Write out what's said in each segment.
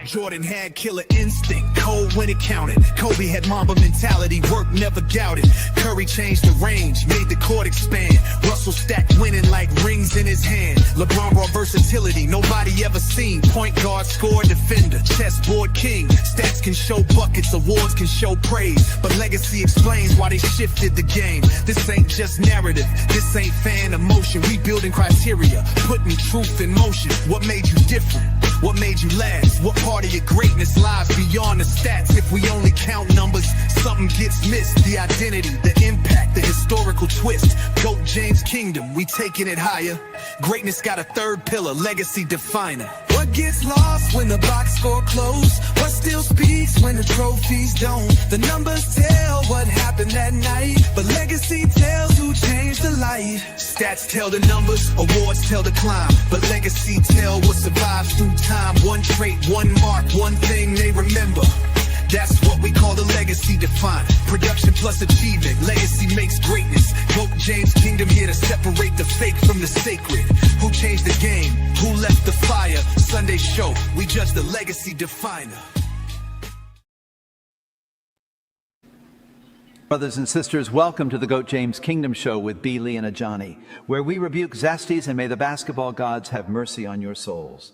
Jordan had killer instinct, cold when it counted. Kobe had Mamba mentality, work never doubted. Curry changed the range, made the court expand. Russell stacked winning like rings in his hand. LeBron brought versatility, nobody ever seen. Point guard, score, defender, chessboard king. Stats can show buckets, awards can show praise. But legacy explains why they shifted the game. This ain't just narrative, this ain't fan emotion. We building criteria, putting truth in motion. What made you different? What made you last? What part of your greatness lies beyond the stats? If we only count numbers, something gets missed. The identity, the impact, the historical twist. GOAT James Kingdom, we taking it higher. Greatness got a third pillar, legacy definer. What gets lost when the box score close? What still speaks when the trophies don't? The numbers tell what happened that night, but legacy tells who changed the light. Stats tell the numbers, awards tell the climb, but legacy tell what survives through time. One trait, one mark, one thing they remember. That's what we call the legacy definer. Production plus achievement, legacy makes greatness. GOAT James Kingdom here to separate the fake from the sacred. Who changed the game? Who left the fire? Sunday show, we judge the legacy definer. Brothers and sisters, welcome to the GOAT James Kingdom Show with B. Lee and Ajani, where we rebuke Zastes and may the basketball gods have mercy on your souls.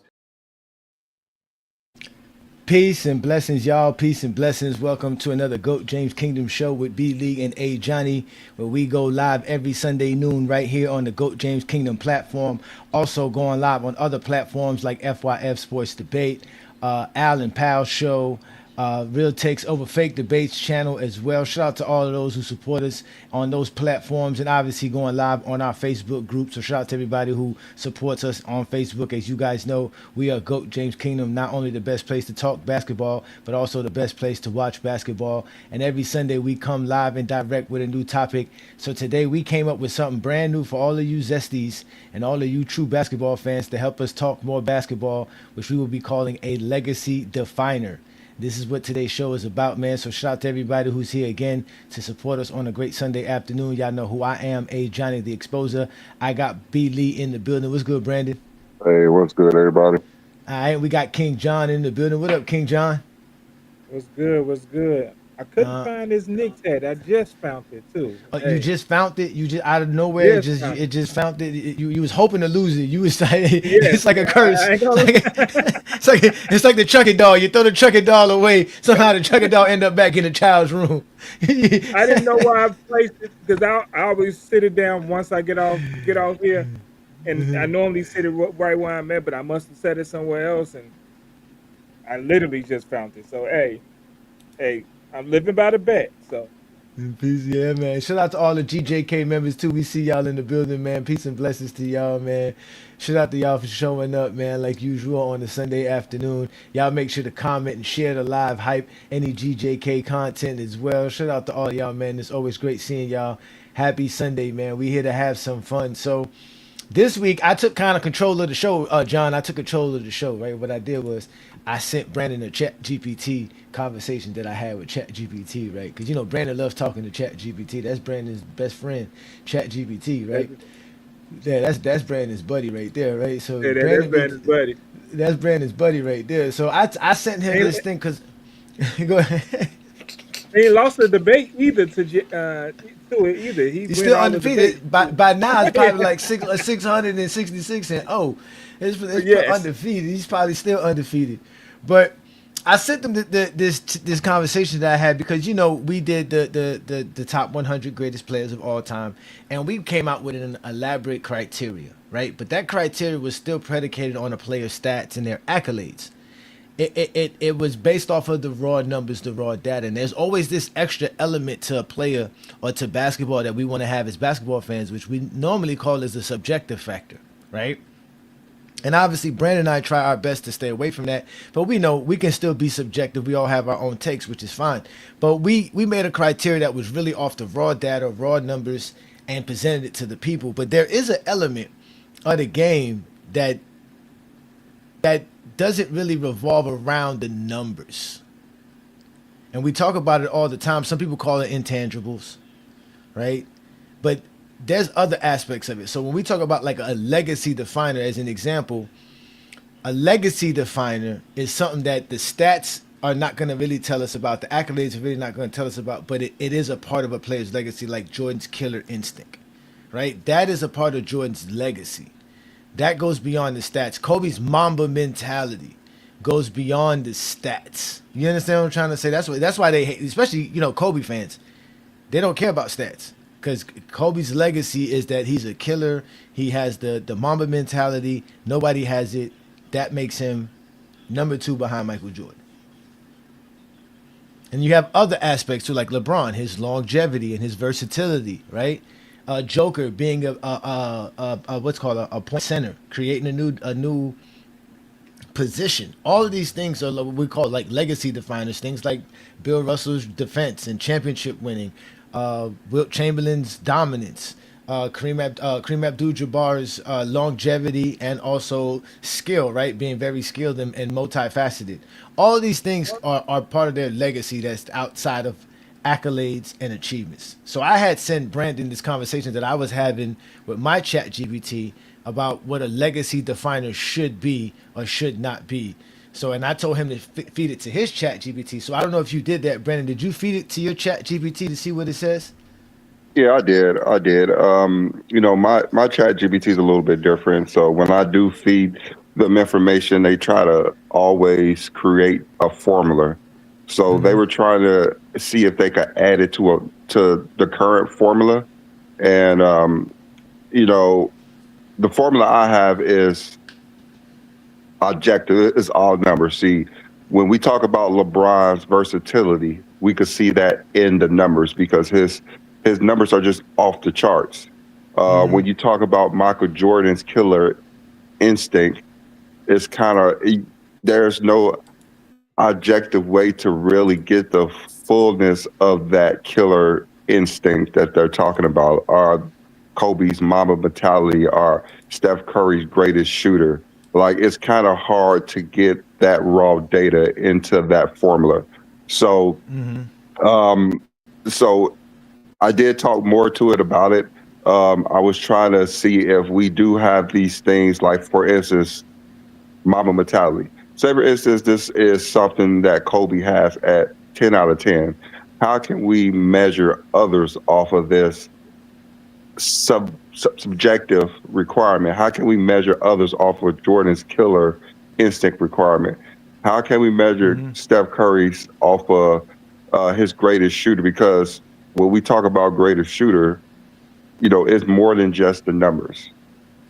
Peace and blessings, y'all. Peace and blessings. Welcome to another GOAT James Kingdom Show with B. Lee and A. Johnny, where we go live every Sunday noon right here on the GOAT James Kingdom platform. Also going live on other platforms like FYF Sports Debate, Al and Pal Show, Real Takes Over Fake Debates channel as well. Shout out to all of those who support us on those platforms, and obviously going live on our Facebook group. So shout out to everybody who supports us on Facebook. As you guys know, we are GOAT James Kingdom, not only the best place to talk basketball, but also the best place to watch basketball. And every Sunday we come live and direct with a new topic. So today we came up with something brand new for all of you Zesties and all of you true basketball fans to help us talk more basketball, which we will be calling a legacy definer. This is what today's show is about, man. So shout out to everybody who's here again to support us on a great Sunday afternoon. Y'all know who I am, A. Johnny the Exposer. I got B. Lee in the building. What's good, Brandon? Hey, what's good, everybody? All right, we got King John in the building. What up, King John? What's good? What's good? I couldn't find his Knicks hat. I just found it too. You just found it? You just out of nowhere? It just found it. You was hoping to lose it. You was like, it's like a curse. It's like the Chucky doll. You throw the Chucky doll away. Somehow the Chucky doll end up back in the child's room. I didn't know where I placed it because I always sit it down once I get off here, and I normally sit it right where I'm at, but I must have set it somewhere else, and I literally just found it. So hey. I'm living by the bet, so. Peace, yeah, man. Shout out to all the GJK members, too. We see y'all in the building, man. Peace and blessings to y'all, man. Shout out to y'all for showing up, man, like usual on a Sunday afternoon. Y'all make sure to comment and share the live hype, any GJK content as well. Shout out to all y'all, man. It's always great seeing y'all. Happy Sunday, man. We here to have some fun. So this week, I took kind of control of the show, John. I took control of the show, right? What I did was I sent Brandon a ChatGPT conversation that I had with ChatGPT, right? Because, you know, Brandon loves talking to ChatGPT. That's Brandon's best friend, ChatGPT, right? Yeah, that's Brandon's buddy right there, right? So yeah, that's Brandon's buddy. That's Brandon's buddy right there. So I sent him this thing because go ahead. He ain't lost the debate either to it either. He's still undefeated. By now, it's probably like 666 and it's undefeated. He's probably still undefeated. But I sent them this conversation that I had because, you know, we did the top 100 greatest players of all time, and we came out with an elaborate criteria, right? But that criteria was still predicated on a player's stats and their accolades. It was based off of the raw numbers, the raw data, and there's always this extra element to a player or to basketball that we want to have as basketball fans, which we normally call as the subjective factor, right? And obviously, Brandon and I try our best to stay away from that, but we know we can still be subjective. We all have our own takes, which is fine. But we made a criteria that was really off the raw data, raw numbers, and presented it to the people. But there is an element of the game that doesn't really revolve around the numbers. And we talk about it all the time. Some people call it intangibles, right? But there's other aspects of it. So when we talk about like a legacy definer, as an example, A legacy definer is something that the stats are not going to really tell us about. The accolades are really not going to tell us about, but it is a part of a player's legacy, like Jordan's killer instinct, right? That is a part of Jordan's legacy. That goes beyond the stats. Kobe's Mamba mentality goes beyond the stats. You understand what I'm trying to say? That's why they hate, especially, Kobe fans. They don't care about stats because Kobe's legacy is that he's a killer. He has the Mamba mentality. Nobody has it. That makes him number 2 behind Michael Jordan. And you have other aspects too, like LeBron, his longevity and his versatility, right? Joker being what's called a point center, creating a new position. All of these things are what we call like legacy definers. Things like Bill Russell's defense and championship winning, Wilt Chamberlain's dominance, Kareem Abdul-Jabbar's longevity and also skill, right? Being very skilled and multifaceted. All of these things are part of their legacy that's outside of accolades and achievements. So I had sent Brandon this conversation that I was having with my chat GPT about what a legacy definer should be or should not be. So, and I told him to feed it to his chat GPT. So I don't know if you did that, Brandon. Did you feed it to your chat GPT to see what it says? Yeah, I did. My chat GPT is a little bit different. So when I do feed them information, they try to always create a formula. So they were trying to see if they could add it to the current formula. And, the formula I have is objective. It's all numbers. See, when we talk about LeBron's versatility, we could see that in the numbers because his numbers are just off the charts. When you talk about Michael Jordan's killer instinct, it's kind of, there's no objective way to really get the fullness of that killer instinct that they're talking about. Kobe's Mamba mentality or Steph Curry's greatest shooter. Like, it's kind of hard to get that raw data into that formula. So, so I did talk more to it about it. I was trying to see if we do have these things, like, for instance, Mamba mentality. Say, for instance, this is something that Kobe has at 10 out of 10. How can we measure others off of this subjective requirement? How can we measure others off of Jordan's killer instinct requirement? How can we measure Steph Curry's off of his greatest shooter? Because when we talk about greatest shooter, it's more than just the numbers.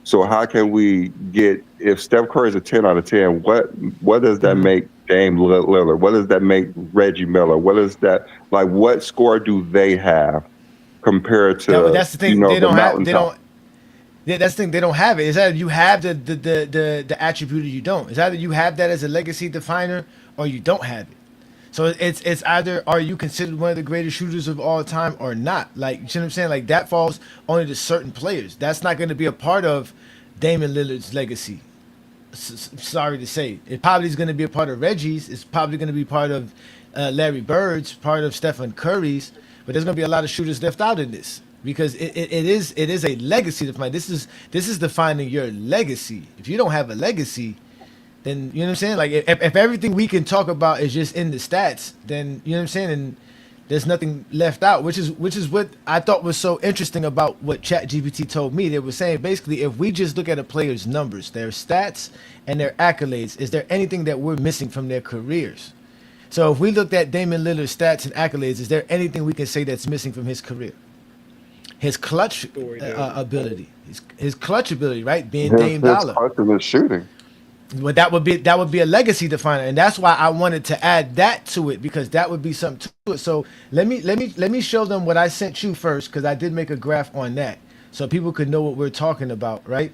So how can we get, if Steph Curry is a 10 out of 10, what does that make Dame Lillard? What does that make Reggie Miller? What is that, like, what score do they have compared to, that's the thing, they don't have, that's the thing, they don't have it. It's either you have the attribute or you don't. It's either you have that as a legacy definer or you don't have it. So it's either are you considered one of the greatest shooters of all time or not. Like, you know what I'm saying? Like, that falls only to certain players. That's not going to be a part of Damian Lillard's legacy. Sorry to say. It probably is going to be a part of Reggie's. It's probably going to be part of Larry Bird's, part of Stephen Curry's. But there's going to be a lot of shooters left out in this because it is a legacy definer. This is defining your legacy. If you don't have a legacy, then, you know what I'm saying? Like, if everything we can talk about is just in the stats, then, you know what I'm saying? And there's nothing left out, which is what I thought was so interesting about what ChatGPT told me. They were saying, basically, if we just look at a player's numbers, their stats and their accolades, is there anything that we're missing from their careers? So if we looked at Damian Lillard's stats and accolades, is there anything we can say that's missing from his career? His clutch ability, his clutch ability, right? Being Dame Dollar. His ultimate shooting. Well, that would be a legacy definer, and that's why I wanted to add that to it, because that would be something to it. So let me show them what I sent you first, because I did make a graph on that, so people could know what we're talking about, right?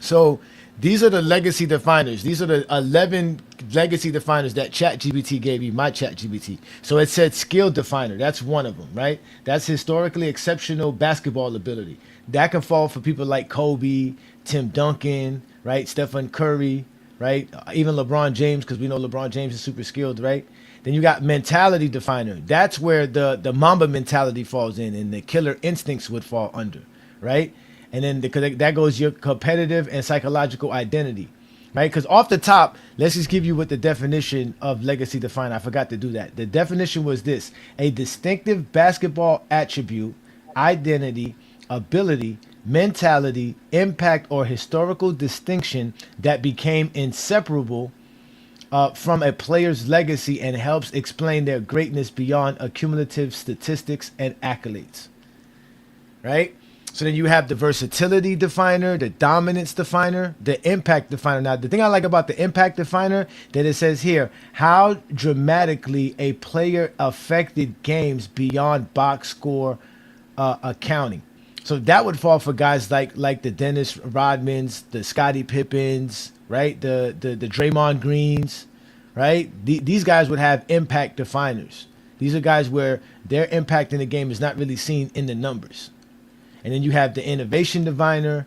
So these are the legacy definers. These are the 11 legacy definers that ChatGPT gave you, my ChatGPT. So it said skill definer. That's one of them, right? That's historically exceptional basketball ability. That can fall for people like Kobe, Tim Duncan, right? Stephen Curry, right? Even LeBron James, because we know LeBron James is super skilled, right? Then you got mentality definer. That's where the Mamba mentality falls in, and the killer instincts would fall under, right? And then because that goes your competitive and psychological identity. right? Because off the top, let's just give you what the definition of legacy definer. I forgot to do that. The definition was this: a distinctive basketball attribute, identity, ability, mentality, impact, or historical distinction that became inseparable from a player's legacy and helps explain their greatness beyond accumulative statistics and accolades. Right? So then you have the versatility definer, the dominance definer, the impact definer. Now, the thing I like about the impact definer, that it says here, how dramatically a player affected games beyond box score accounting. So that would fall for guys like the Dennis Rodmans, the Scottie Pippins, right? The Draymond Greens, right? These guys would have impact definers. These are guys where their impact in the game is not really seen in the numbers. And then you have the innovation definer,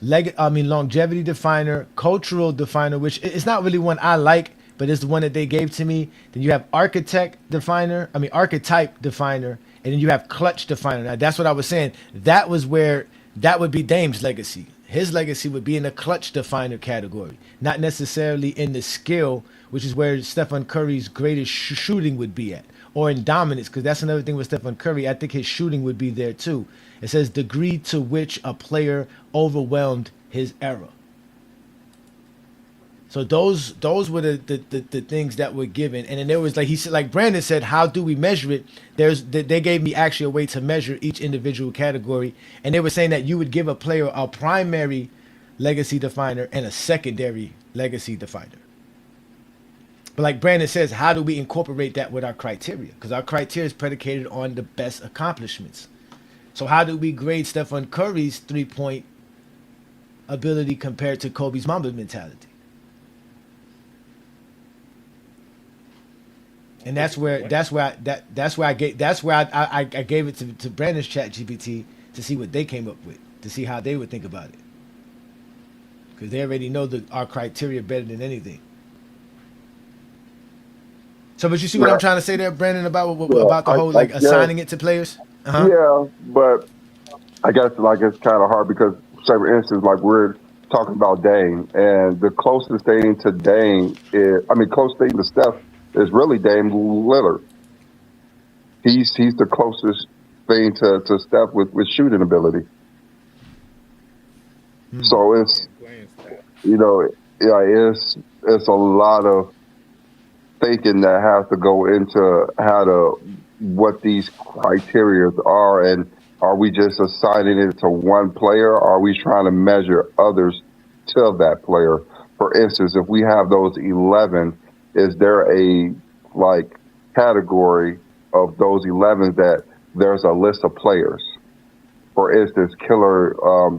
longevity definer, cultural definer, which it's not really one I like, but it's the one that they gave to me. Then you have archetype definer, and then you have clutch definer. Now that's what I was saying. That was where that would be Dame's legacy. His legacy would be in the clutch definer category, not necessarily in the skill, which is where Stephen Curry's greatest shooting would be at, or in dominance, because that's another thing with Stephen Curry. I think his shooting would be there too. It says degree to which a player overwhelmed his era. So those were the things that were given. And then there was, like he said, like Brandon said, how do we measure it? They gave me actually a way to measure each individual category. And they were saying that you would give a player a primary legacy definer and a secondary legacy definer. But like Brandon says, how do we incorporate that with our criteria? Because our criteria is predicated on the best accomplishments. So how do we grade Stephen Curry's 3-point ability compared to Kobe's Mamba mentality? And that's where I gave it to Brandon's chat GPT to see what they came up with, to see how they would think about it. Because they already know our criteria better than anything. So, but you see what I'm trying to say there, Brandon, about the whole assigning it to players? Uh-huh. Yeah, but I guess it's kind of hard because, say for instance, like we're talking about Dame, and the closest thing to Dame closest thing to Steph is really Dame Lillard. He's the closest thing to Steph with shooting ability. So it's it's a lot of thinking that has to go into what these criteria are, and are we just assigning it to one player? Or are we trying to measure others to that player? For instance, if we have those 11, is there a category of those 11 that there's a list of players? For instance, killer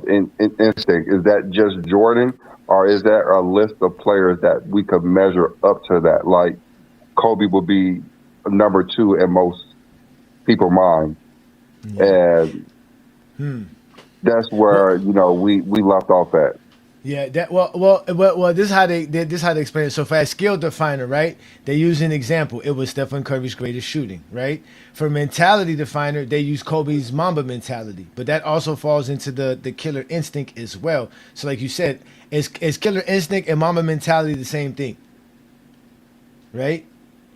instinct, is that just Jordan, or is there a list of players that we could measure up to that? Like Kobe would be number 2 in most people's mind. And that's where we left off at. Yeah, this is how they explain it. So for a skill definer, right, they use an example. It was Stephen Curry's greatest shooting, right? For mentality definer, they use Kobe's Mamba mentality, but that also falls into the killer instinct as well. So like you said, is killer instinct and Mamba mentality the same thing, right?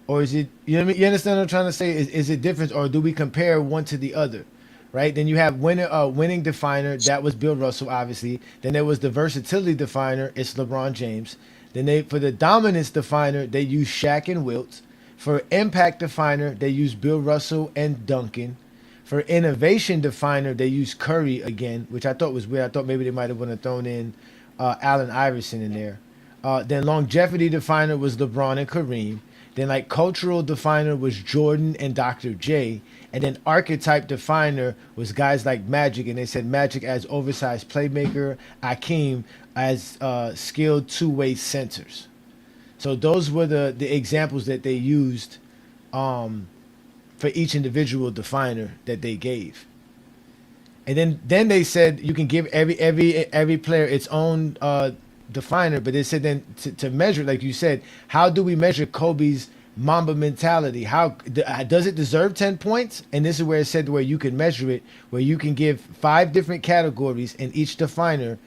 Or is it, you know what I mean? You understand what I'm trying to say? Is it different, or do we compare one to the other? Right? Then you have winning definer. That was Bill Russell, obviously. Then there was the versatility definer. It's LeBron James. Then for the dominance definer, they use Shaq and Wilt. For impact definer, they use Bill Russell and Duncan. For innovation definer, they use Curry again, which I thought was weird. I thought maybe they might have want to thrown in Allen Iverson in there. Then longevity definer was LeBron and Kareem. Then cultural definer was Jordan and Dr. J. And then archetype definer was guys like Magic, and they said Magic as oversized playmaker, Akeem as skilled two-way centers. So those were the examples that they used for each individual definer that they gave. And then they said you can give every player its own definer, but they said then to measure, like you said, how do we measure Kobe's Mamba mentality? How does it deserve 10 points? And this is where it said where you can measure it, where you can give 5 different categories, and each definer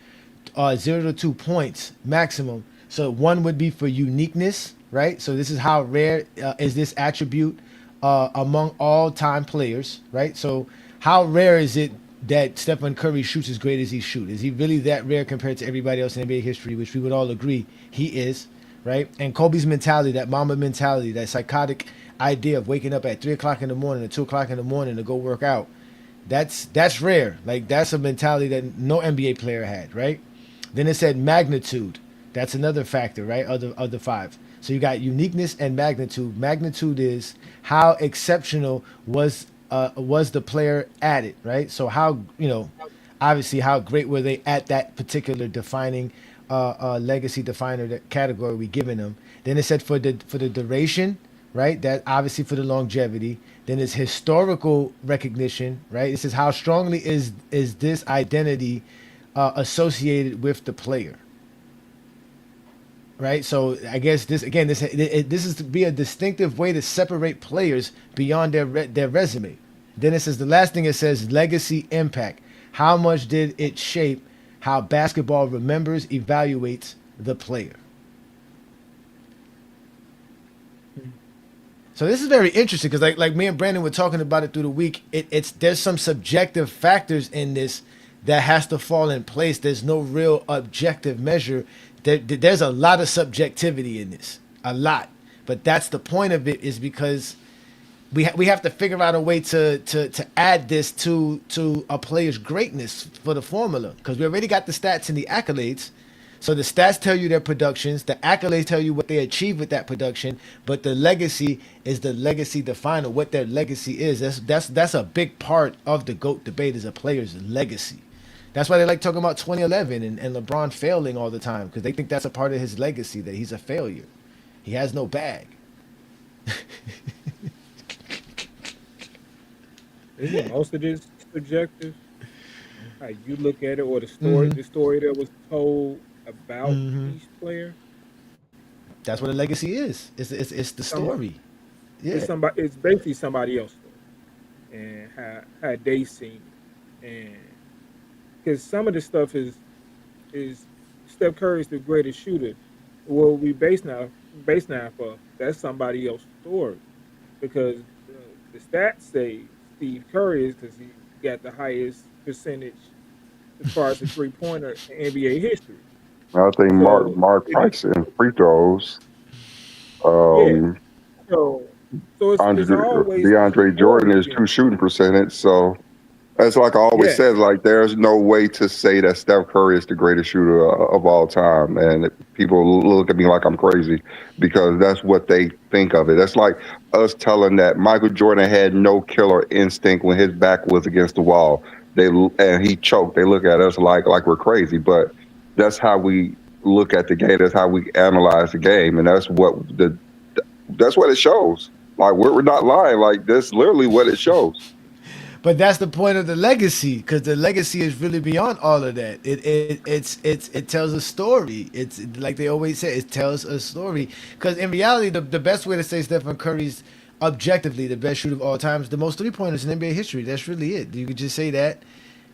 0 to 2 points maximum So one would be for uniqueness, right? So this is how rare is this attribute among all-time players, right? So how rare is it that Stephen Curry shoots as great as he shoots? Is he really that rare compared to everybody else in NBA history, which we would all agree he is, right? And Kobe's mentality, that Mamba mentality, that psychotic idea of waking up at 3 o'clock in the morning or 2 o'clock in the morning to go work out, that's rare. Like, that's a mentality that no NBA player had, right? Then it said magnitude. That's another factor, right? Of the five. So you got uniqueness and magnitude. Magnitude is how exceptional was the player at it, right? So how, obviously how great were they at that particular defining legacy definer, that category we given them. Then it said for the duration, right? That obviously for the longevity. Then it's historical recognition, right? It says how strongly is this identity associated with the player, right? So I guess this is to be a distinctive way to separate players beyond their resume. Then it says the last thing, it says legacy impact. How much did it shape how basketball remembers, evaluates the player? So this is very interesting because like me and Brandon were talking about it through the week. There's some subjective factors in this that has to fall in place. There's no real objective measure. There's a lot of subjectivity in this, a lot. But that's the point of it, is because we have to figure out a way to add this to a player's greatness for the formula, because we already got the stats and the accolades. So the stats tell you their productions, the accolades tell you what they achieved with that production, but the legacy is the legacy definer, what their legacy is. That's a big part of the GOAT debate, is a player's legacy. That's why they like talking about 2011 and LeBron failing all the time, because they think that's a part of his legacy, that he's a failure. He has no bag. Isn't most of this subjective? How you look at it, or the story that was told about each player. That's what a legacy is. It's the story. Yeah. It's basically somebody else's story, and how they seen it. And because some of the stuff is Steph Curry is the greatest shooter. Well, we base now for that's somebody else's story, because the stats say Steve Curry is, because he got the highest percentage as far as the 3-pointer in NBA history. I think Mark Price in free throws. Yeah. So it's always DeAndre Jordan is true shooting percentage. So that's like I always said, like there's no way to say that Steph Curry is the greatest shooter of all time, and people look at me like I'm crazy because that's what they think of it. That's like us telling that Michael Jordan had no killer instinct when his back was against the wall. And he choked. They look at us like we're crazy, but that's how we look at the game. That's how we analyze the game, and that's what it shows. Like we're not lying. Like that's literally what it shows. But that's the point of the legacy, because the legacy is really beyond all of that. It tells a story. It's like they always say, it tells a story. Because in reality, the best way to say Stephen Curry's objectively the best shooter of all time is the most 3-pointers in NBA history. That's really it. You could just say that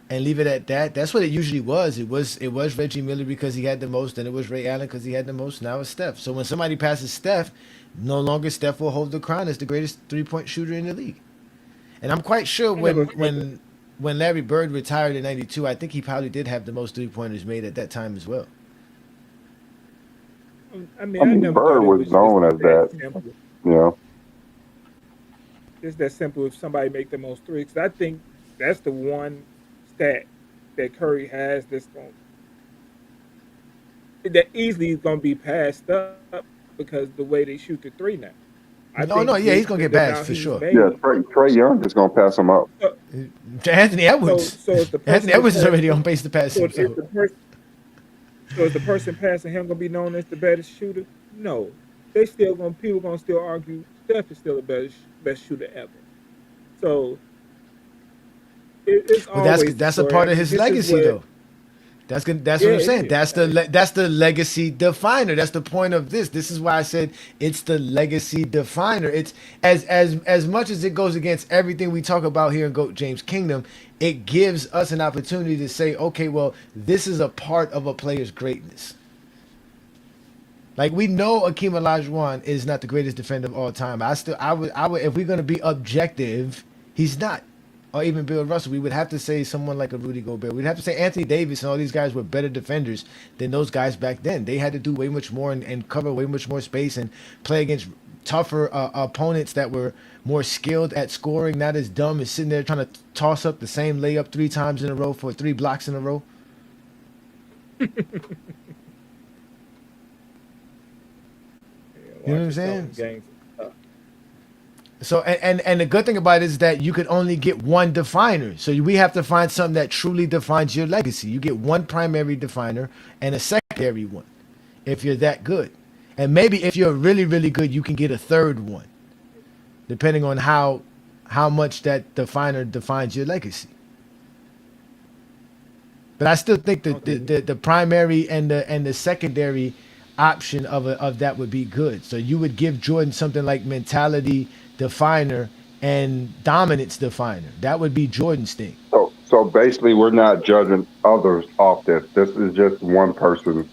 and leave it at that. That's what it usually was. It was Reggie Miller because he had the most, and it was Ray Allen because he had the most. Now it's Steph. So when somebody passes Steph, no longer Steph will hold the crown as the greatest 3-point shooter in the league. And I'm quite sure when Larry Bird retired in '92, I think he probably did have the most 3-pointers made at that time as well. I never Bird was known as that. Yeah. It's that simple. If somebody make the most threes, because I think that's the one stat that Curry has that easily is going to be passed up because the way they shoot the three now. He's going to get passed for sure. Yeah, Trae Young is going to pass him up. Anthony Edwards. Anthony Edwards is already on pace to pass him. So is the person passing him going to be known as the best shooter? No. People going to still argue Steph is still the best shooter ever. So it's always that's a part of his legacy, though. That's what I'm saying. That's the legacy definer. That's the point of this. This is why I said it's the legacy definer. It's as much as it goes against everything we talk about here in GOAT James Kingdom, it gives us an opportunity to say, okay, well, this is a part of a player's greatness. Like we know Akeem Olajuwon is not the greatest defender of all time. I would, if we're gonna be objective, he's not. Or even Bill Russell, we would have to say someone like a Rudy Gobert. We'd have to say Anthony Davis and all these guys were better defenders than those guys back then. They had to do way much more and cover way much more space and play against tougher opponents that were more skilled at scoring, not as dumb as sitting there trying to toss up the same layup 3 times in a row for 3 blocks in a row. You know what I'm saying? Games. So and the good thing about it is that you could only get one definer. So we have to find something that truly defines your legacy. You get one primary definer and a secondary one if you're that good. And maybe if you're really, really good, you can get a third one, depending on how much that definer defines your legacy. But I still think the primary and the secondary option of that would be good. So you would give Jordan something like mentality definer and dominance definer. That would be Jordan's thing. So basically, we're not judging others off this. This is just one person's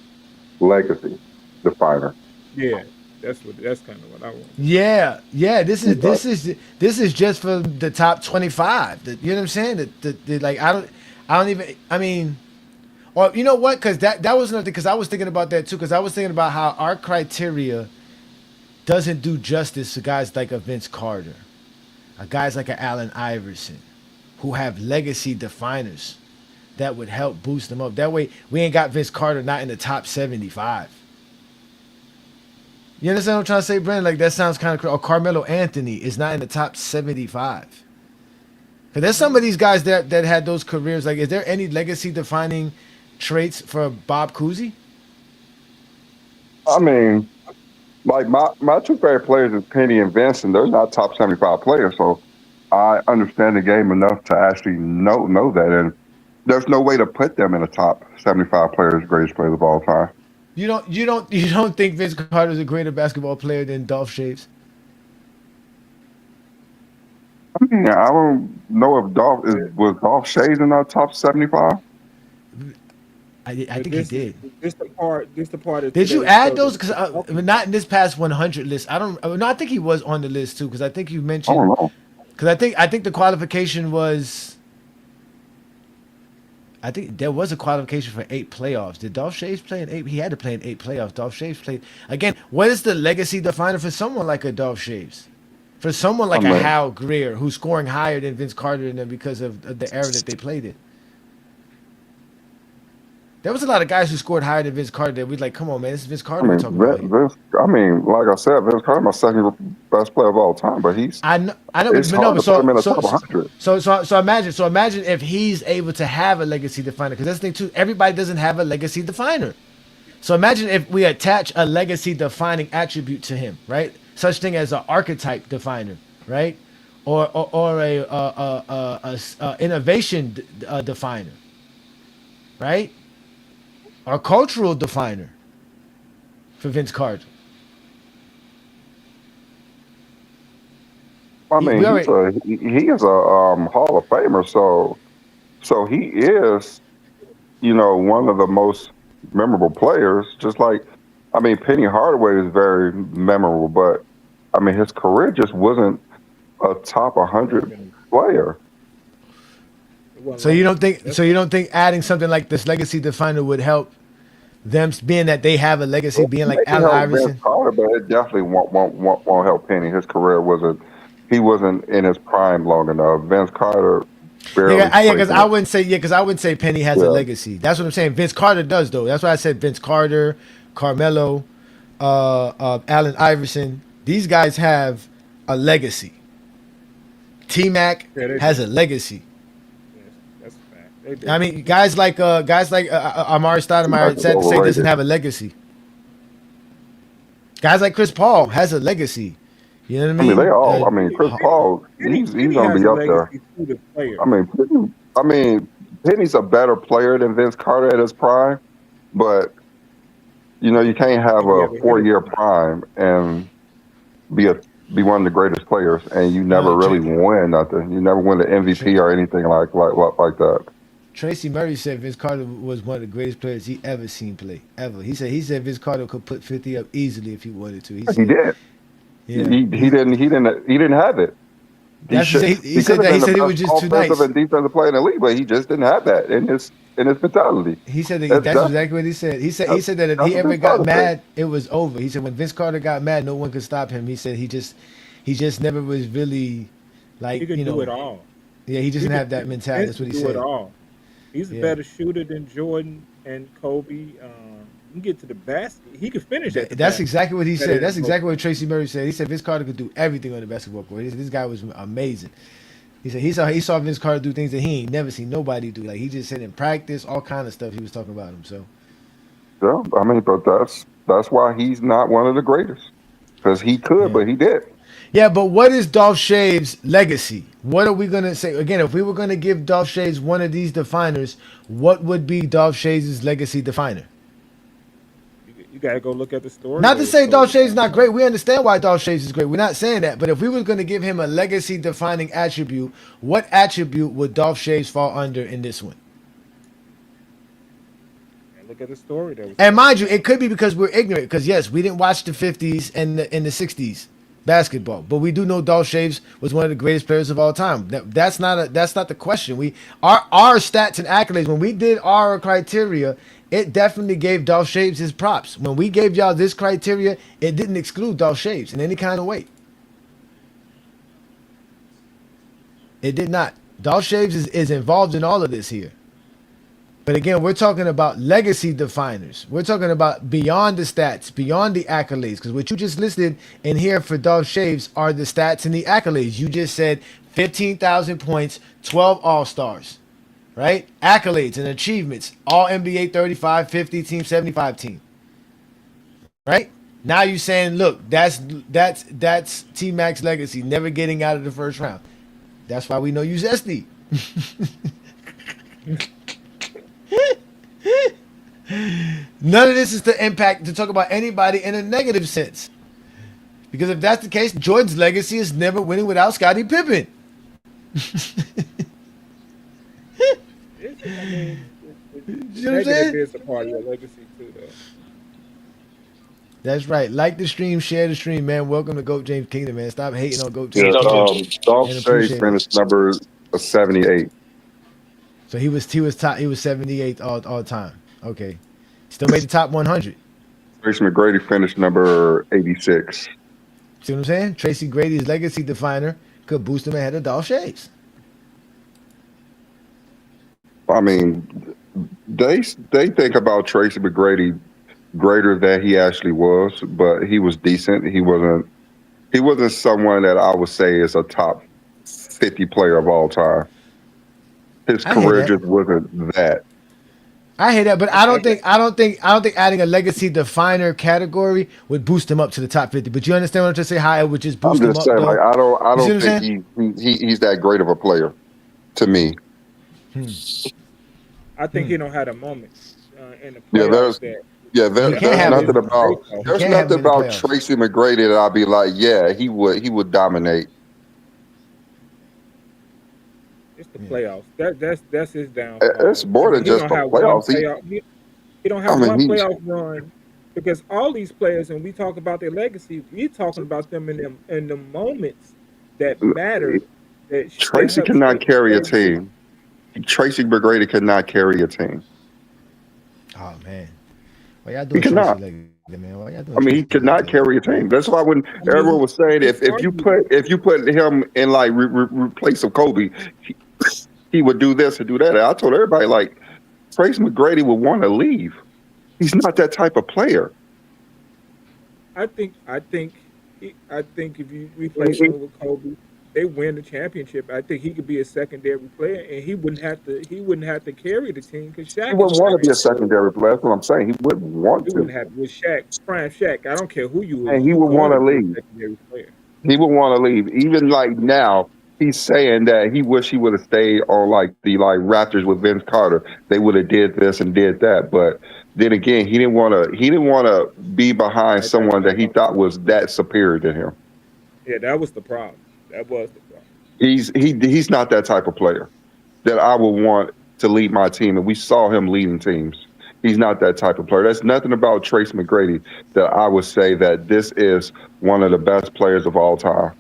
legacy definer. Yeah, that's kind of what I want. Yeah. This is just for the top 25. You know what I'm saying? Like I don't even. I mean, or you know what? Because that was another thing. Because I was thinking about that too. Because I was thinking about how our criteria doesn't do justice to guys like a Vince Carter, guys like a Allen Iverson, who have legacy definers that would help boost them up. That way, we ain't got Vince Carter not in the top 75. You understand what I'm trying to say, Brandon? Like, that sounds kind of crazy. Or Carmelo Anthony is not in the top 75. Because there's some of these guys that had those careers. Like, is there any legacy-defining traits for Bob Cousy? I mean, like my 2 favorite players is Penny and Vince, and they're not top 75 players. So I understand the game enough to actually know that. And there's no way to put them in the top 75 players, greatest players of all time. You don't think Vince Carter is a greater basketball player than Dolph Shaves? I mean, I don't know if was Dolph Shades in our top 75. I think he did. This the part. Did you add those? Because not in this past 100 list. I don't. No, I think he was on the list too. Because I think you mentioned. I don't know. Because I think the qualification was. I think there was a qualification for 8 playoffs. Did Dolph Shaves play in 8? He had to play in 8 playoffs. Dolph Shaves played again. What is the legacy definer for someone like a Dolph Shaves? For someone like a Hal Greer, who's scoring higher than Vince Carter in them because of the era that they played in. There was a lot of guys who scored higher than Vince Carter that we like, come on, man, this is Vince Carter we're talking about. I mean, like I said, Vince Carter, my second best player of all time, but he's I know, it's hard to put him in the top 100. So imagine if he's able to have a legacy definer, because that's the thing too. Everybody doesn't have a legacy definer. So imagine if we attach a legacy defining attribute to him, right? Such thing as an archetype definer, right? Or a innovation definer, right? Or cultural definer for Vince Carter. I mean, he is a Hall of Famer, so he is, one of the most memorable players. Just like, I mean, Penny Hardaway is very memorable, but I mean, his career just wasn't a top 100 player. So you don't think adding something like this legacy definer would help them, being that they have a legacy, being like Allen Iverson? Carter, but it definitely won't help Penny. His career wasn't in his prime long enough. Vince Carter. Because I wouldn't say Penny has a legacy. That's what I'm saying. Vince Carter does though. That's why I said Vince Carter, Carmelo, Allen Iverson. These guys have a legacy. T-Mac has a legacy. I mean, guys like Amari Stoudemire, sad to say, doesn't have a legacy. Guys like Chris Paul has a legacy. You know what I mean? I mean, they all. I mean, Chris Paul, he's gonna be up there. I mean, Penny's a better player than Vince Carter at his prime, but you can't have a 4-year prime and be one of the greatest players, and you never really win nothing. You never win the MVP or anything like that. Tracy Murray said Vince Carter was one of the greatest players he ever seen play ever. He said Vince Carter could put 50 up easily if he wanted to. He He said, did. yeah, He didn't have it. that's he Could said have that. He been the said it was best just too offensive nice. and defensive player in the league, but he just didn't have that in his mentality. He said That's that's exactly what he said. He said that if that's he what ever Vince got Carter said. mad, it was over. He said when Vince Carter got mad, no one could stop him. He said he just never was really like He could do it all. Yeah, he just He didn't could have that mentality. Vince That's what could he do it said. all. He's a Yeah. better shooter than Jordan and Kobe. You can get to the basket. He could finish at the That's basket. exactly what he Better said. than That's both. exactly what Tracy Murray said. He said Vince Carter could do everything on the basketball court. He said this guy was amazing. He said he saw Vince Carter do things that he ain't never seen nobody do. Like he just said in practice, all kind of stuff. He was talking about him. So Yeah, I mean, but that's why he's not one of the greatest because he could, yeah. but he did. Yeah, but what is Dolph Shave's legacy? What are we gonna say again? If we were gonna give Dolph Shaves one of these definers, what would be Dolph Shaves' legacy definer? You got to go look at the story. Not to say Dolph Shaves is not great. We understand why Dolph Shaves is great. We're not saying that. But if we were going to give him a legacy defining attribute, what attribute would Dolph Shaves fall under in this one? Look at the story. And mind you, it could be because we're ignorant. Because yes, we didn't watch the 50s and the 60s basketball, but we do know Dolph Shaves was one of the greatest players of all time. That's not the question. Our stats and accolades when we did our criteria, it definitely gave Dolph Shaves his props. When we gave y'all this criteria, it didn't exclude Dolph Shaves in any kind of way. It did not. Dolph Shaves is involved in all of this here. But again, we're talking about legacy definers. We're talking about beyond the stats, beyond the accolades. Because what you just listed in here for Dolph Shaves are the stats and the accolades. You just said 15,000 points, 12 All-Stars, right? Accolades and achievements, all NBA 35, 50 team, 75 team, right? Now you're saying, look, that's T-Mac's legacy, never getting out of the first round. That's why we know you zesty. None of this is to talk about anybody in a negative sense. Because if that's the case, Jordan's legacy is never winning without Scottie Pippen. I mean, You know what I'm saying? is a part of your legacy too, though. That's right. Like the stream, share the stream, man. Welcome to GOAT James Kingdom, man. Stop hating on GOAT Yeah, James Kingdom. Dolph And Shaves appreciate it. finished number 78. So he was 78th all time. Okay. Still made the top 100. Tracy McGrady finished number 86. See what I'm saying? Tracy Grady's legacy definer could boost him ahead of Dolph Shaves. I mean, they think about Tracy McGrady greater than he actually was, but he was decent. He wasn't someone that I would say is a top 50 player of all time. His I hear career that. just wasn't that. I hear that, but I don't think adding a legacy definer category would boost him up to the top 50. But you understand what I'm trying to say? How it would just I'm boost him just up. saying, Though? like I You see what I'm don't think he's that great of a player to me. I think he don't have a moment in the Yeah, playoffs there's can't have nothing him. about He there's can't have nothing him in the about playoffs. Tracy McGrady that I'll be like, yeah, he would dominate. It's the playoffs. That's his downfall. It's more than He just don't the have one playoffs. playoff. He don't have I mean, one he's- playoff run because all these players, and we talk about their legacy, we talking about them in the moments that matter. Tracy cannot carry a team. Tracy McGrady cannot carry a team. Oh man, why y'all doing He cannot. Tracy legacy, man? Why y'all doing I mean, he Tracy could not legacy? carry a team. That's why when everyone was saying if you put him in like replace of Kobe, he would do this and do that. And I told everybody like Tracy McGrady would want to leave. He's not that type of player. I think if you replace him with Kobe, they win the championship. I think he could be a secondary player, and he wouldn't have to carry the team because Shaq. He wouldn't want to be a secondary player. That's what I'm saying. He wouldn't want He to. wouldn't have with Shaq, prime Shaq. I don't care who you is. And he would want to leave. Secondary player. He would want to leave. Even like now, he's saying that he wish he would have stayed on like the Raptors with Vince Carter. They would have did this and did that. But then again, he didn't want to be behind someone that he thought was that superior to him. Yeah, that was the problem. That was the problem. He's not that type of player that I would want to lead my team, and we saw him leading teams. He's not that type of player. That's nothing about Tracy McGrady that I would say that this is one of the best players of all time.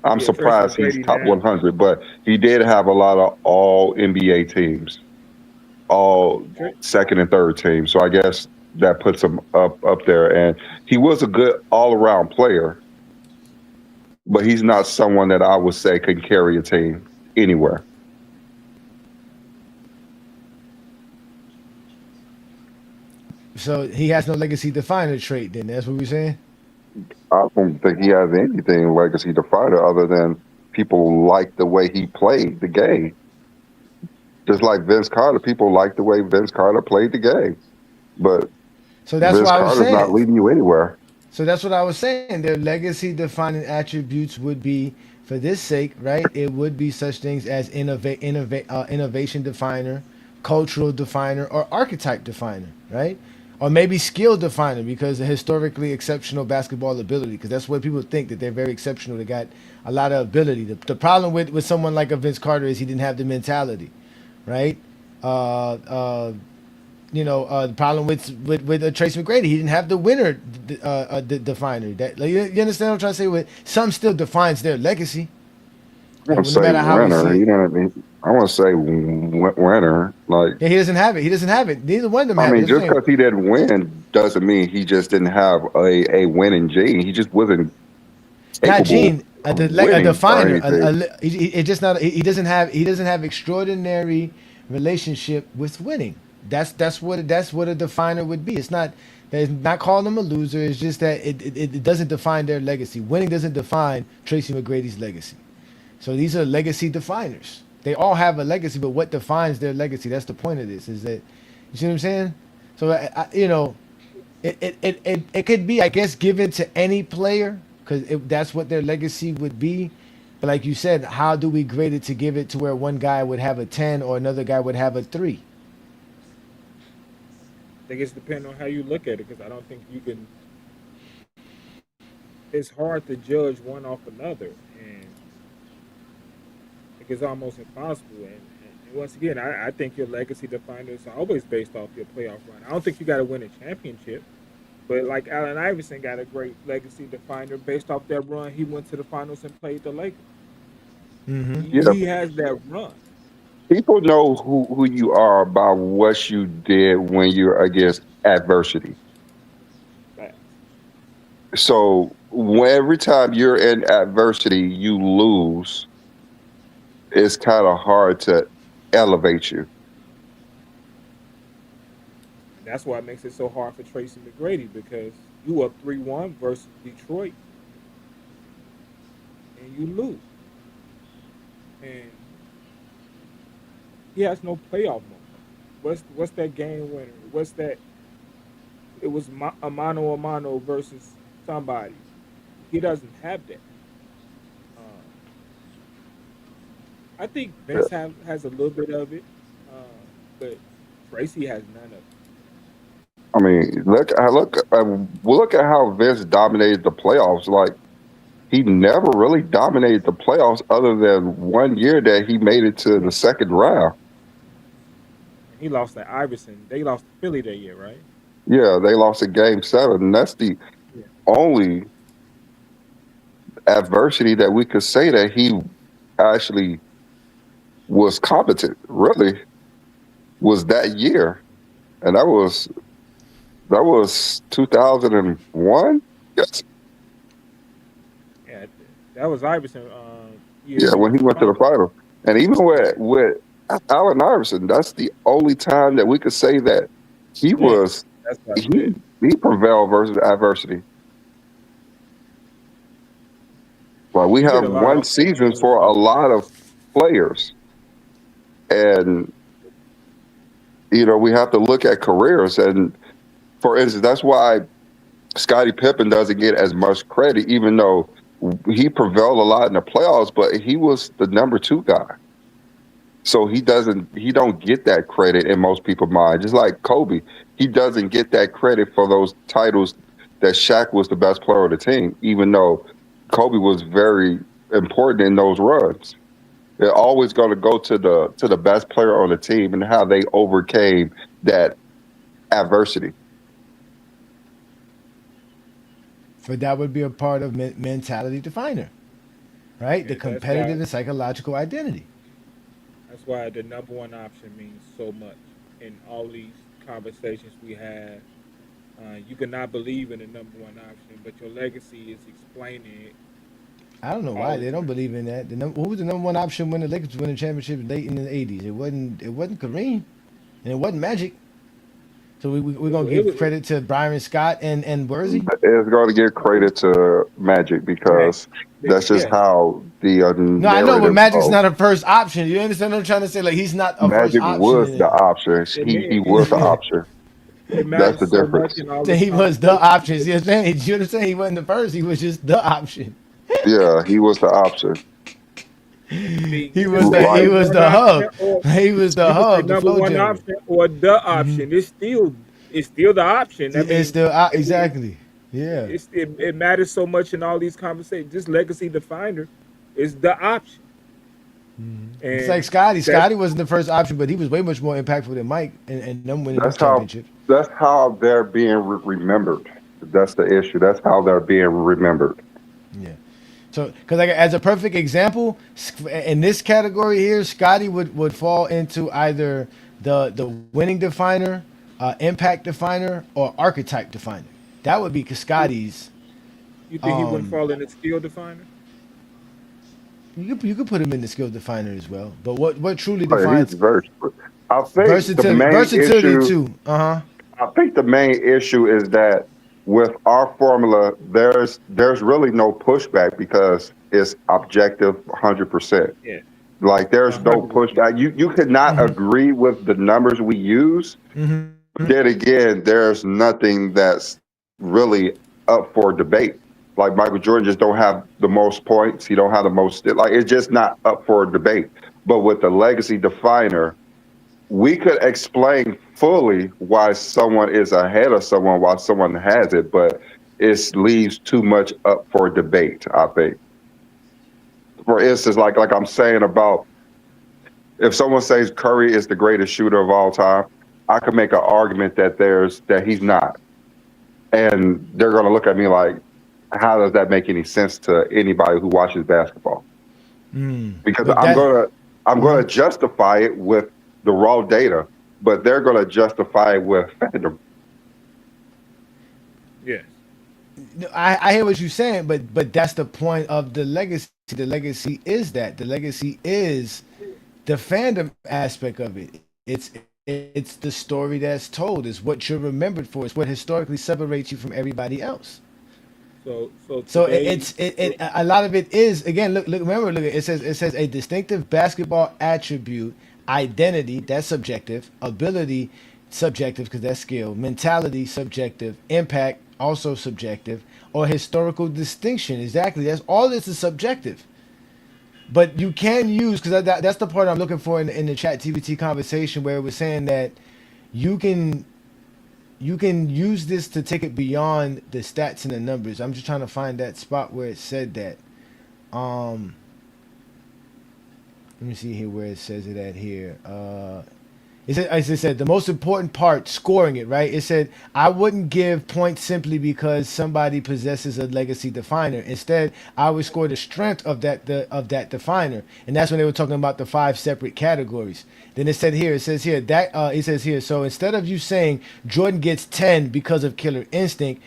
I'm Yeah, Tracy surprised he's McGrady top now. 100, but he did have a lot of all NBA teams, all Tra- second and third teams. So I guess that puts him up there. And he was a good all around player, but he's not someone that I would say can carry a team anywhere. So he has no legacy definer trait. Then that's what we're saying. I don't think he has anything legacy definer other than people like the way he played the game. Just like Vince Carter, people like the way Vince Carter played the game. But So that's Vince what I was Carter's not saying. leading you anywhere. So that's what I was saying. Their legacy defining attributes would be, for this sake, right? It would be such things as innovation definer, cultural definer, or archetype definer, right? Or maybe skill definer because of historically exceptional basketball ability. Because that's what people think, that they're very exceptional. They got a lot of ability. The problem with someone like a Vince Carter is he didn't have the mentality, right? Uh, uh, the problem with Tracy McGrady, he didn't have the winner definer. That, like, you understand what I'm trying to say? With some still defines their legacy, I want to no say matter how we winner. see You it. know what I mean? I want to say winner. Like, Yeah, he doesn't have it. He doesn't have it. Neither one of them I have it. mean, That's what just I'm saying. because he didn't win doesn't mean he just didn't have a winning gene. He just wasn't Not capable Gene, of a winning or definer. anything. It just not. He doesn't have extraordinary relationship with winning. That's what a definer would be. It's not. It's not calling them a loser. It's just that it doesn't define their legacy. Winning doesn't define Tracy McGrady's legacy. So these are legacy definers. They all have a legacy, but what defines their legacy? That's the point of this. Is that, you see what I'm saying? So it could be, I guess, given to any player because that's what their legacy would be. But like you said, how do we grade it to give it to where one guy would have a 10 or another guy would have a 3? I think it's depending on how you look at it because I don't think you can. It's hard to judge one off another, and it's almost impossible. And once again, I think your legacy definers are always based off your playoff run. I don't think you got to win a championship, but like Allen Iverson got a great legacy definer based off that run. He went to the finals and played the Lakers. Mm-hmm. Yeah, He has that run. people know who you are by what you did when you're against adversity. Facts. So every time you're in adversity, you lose. It's kind of hard to elevate you. And that's why it makes it so hard for Tracy McGrady because you up 3-1 versus Detroit and you lose. And he has no playoff moment. What's that game winner? What's that? It was a mano versus somebody. He doesn't have that. Uh, I think Vince has a little bit of it, uh, but Tracy has none of it. I mean, look at how Vince dominated the playoffs. Like he never really dominated the playoffs, other than one year that he made it to the second round. And he lost to Iverson. They lost to Philly that year, right? Yeah, they lost in Game 7, and that's the Yeah. only adversity that we could say that he actually was competent. Really, was that year, and that was 2001. Yes, Yeah, that was Iverson. Year yeah, he when went he to the went to the finals. final, and even with Allen Iverson, that's the only time that we could say that he Yeah, was that's what I he said. he prevailed versus adversity. Like we He did have a lot one off that season game with for a Mamba. lot of players, and we have to look at careers. And for instance, that's why Scottie Pippen doesn't get as much credit, even though he prevailed a lot in the playoffs, but he was the number 2 guy. So he don't get that credit in most people's mind. Just like Kobe, he doesn't get that credit for those titles that Shaq was the best player of the team, even though Kobe was very important in those runs. They're always going to go to the best player on the team and how they overcame that adversity. But that would be a part of mentality definer, right? Yeah, The competitive and psychological identity. that's why the number one option means so much in all these conversations we have. You cannot believe in the number one option, but your legacy is explaining it I don't know all why the they don't time. believe in that. Who was the number one option when the Lakers won the championship late in the '80s? It wasn't Kareem, and it wasn't Magic. So we're It, gonna wa- it, give was credit to Byron Scott and Worthy. It's going to give credit to Magic Magic. because that's just Yeah, how the No, I know, but narrative Magic's goes. not a first option. You understand what I'm trying to say? Like he's not a first Magic option was in the it. option. it, He ma- was the Yeah. option. it That's matters the so much difference. in all So this he was the conversation. option. You understand? You understand? He wasn't the first. He was just the option. Yeah, he was the option. See, He you can was say he Right. number was one the option, hub. or He was the you can say hub, the number flow one general. option or the option. It's still the option. I It's mean, still it, exactly. Yeah. it matters so much in all these conversations. This legacy definer is the option, It's like and Scotty. that's Scotty wasn't the first option, but he was way much more impactful than Mike and them winning them That's how championships. that's how they're being remembered. That's the issue. That's how they're being remembered. Yeah. So, because like as a perfect example, in this category here, Scotty would fall into either the winning definer, impact definer, or archetype definer. That would be Scotty's. you think he wouldn't Um, fall in the skill definer? you could put him in the skill definer as well. But what truly But he's defines very. I think the main versatility issue. too? Uh huh. I think the main issue is that with our formula, there's really no pushback because it's objective 100%. Yeah, Like there's no 100%. pushback. You could not Mm-hmm. agree with the numbers we use. Mm-hmm. Then again, there's nothing that's really up for debate. Like Michael Jordan just don't have the most points. He don't have the most. Like it's just not up for debate. But with the legacy definer, we could explain fully why someone is ahead of someone while someone has it, but it leaves too much up for debate, I think. For instance, like I'm saying about if someone says Curry is the greatest shooter of all time, I could make an argument that he's not. And they're gonna look at me like, how does that make any sense to anybody who watches basketball? Because But that. I'm gonna justify it with the raw data, but they're gonna justify it with fandom. Yes. No, I hear what you're saying, but that's the point of the legacy. The legacy is that. The legacy is the fandom aspect of it. It's the story that's told. It's what you're remembered for. It's what historically separates you from everybody else. So So today, a lot of it is again. Look remember look it says a distinctive basketball attribute, identity that's subjective, ability subjective because that's skill, mentality subjective, impact also subjective, or historical distinction exactly. That's all. This is subjective. But you can use because that's the part I'm looking for in the chat TBT conversation where it was saying that you can you can use this to take it beyond the stats and the numbers. I'm just trying to find that spot where it said that. Um, Let me see here where it says it at here. As it said, the most important part, scoring it, right? It said, I wouldn't give points simply because somebody possesses a legacy definer. Instead, I would score the strength of that definer. And that's when they were talking about the 5 separate categories. Then it says here, so instead of you saying Jordan gets 10 because of Killer Instinct,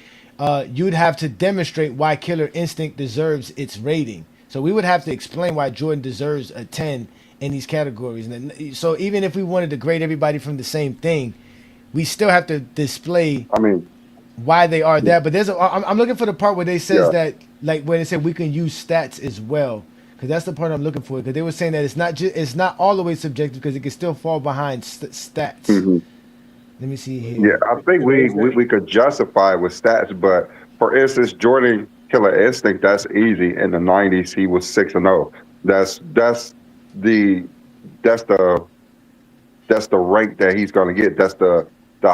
you'd have to demonstrate why Killer Instinct deserves its rating. So we would have to explain why Jordan deserves a 10 in these categories. And then, so even if we wanted to grade everybody from the same thing, we still have to display I mean, why they are that. But I'm looking for the part where they says yeah. that, like where they said we can use stats as well, because that's the part I'm looking for. Because they were saying that it's not all the way subjective because it can still fall behind stats. hmm Let me see Yeah, here. I think today's we could justify it with stats, but for instance, Jordan Killer Instinct, that's easy. In the '90s, he was 6-0. The that's the that's the rank that he's going to get. That's the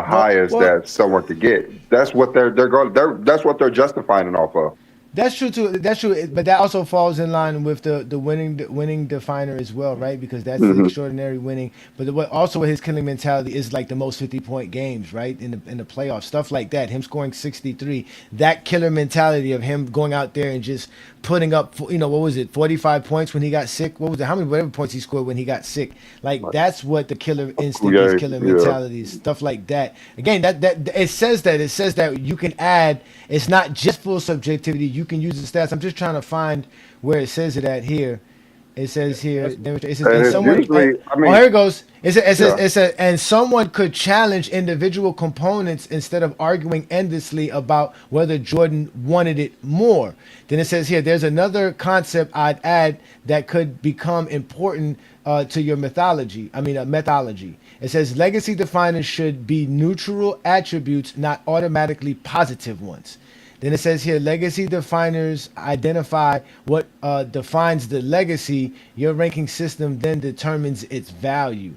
Well, highest well, that someone could get. That's what they're going. That's what they're justifying it off of. That's true too. That's true, but that also falls in line with the winning definer as well, right? Because that's the Hmm. extraordinary winning. But what also his killing mentality is like the most 50-point games, right? In the playoffs, stuff like that. Him scoring 63, that killer mentality of him going out there and just putting up, what was it, 45 points when he got sick? What was it? How many whatever points he scored when he got sick? Like that's what the killer instinct is, Yeah, killer yeah. mentality is, stuff like that. Again, that it says that you can add. It's not just full subjectivity. You can use the stats. I'm just trying to find where it says it at here. It says here. That's It says, And and it's someone. usually, I Oh, mean, here it goes. yeah. It says, and someone could challenge individual components instead of arguing endlessly about whether Jordan wanted it more. Then it says here, there's another concept I'd add that could become important to your mythology. Methodology. It says legacy definers should be neutral attributes, not automatically positive ones. Then it says here, legacy definers identify what defines the legacy. Your ranking system then determines its value.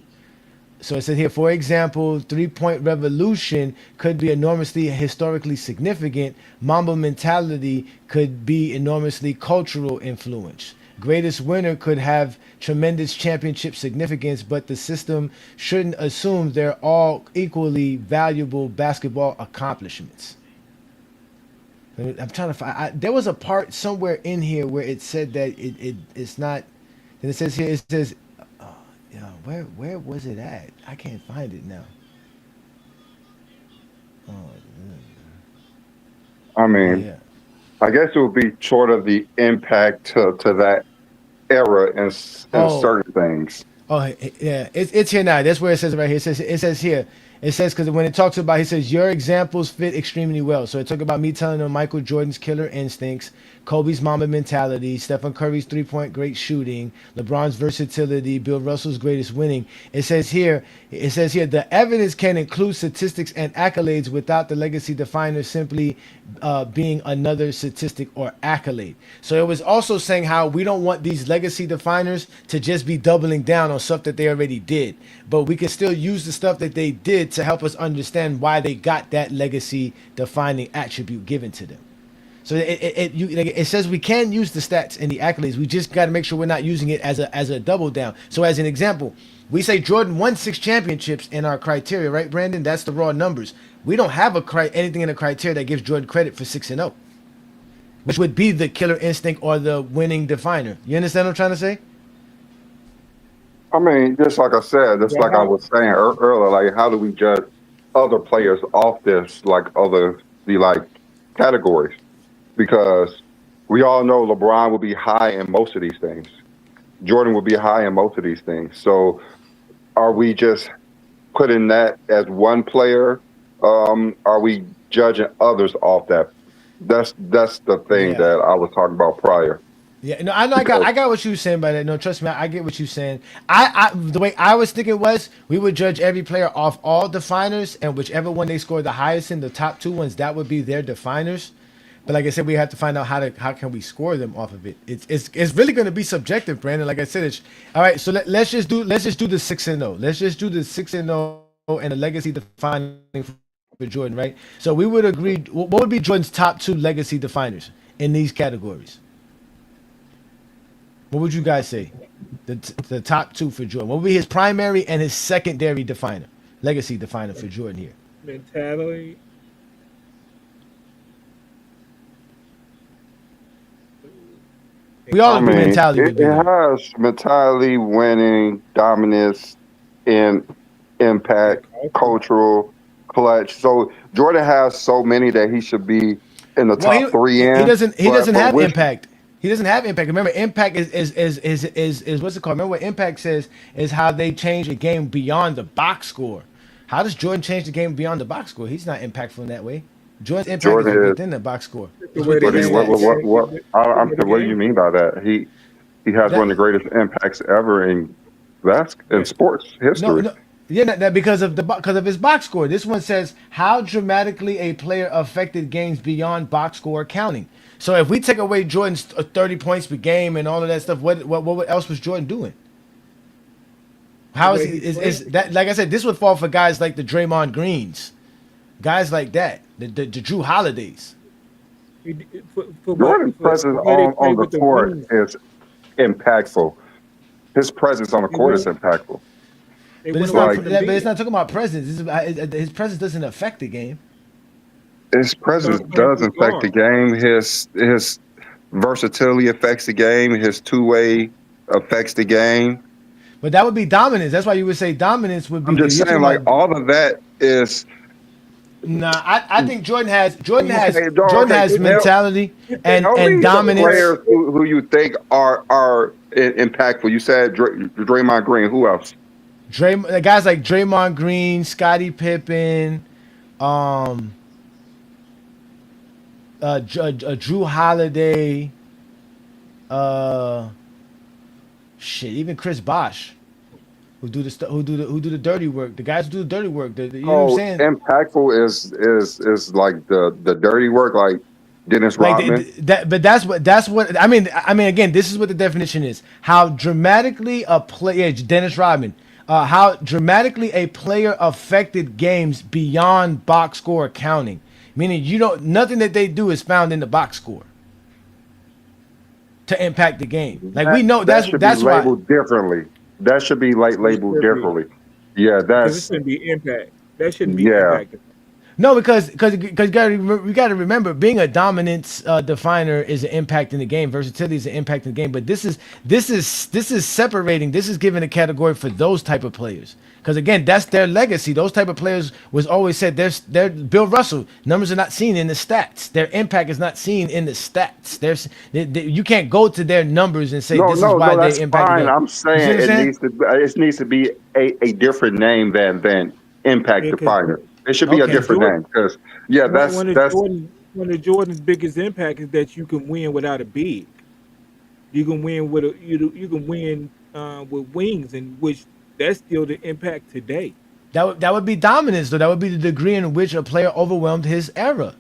So it says here, for example, 3-point revolution could be enormously historically significant. Mamba mentality could be enormously cultural influence. Greatest winner could have tremendous championship significance, but the system shouldn't assume they're all equally valuable basketball accomplishments. I'm trying to find. There was a part somewhere in here where it said that it's not. Then it says here. It says, yeah. Where was it at? I can't find it now. Oh, I mean, yeah. I guess it would be sort of the impact to that era and Oh, certain things. Oh yeah, it's here now. That's where it says right here. It says here. It says because when it talks about, he says your examples fit extremely well. So it talk about me telling them Michael Jordan's killer instincts, Kobe's Mamba mentality, Stephen Curry's 3-point great shooting, LeBron's versatility, Bill Russell's greatest winning. It says here. The evidence can include statistics and accolades without the legacy definer simply being another statistic or accolade. So it was also saying how we don't want these legacy definers to just be doubling down on stuff that they already did, but we can still use the stuff that they did to help us understand why they got that legacy defining attribute given to them. So it says we can use the stats and the accolades. We just got to make sure we're not using it as a double down. So as an example, we say Jordan won 6 championships in our criteria, right, Brandon? That's the raw numbers. We don't have anything in the criteria that gives Jordan credit for 6-0, which would be the killer instinct or the winning definer. You understand what I'm trying to say? I mean, just like I said, just yeah. like I was saying earlier, like how do we judge other players off this, like the categories? Because we all know LeBron will be high in most of these things. Jordan will be high in most of these things. So are we just putting that as one player? Are we judging others off that? That's the thing Yeah. that I was talking about prior. Yeah, no, I know. Because I got what you were saying by that. No, trust me, I get what you're saying. The way I was thinking was we would judge every player off all definers, and whichever one they scored the highest in, the top 2 ones, that would be their definers. But like I said, we have to find out how can we score them off of it. It's really going to be subjective, Brandon. Like I said, it's all right. So let's just do the 6-0. Let's just do the 6-0 and the legacy defining for Jordan, right? So we would agree. What would be Jordan's top 2 legacy definers in these categories? What would you guys say? The top 2 for Jordan. What would be his primary and his secondary definer, legacy definer for Jordan here? mentality. We all I agree mean, mentality would it be there. has mentality, winning, dominance, and impact, cultural, clutch. So Jordan has so many that he should be in the Well, top 3 he in. doesn't But have which impact. He doesn't have impact. Remember, impact is what's it called? Remember what impact says is how they change a game beyond the box score. How does Jordan change the game beyond the box score? He's not impactful in that way. Jordan's impact is Jordan is? within the box score. The It's way within the his game stats. I'm saying, what do you mean by that? He has That one of the greatest impacts ever in sports no, history. no, yeah, that because of his box score. This one says how dramatically a player affected games beyond box score counting. So if we take away Jordan's 30 points per game and all of that stuff, what else was Jordan doing? How is way he? he Is played. that, like I said, this would fall for guys like the Draymond Greens, guys like that, the Drew Holidays. For Jordan's presence where they play on the with the court wings. is impactful. His presence on the They court is went impactful. they But went it's away not. Like from the But it's big. not talking about presence. His presence doesn't affect the game. his He presence started playing does point affect the guard. game. His versatility affects the game. His two-way affects the game. But that would be dominance. That's why you would say dominance would be I'm the. just You're saying, talking like about. all of that is Nah, I think okay. Jordan Okay, has mentality tell and me the dominance. players who you think are impactful. You said Draymond Green. Who else? Guys like Draymond Green, Scottie Pippen, um, Drew Holiday, uh, shit, even Chris Bosh, who do the dirty work. The guys who do the dirty work. You know what I'm Oh, saying? impactful is like the dirty work, like Dennis Like Rodman. that, but that's what I mean. I mean, again, this is what the definition is: how dramatically a player, Dennis Rodman, how dramatically a player affected games beyond box score counting. Meaning, nothing that they do is found in the box score to impact the game. Like we know That should be that's why. labeled differently. That should be like It labeled should be differently. Yeah, because it that's shouldn't be impact. That shouldn't be yeah. impacted. No, because we got to remember being a dominance definer is an impact in the game. Versatility is an impact in the game. But this is separating. This is giving a category for those type of players. Because again, that's their legacy. Those type of players was always said. They're Bill Russell. Numbers are not seen in the stats. Their impact is not seen in the stats. You can't go to their numbers and say No, this is no, why no. That's they impacted fine. them. I'm You see what saying I'm saying? it needs to be a different name than impact Yeah, because definer. It should be a Okay. different name because yeah, that's one of Jordan's biggest impact is that you can win without a big. You can win with you can win with wings, and which that's still the impact today. That would be dominance, though. That would be the degree in which a player overwhelmed his era.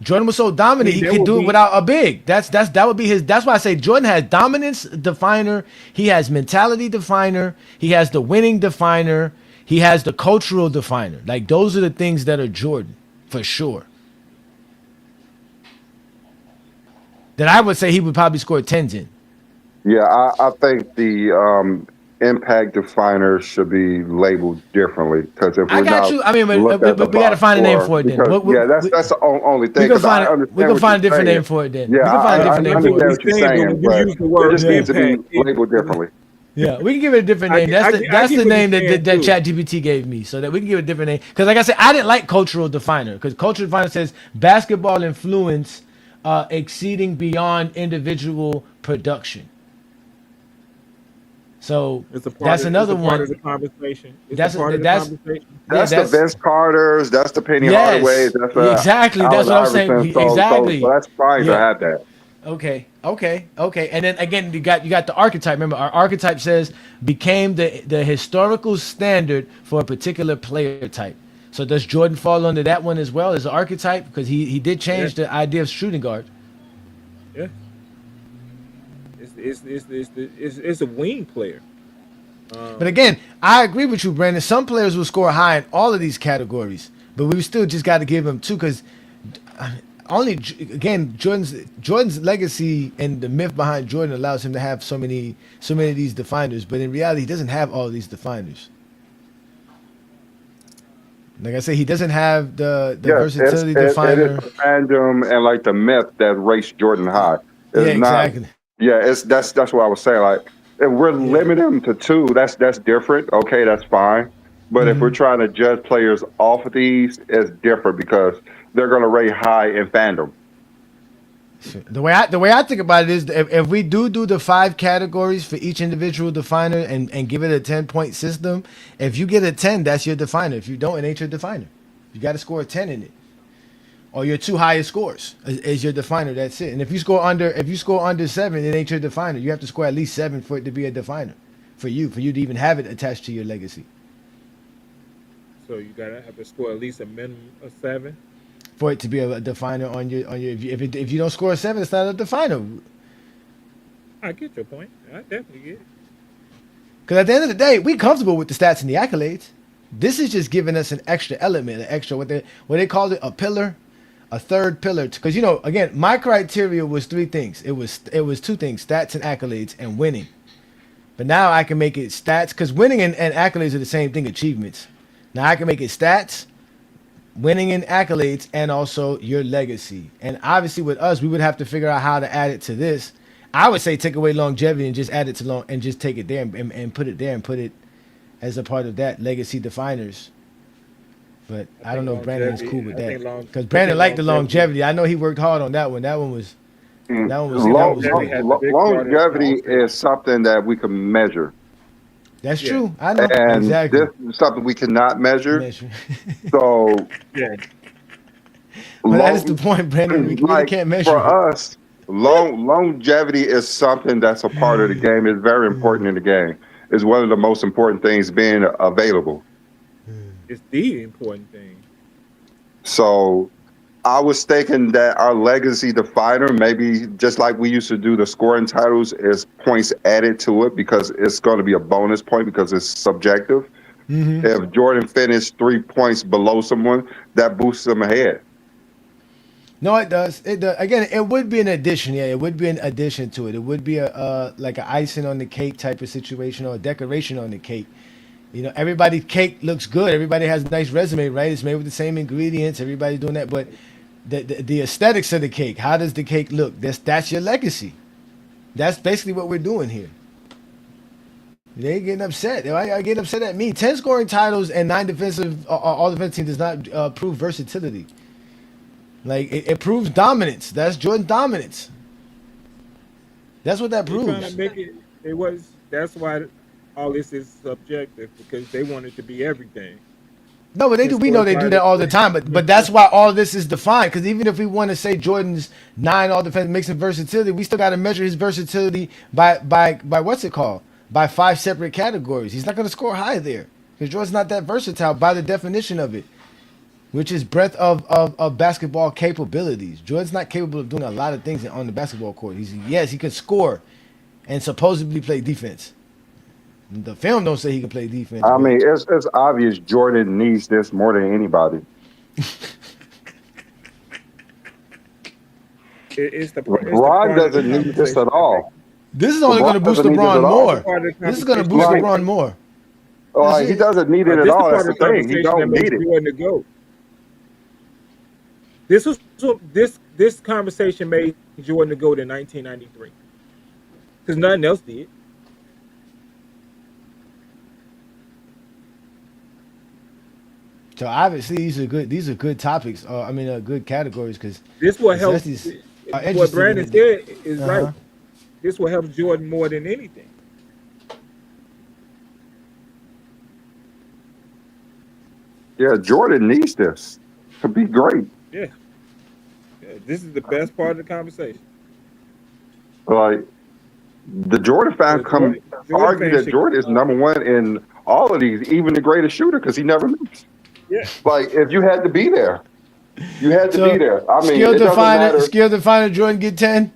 Jordan was so I dominant mean, he that could would do it be without a big. That would be his. That's why I say Jordan has dominance definer. He has mentality definer. He has the winning definer. He has the cultural definer. Like those are the things that are Jordan for sure. That I would say he would probably score tens in. yeah. I think the impact definer should be labeled differently because if I we're got not you. I mean, look at the we got to box find a name score for it then. because yeah, that's the only We thing can because I find it. We understand can what find a you're different saying. name for it then. Yeah, We can find a different I name for what understand it. we're what you're saying, but saying, when you but use the it word just needs to be impact, labeled differently. Yeah, we can give it a different name. I That's get the what name you're saying that too. ChatGPT gave me, so that we can give it a different name. Because like I said, I didn't like cultural definer because cultural definer says basketball influence exceeding beyond individual production. So that's It's another a part of one. the conversation. It's a That's part of the that's conversation. yeah. That's the Vince Carters, that's the Penny Hardaways, Yes, that's exactly. That's Allen what I'm saying. Iverson. So Exactly. that's fine to Yeah. have that. Okay. And then again, you got the archetype. Remember, our archetype says became the historical standard for a particular player type. So does Jordan fall under that one as well as an archetype? Because he did Yeah, change the idea of shooting guard. yeah. It's a wing player. But again, I agree with you, Brandon. Some players will score high in all of these categories, but we still just got to give them two because again Jordan's legacy and the myth behind Jordan allows him to have so many of these definers. But in reality, he doesn't have all these definers. Like I said, he doesn't have the Yes, versatility it is definer. the fandom and like the myth that raised Jordan high. Yeah, It's not. exactly. Yeah, that's what I was saying. Like, if we're Yeah. limiting them to two, that's different. Okay, that's fine. But if we're trying to judge players off of these, it's different because they're going to rate high in fandom. The way I think about it is if we do the 5 categories for each individual definer and give it a 10-point system, if you get a 10, that's your definer. If you don't, it ain't your definer. You got to score a 10 in it, or your 2 highest scores is your definer. That's it. And if you score under 7, it ain't your definer. You have to score at least 7 for it to be a definer for you to even have it attached to your legacy. So you gotta have to score at least a minimum of 7. For it to be a definer on your if you don't score a 7, it's not a definer. I get your point. I definitely get it. Because at the end of the day, we comfortable with the stats and the accolades. This is just giving us an extra element, an extra what they call it, a pillar, a third pillar, because again, my criteria was three things. It was two things: stats and accolades, and winning. But now I can make it stats, because winning and accolades are the same thing, achievements. Now I can make it stats, winning and accolades, and also your legacy. And obviously with us, we would have to figure out how to add it to this. I would say take away longevity and just add it to and just take it there and put it there and put it as a part of that legacy definers. But I don't know if Brandon is cool with that, because Brandon liked the longevity. I know he worked hard on that one. That one was longevity is something that we can measure. That's true. I know. And exactly. this is something we cannot measure. So Yeah. But that is the point, Brandon. We really can't measure for us. Longevity is something that's a part of the game. It's very important in the game. It's one of the most important things, being available. It's the important thing. So I was thinking that our legacy definer, maybe just like we used to do the scoring titles, is points added to it, because it's going to be a bonus point because it's subjective. If Jordan finished 3 points below someone, that boosts them ahead. No, it does. It does. Again, it would be an addition. Yeah, it would be an addition to it. It would be a like an icing on the cake type of situation, or a decoration on the cake. Everybody's cake looks good. Everybody has a nice resume, right? It's made with the same ingredients. Everybody's doing that, but the aesthetics of the cake. How does the cake look? That's your legacy. That's basically what we're doing here. They ain't getting upset. They ain't getting upset at me. 10 scoring titles and 9 defensive, all defensive team does not prove versatility. Like it proves dominance. That's Jordan dominance. That's what that proves. Trying to make it. That's why all this is subjective, because they want it to be everything. No, but they do. We know they do that all the time. But that's why all this is defined. Because even if we want to say Jordan's 9 all defense makes him versatility, we still got to measure his versatility by what's it called? By 5 separate categories. He's not going to score high there, because Jordan's not that versatile by the definition of it, which is breadth of basketball capabilities. Jordan's not capable of doing a lot of things on the basketball court. He can score and supposedly play defense. The film don't say he can play defense. I mean, it's obvious Jordan needs this more than anybody. LeBron doesn't need this at all. This is only going to boost LeBron more. This is going to boost LeBron more. He doesn't need it at all. That's the thing. He don't need it. This conversation made Jordan the GOAT in 1993, because nothing else did. So obviously these are good topics. Good categories, because this will help. What Brandon said is right. This will help Jordan more than anything. Yeah, Jordan needs this to be great. Yeah, this is the best part of the conversation. Like, the Jordan fans argue that Jordan is number one in all of these, even the greatest shooter, because he never misses. Yeah. Like, if you had to be there, you had to be there. I mean, skill definer Jordan get 10.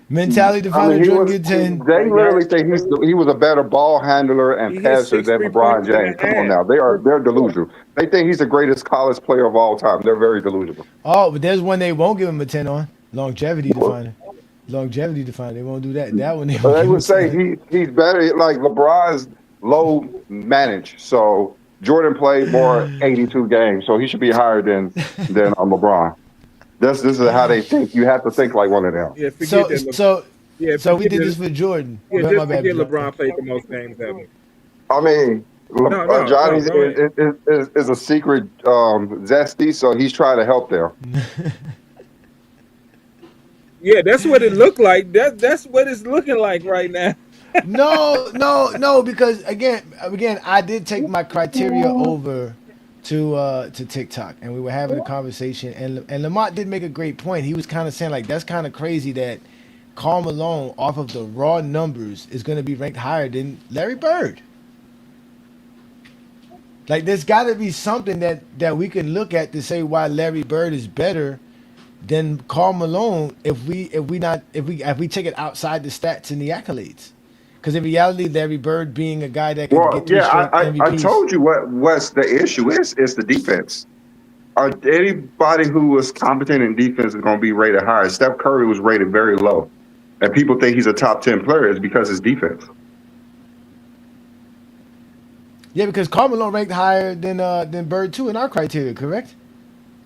Mentality definer Jordan get 10. They literally think he was a better ball handler and passer than LeBron James. Come on now, they're delusional. They think he's the greatest college player of all time. They're very delusional. Oh, but there's one they won't give him a 10 on. Longevity definer. They won't do that. That one they would say he's better. Like, LeBron's low managed, so Jordan played more 82 games, so he should be higher than LeBron. This is how they think. You have to think like one of them. Yeah, so we did this for Jordan. Yeah, just forget LeBron played the most games ever. I mean, Johnny is a secret zesty, so he's trying to help them. Yeah, that's what it looked like. That's what it's looking like right now. No, because again, I did take my criteria over to TikTok, and we were having a conversation, and Lamont did make a great point. He was kind of saying, like, that's kind of crazy that Karl Malone, off of the raw numbers, is going to be ranked higher than Larry Bird. Like, there's got to be something that we can look at to say why Larry Bird is better than Karl Malone if we take it outside the stats and the accolades. Because in reality, Larry Bird being a guy that can get 3 straight MVPs. I told you what's the issue is the defense. Anybody who was competent in defense is going to be rated higher. Steph Curry was rated very low, and people think he's a top 10 player is because his defense. Yeah, because Karl Malone ranked higher than Bird too in our criteria, correct?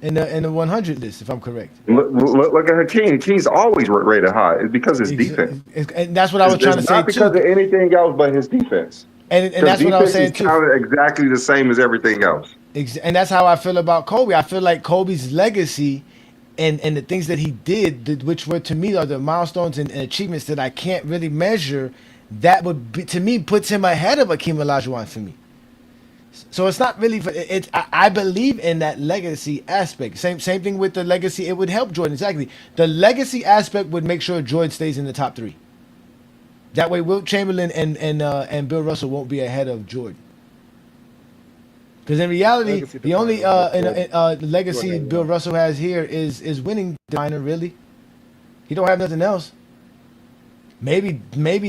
In the 100 list, if I'm correct. Look at Hakeem. Hakeem's always rated high. It's because his defense. And that's what I was trying to say not because too. of anything else, but his defense. And that's what I was saying is too. counted exactly the same as everything else. And that's how I feel about Kobe. I feel like Kobe's legacy and the things that he did, which were to me are the milestones and achievements that I can't really measure, that would be, to me, puts him ahead of Akeem Olajuwon for me. So it's not really for it. I believe in that legacy aspect. Same thing with the legacy. It would help Jordan, exactly. The legacy aspect would make sure Jordan stays in the top 3. That way, Wilt Chamberlain and Bill Russell won't be ahead of Jordan. Because in reality, the only legacy Bill Russell has here is winning definer. Really, he don't have nothing else. Maybe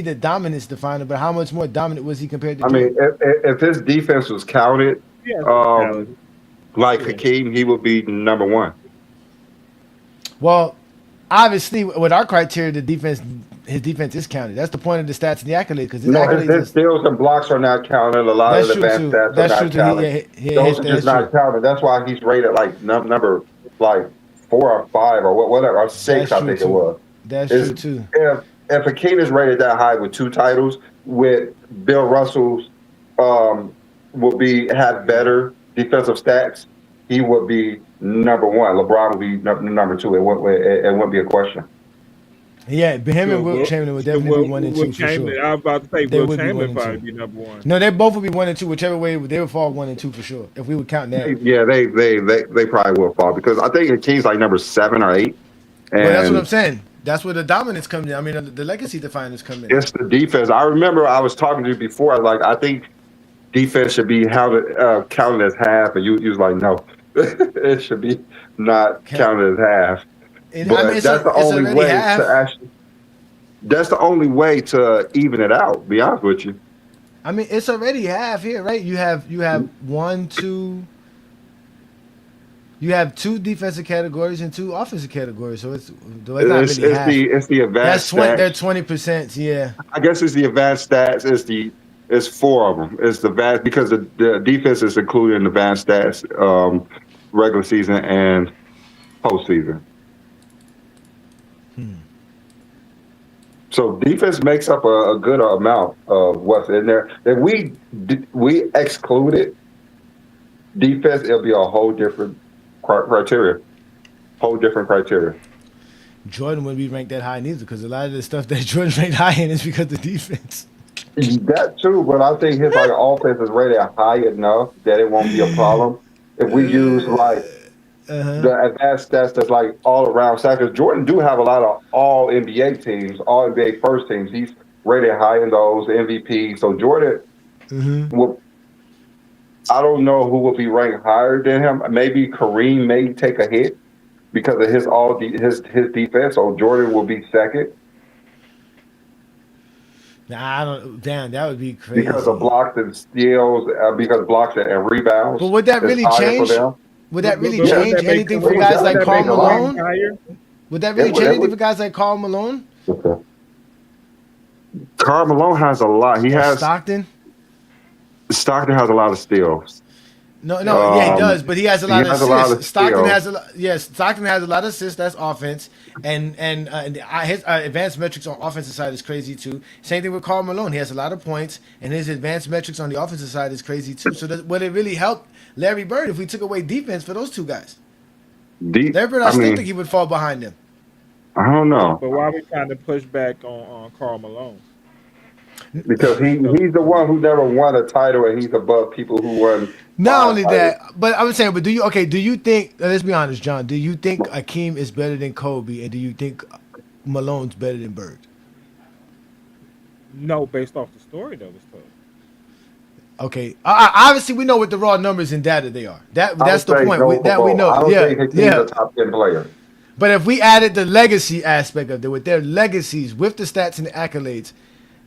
the dominance definer, but how much more dominant was he compared to? I mean, if his defense was counted, like Hakeem, he would be number 1. Well, obviously, with our criteria, his defense is counted. That's the point of the stats and the accolades. Because his steals and blocks are not counted. A lot of the advanced stats are not counted. Those are just not counted. That's why he's rated like number like 4 or 5 or whatever, or 6, I think it was. That's true too. If Hakeem is rated that high with 2 titles, with Bill Russell's will have better defensive stats, he would be number 1. LeBron would be number 2. It wouldn't be a question. Yeah, him and Wilt Chamberlain would definitely be 1 and 2 for sure. I was about to say Wilt Chamberlain probably be number 1. No, they both would be 1 and 2, whichever way they would fall 1 and 2 for sure. If we would count that. Yeah, they probably will fall because I think Hakeem's like number 7 or 8. And well, that's what I'm saying. That's where the dominance comes in. I mean, the legacy definers come in. It's the defense. I remember I was talking to you before. Like, I think defense should be counted as half, and you was like, no, it should be not counted as half. But that's the only way to actually. That's the only way to even it out. Be honest with you. I mean, it's already half here, right? You have 1, 2. You have 2 defensive categories and 2 offensive categories, so it's not really half. It's the advanced stats. They're 20%, yeah. I guess it's the advanced stats. It's 4 of them. It's the vast because the defense is included in the advanced stats, regular season and postseason. So defense makes up a good amount of what's in there. If we excluded defense, it'll be a whole different criteria. Jordan wouldn't be ranked that high neither because a lot of the stuff that Jordan's ranked high in is because of the defense. That too, but I think his offense is rated high enough that it won't be a problem if we use like the advanced stats that's like all around stats. Because Jordan do have a lot of all NBA teams, all NBA first teams. He's rated high in those MVP. So Jordan will. I don't know who will be ranked higher than him. Maybe Kareem may take a hit because of his defense. So Jordan will be second. Nah, I don't. Damn, that would be crazy. Because of blocks and steals, because blocks and rebounds. But would that really change? Would that really change anything for guys like Karl Malone? Would that really change anything for guys like Karl Malone? Okay. Karl Malone has a lot. He has Stockton. Stockton has a lot of steals. No, yeah, he does, but he has a lot of assists. Stockton has a lot of assists. That's offense, and his advanced metrics on offensive side is crazy too. Same thing with Karl Malone. He has a lot of points, and his advanced metrics on the offensive side is crazy too. So would it really help Larry Bird if we took away defense for those 2 guys? Larry Bird, I still think he would fall behind them. I don't know. But why are we trying to push back on Karl Malone? Because he's the one who never won a title, and he's above people who won. Not only that, but I'm saying, but do you think? Let's be honest, John. Do you think Akeem is better than Kobe, and do you think Malone's better than Bird? No, based off the story that was told. Okay, obviously we know what the raw numbers and data they are. That's the point we know. I don't think Hakeem's a top 10 player. But if we added the legacy aspect of it, with their legacies, with the stats and the accolades.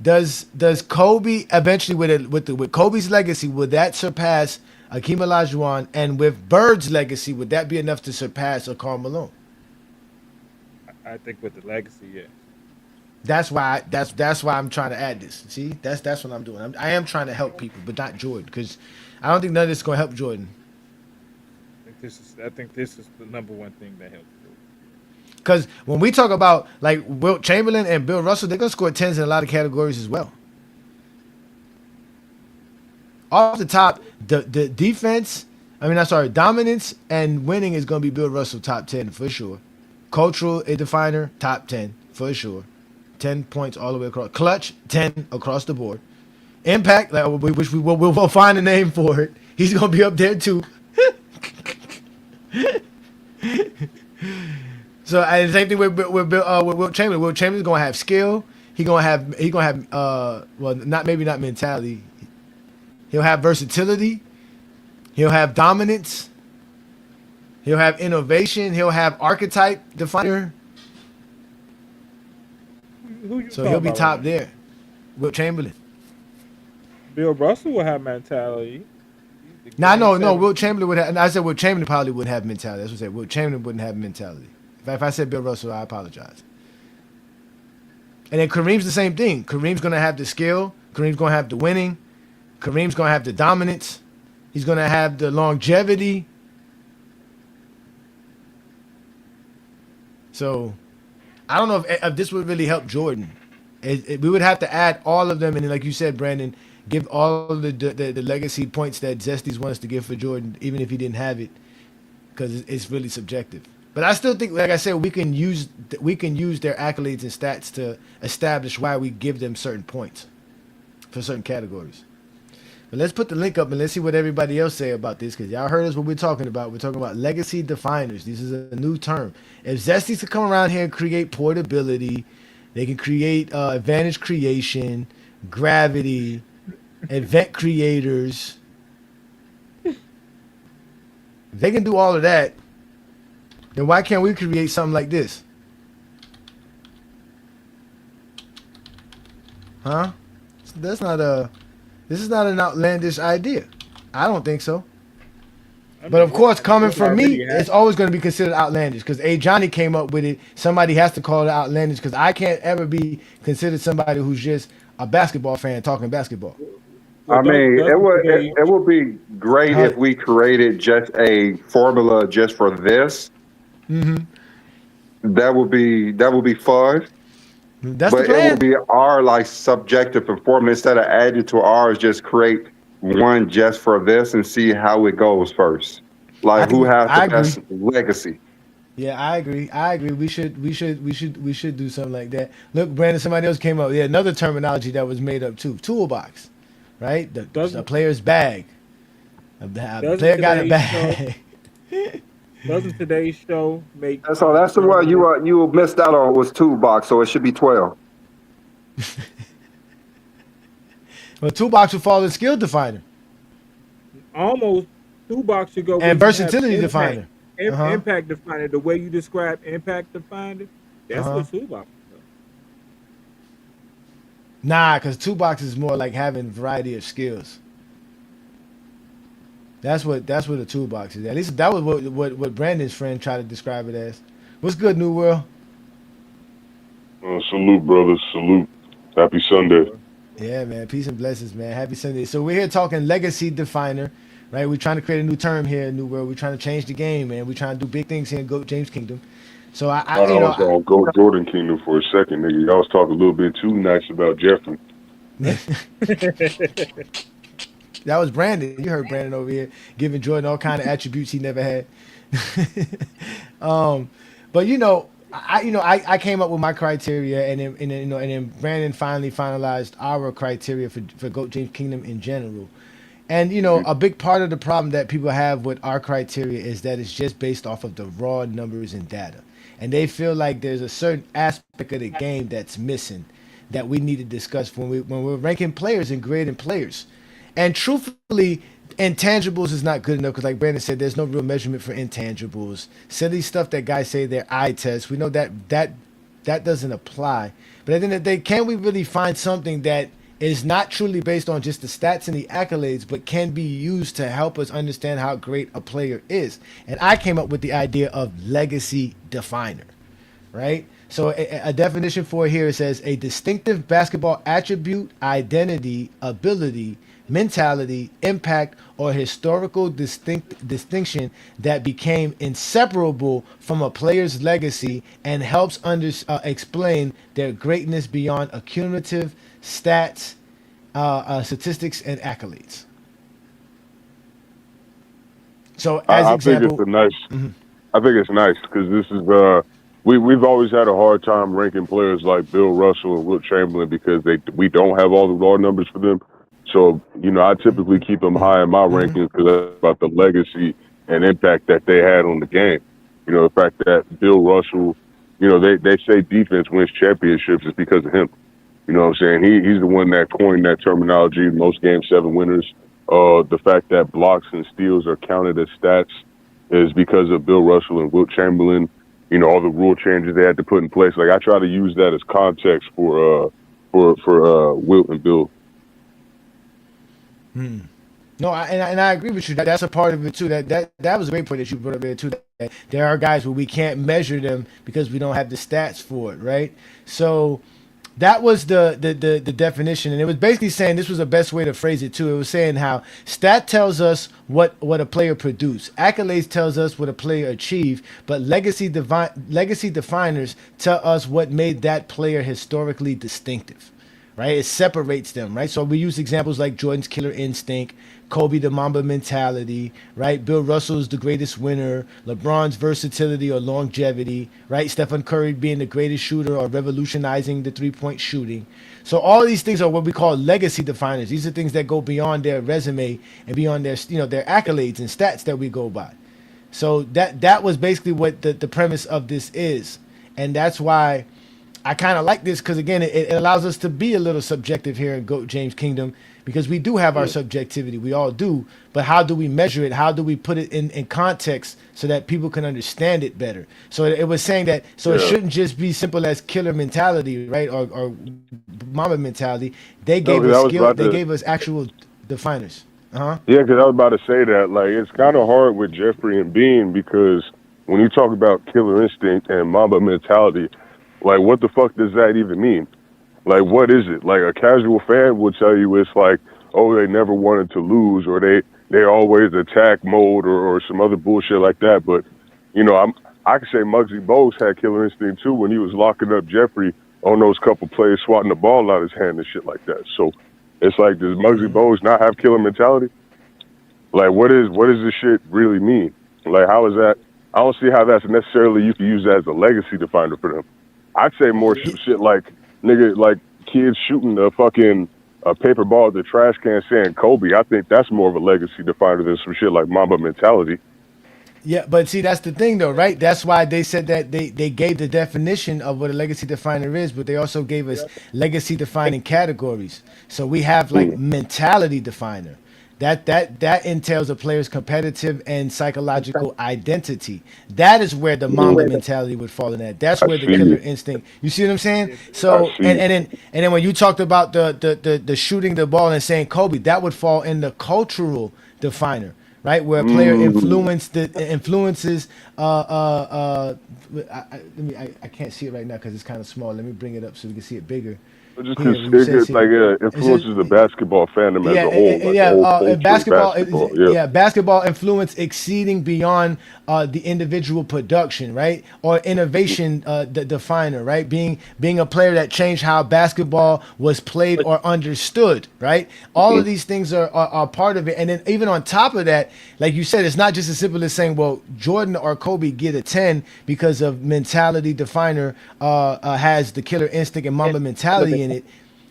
Does Kobe eventually with Kobe's legacy, would that surpass Akeem Olajuwon, and with Bird's legacy, would that be enough to surpass a Karl Malone? I think with the legacy, yeah. That's why I'm trying to add this. See, that's what I'm doing. I am trying to help people, but not Jordan, because I don't think none of this is going to help Jordan. I think this is the number one thing that helps. Because when we talk about like Wilt Chamberlain and Bill Russell, they're gonna score 10s in a lot of categories as well. Off the top, the defense, dominance and winning is gonna be Bill Russell top 10 for sure. Cultural definer, top 10 for sure. 10 points all the way across. Clutch, 10 across the board. Impact, which we'll find a name for it. He's gonna be up there too. So and the same thing with Wilt Chamberlain. Wilt Chamberlain's gonna have skill. He gonna have not mentality. He'll have versatility. He'll have dominance. He'll have innovation. He'll have archetype definer. So he'll be top right there. Wilt Chamberlain. Bill Russell will have mentality. No. Wilt Chamberlain would have. I said Wilt Chamberlain probably wouldn't have mentality. That's what I said. Wilt Chamberlain wouldn't have mentality. If I said Bill Russell, I apologize. And then Kareem's the same thing. Kareem's going to have the skill. Kareem's going to have the winning. Kareem's going to have the dominance. He's going to have the longevity. So I don't know if this would really help Jordan. We would have to add all of them. And like you said, Brandon, give all of the legacy points that Zesties wants to give for Jordan, even if he didn't have it, because it's really subjective. But I still think, like I said, we can use their accolades and stats to establish why we give them certain points for certain categories. But let's put the link up and let's see what everybody else say about this, because y'all heard us what we're talking about. We're talking about legacy definers. This is a new term. If Zesties could come around here and create portability, they can create advantage creation, gravity, event creators. If they can do all of that, then why can't we create something like this? Huh? This is not an outlandish idea. I don't think so. But of course, coming from me, it's always going to be considered outlandish because Johnny came up with it. Somebody has to call it outlandish because I can't ever be considered somebody who's just a basketball fan talking basketball. I mean, it would be great if we created just a formula just for this. Mm-hmm. That would be fun. That's but the plan. It would be our subjective performance instead of adding to ours. Just create one just for this and see how it goes first. Who has the best legacy? Yeah, I agree. We should do something like that. Look, Brandon, somebody else came up. Yeah, another terminology that was made up too. Toolbox, right? The player's bag. The player got a bag. Doesn't today's show make? So that's the one you missed out on was toolbox. So it should be 12. Well, toolbox would fall in skill definer. Almost toolbox should go and versatility definer. Impact definer. The way you describe impact definer, that's what toolbox is. Nah, because toolbox is more like having variety of skills. That's what a toolbox is. At least that was what Brandon's friend tried to describe it as. What's good, New World? Salute, brothers. Salute. Happy Sunday. Yeah, man. Peace and blessings, man. Happy Sunday. So we're here talking legacy definer, right? We're trying to create a new term here in New World. We're trying to change the game, man. We're trying to do big things here in GOAT James Kingdom. So I was on GOAT Jordan Kingdom for a second, nigga. Y'all was talking a little bit too nice about Jeffrey. That was Brandon. You heard Brandon over here giving Jordan all kind of attributes he never had. But I came up with my criteria, and then Brandon finally finalized our criteria for GOAT James Kingdom in general. And a big part of the problem that people have with our criteria is that it's just based off of the raw numbers and data, and they feel like there's a certain aspect of the game that's missing that we need to discuss when we're ranking players and grading players. And truthfully, intangibles is not good enough because, like Brandon said, there's no real measurement for intangibles. Silly stuff that guys say they're eye tests. We know that doesn't apply. But at the end of the day, can we really find something that is not truly based on just the stats and the accolades, but can be used to help us understand how great a player is. And I came up with the idea of legacy definer, right? So a definition for it here says a distinctive basketball attribute, identity, ability, mentality, impact, or historical distinction that became inseparable from a player's legacy and helps explain their greatness beyond accumulative stats, statistics, and accolades. So, as I example, think it's a nice. I think it's nice because this is we've always had a hard time ranking players like Bill Russell and Wilt Chamberlain because we don't have all the raw numbers for them. So I typically keep them high in my rankings because that's about the legacy and impact that they had on the game. The fact that Bill Russell, they say defense wins championships is because of him. You know what I'm saying? He's the one that coined that terminology. Most Game 7 winners. The fact that blocks and steals are counted as stats is because of Bill Russell and Wilt Chamberlain. All the rule changes they had to put in place. Like I try to use that as context for Wilt and Bill. No, and I agree with you. That's a part of it too. That was a great point that you brought up there too. That there are guys where we can't measure them because we don't have the stats for it, right? So that was the definition, and it was basically saying this was the best way to phrase it too. It was saying how stat tells us what a player produced, accolades tells us what a player achieved, but legacy definers tell us what made that player historically distinctive. Right, it separates them. Right, so we use examples like Jordan's killer instinct, Kobe the Mamba mentality. Right, Bill Russell's the greatest winner, LeBron's versatility or longevity. Right, Stephen Curry being the greatest shooter or revolutionizing the 3-point shooting. So all of these things are what we call legacy definers. These are things that go beyond their resume and beyond their their accolades and stats that we go by. So that was basically what the premise of this is, and that's why I kind of like this because, again, it allows us to be a little subjective here in GOAT James Kingdom because we do have our subjectivity. We all do. But how do we measure it? How do we put it in context so that people can understand it better? So it was saying that it shouldn't just be simple as killer mentality, right, or Mamba mentality. They gave us skill. They gave us actual definers. Yeah, because I was about to say that. Like, it's kind of hard with Jeffrey and Bean because when you talk about killer instinct and Mamba mentality, like, what the fuck does that even mean? Like, what is it? Like, a casual fan will tell you it's like, oh, they never wanted to lose, or they always attack mode, or some other bullshit like that. But, I could say Muggsy Bogues had killer instinct too when he was locking up Jeffrey on those couple plays, swatting the ball out of his hand and shit like that. So it's like, does Muggsy Bogues not have killer mentality? Like, what does this shit really mean? Like, how is that? I don't see how that's necessarily you can use that as a legacy definer for them. I'd say more shit like like kids shooting a fucking paper ball at the trash can saying Kobe. I think that's more of a legacy definer than some shit like Mamba mentality. Yeah, but see, that's the thing though, right? That's why they said that they gave the definition of what a legacy definer is, but they also gave us legacy defining categories. So we have like mentality definer. That entails a player's competitive and psychological identity. That is where the Mamba mentality would fall in that. That's where the killer instinct. You see what I'm saying? So and then when you talked about the shooting the ball and saying Kobe, that would fall in the cultural definer, right? Where a player influences. I can't see it right now because it's kind of small. Let me bring it up so we can see it bigger. Just because influences the basketball fandom as a whole. Basketball influence exceeding beyond the individual production, right? Or innovation, the definer, right? Being a player that changed how basketball was played or understood, right? All of these things are part of it. And then even on top of that, like you said, it's not just as simple as saying, well, Jordan or Kobe get a 10 because of mentality definer has the killer instinct and Mamba mentality in it.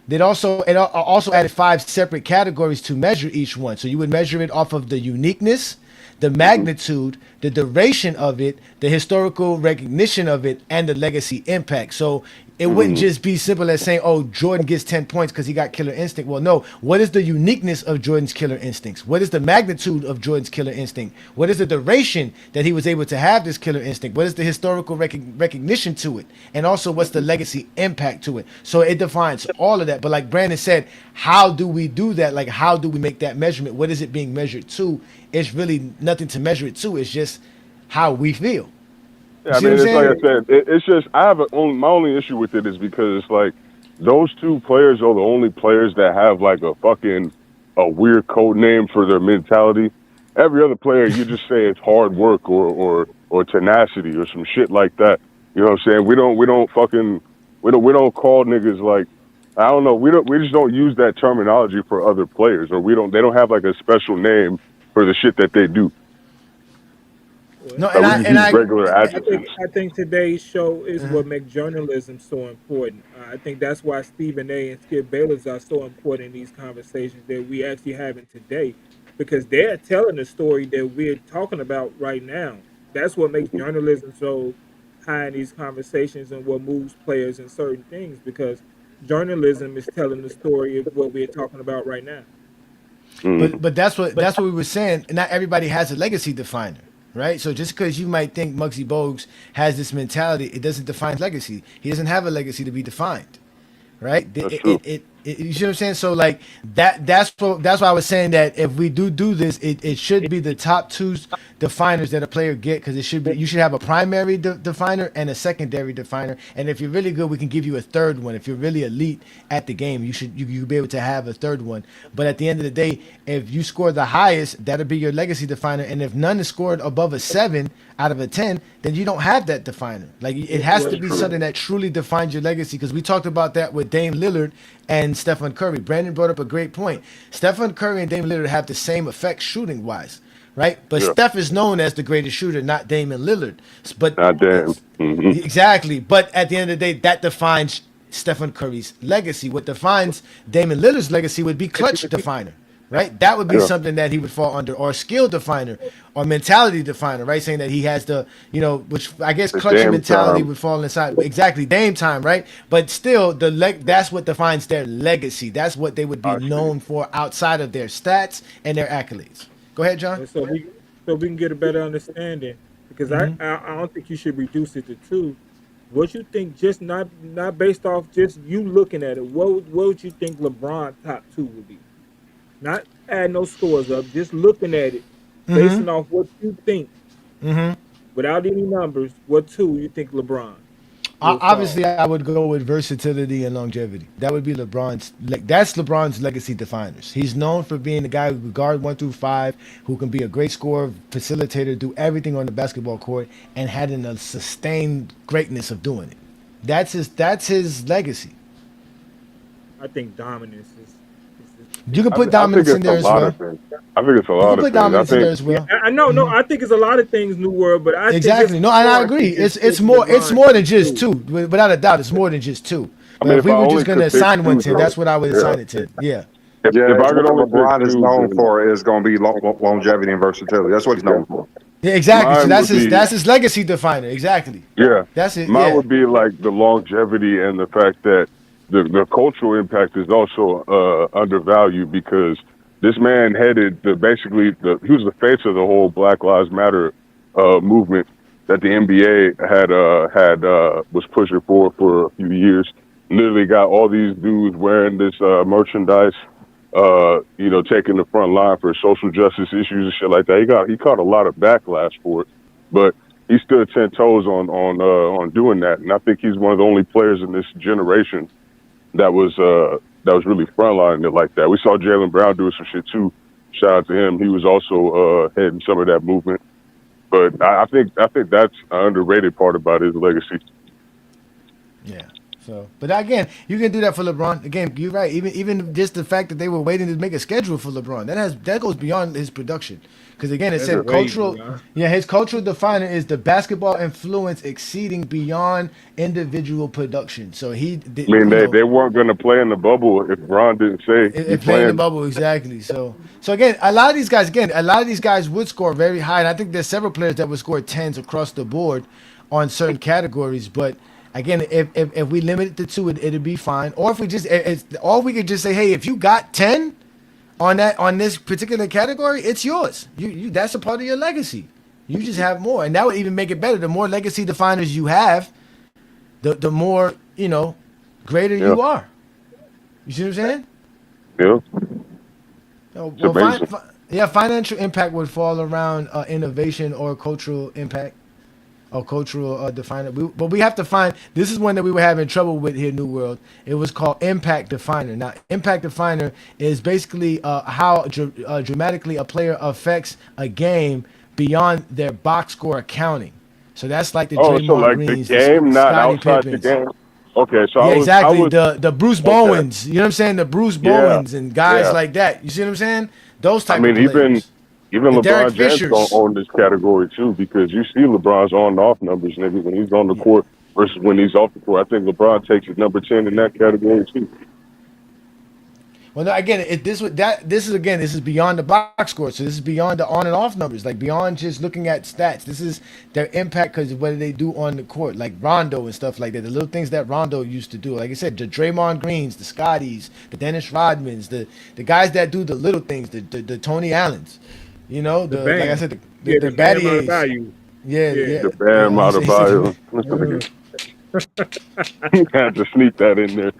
It also added 5 separate categories to measure each one. So you would measure it off of the uniqueness, the magnitude, the duration of it, the historical recognition of it, and the legacy impact. So it wouldn't just be simple as saying, oh, Jordan gets 10 points because he got killer instinct. Well, no. What is the uniqueness of Jordan's killer instincts? What is the magnitude of Jordan's killer instinct? What is the duration that he was able to have this killer instinct? What is the historical recognition to it? And also, what's the legacy impact to it? So it defines all of that. But like Brandon said, how do we do that? Like, how do we make that measurement? What is it being measured to? It's really nothing to measure it to. It's just how we feel. Yeah, I mean, it's like I said, it's just my only issue with it is because like those two players are the only players that have like a weird code name for their mentality. Every other player, you just say it's hard work or tenacity or some shit like that. You know what I'm saying? We don't call niggas like, I don't know. We just don't use that terminology for other players, or they don't have like a special name for the shit that they do. No, regular adjectives. I think today's show is what makes journalism so important. I think that's why Stephen A. and Skip Bayless are so important in these conversations that we actually having today, because they're telling the story that we're talking about right now. That's what makes journalism so high in these conversations and what moves players in certain things, because journalism is telling the story of what we're talking about right now. But that's what we were saying. Not everybody has a legacy definer. Right, so just because you might think Muggsy Bogues has this mentality, it doesn't define legacy. He doesn't have a legacy to be defined, right? You see what I'm saying? So like that's why I was saying that if we do this, it should be the top two definers that a player get, because you should have a primary definer and a secondary definer. And if you're really good, we can give you a third one. If you're really elite at the game, you be able to have a third one. But at the end of the day, if you score the highest, that'll be your legacy definer. And if none is scored above a 7 out of a 10, then you don't have that definer. Like it has to be something that truly defines your legacy, because we talked about that with Dame Lillard and Stephen Curry. Brandon brought up a great point. Stephen Curry and Dame Lillard have the same effect shooting wise, right? But Steph is known as the greatest shooter, not Damian Lillard. But not Dame. Exactly. But at the end of the day, that defines Stephen Curry's legacy. What defines Damian Lillard's legacy would be clutch definer. Right, that would be something that he would fall under, or skill definer, or mentality definer. Right, saying that he has the, which I guess clutch mentality would fall inside. Exactly, Dame time. Right, but still, that's what defines their legacy. That's what they would be known for outside of their stats and their accolades. Go ahead, John. So we can get a better understanding, because I don't think you should reduce it to 2. What you think, just not based off just you looking at it. What would you think LeBron top 2 would be? Not add no scores up, just looking at it, basing off what you think, without any numbers. What 2 you think LeBron? Obviously, I would go with versatility and longevity. That would be LeBron's. That's LeBron's legacy definers. He's known for being the guy who can guard 1 through 5, who can be a great scorer, facilitator, do everything on the basketball court, and had a sustained greatness of doing it. That's his legacy. I think dominance is. You can put dominance in there as well. I think it's a lot of things. You can put dominance in there as well. I know, no, I think it's a lot of things, New World, but I exactly no, and I agree. It's more than just 2, without a doubt. It's more than just 2. I mean, if we were just going to assign one to, that's what I would assign it to. Yeah. If I could only LeBron is known for is going to be longevity and versatility. That's what he's known for. Yeah, exactly. So that's his legacy definer. Exactly. Yeah, that's it. Mine would be like the longevity and the fact that the cultural impact is also undervalued, because this man headed he was the face of the whole Black Lives Matter movement that the NBA was pushing for a few years. Literally got all these dudes wearing this merchandise, taking the front line for social justice issues and shit like that. He caught a lot of backlash for it, but he stood 10 toes on doing that. And I think he's one of the only players in this generation that was really frontlining it like that. We saw Jaylen Brown doing some shit too. Shout out to him. He was also heading some of that movement. But I think that's an underrated part about his legacy. Yeah. So, but again, you can do that for LeBron. Again, you're right. Even just the fact that they were waiting to make a schedule for LeBron, that goes beyond his production. Because again, it That's said way cultural. beyond. Yeah, his cultural definer is the basketball influence exceeding beyond individual production. So he, did, I mean, you know, they weren't going to play in the bubble if Ron didn't say he playing the planned. bubble exactly. So again, a lot of these guys would score very high, and I think there's several players that would score tens across the board on certain categories. But again, if we limit it to two, it'd be fine. Or if we just or we could just say, hey, if you got 10 on this particular category, it's yours. You that's a part of your legacy. You just have more, and that would even make it better. The more legacy definers you have, the more greater Yeah. you are. You see what I'm saying? Yeah. Well, amazing. financial impact would fall around innovation or cultural impact or cultural definer. But we have to find, this is one that we were having trouble with here, New World. It was called impact definer. Now, impact definer is basically how dramatically a player affects a game beyond their box score accounting. So that's like the Oh, so Draymond like the Greens, game, not Scottie outside the Pippens. game. Okay, so Yeah, I exactly. was The Bruce okay. Bowens, you know what I'm saying? The Bruce Yeah, Bowens and guys yeah. like that. You see what I'm saying? Those I type mean, of players. even The Derek LeBron James don't Fishers. own this category too, because you see LeBron's on and off numbers, nigga, when he's on the court versus when he's off the court. I think LeBron takes his number 10 in that category too. Well, no, again, this is beyond the box score. So this is beyond the on and off numbers, like beyond just looking at stats. This is their impact because of what they do on the court, like Rondo and stuff like that. The little things that Rondo used to do, like I said, the Draymond Greens, the Scotties, the Dennis Rodmans, the guys that do the little things, the Tony Allens, like I said, the The Bam Battiers. value. Yeah, Yeah. yeah. The Bam Yeah, out of bio. Had to sneak that in there.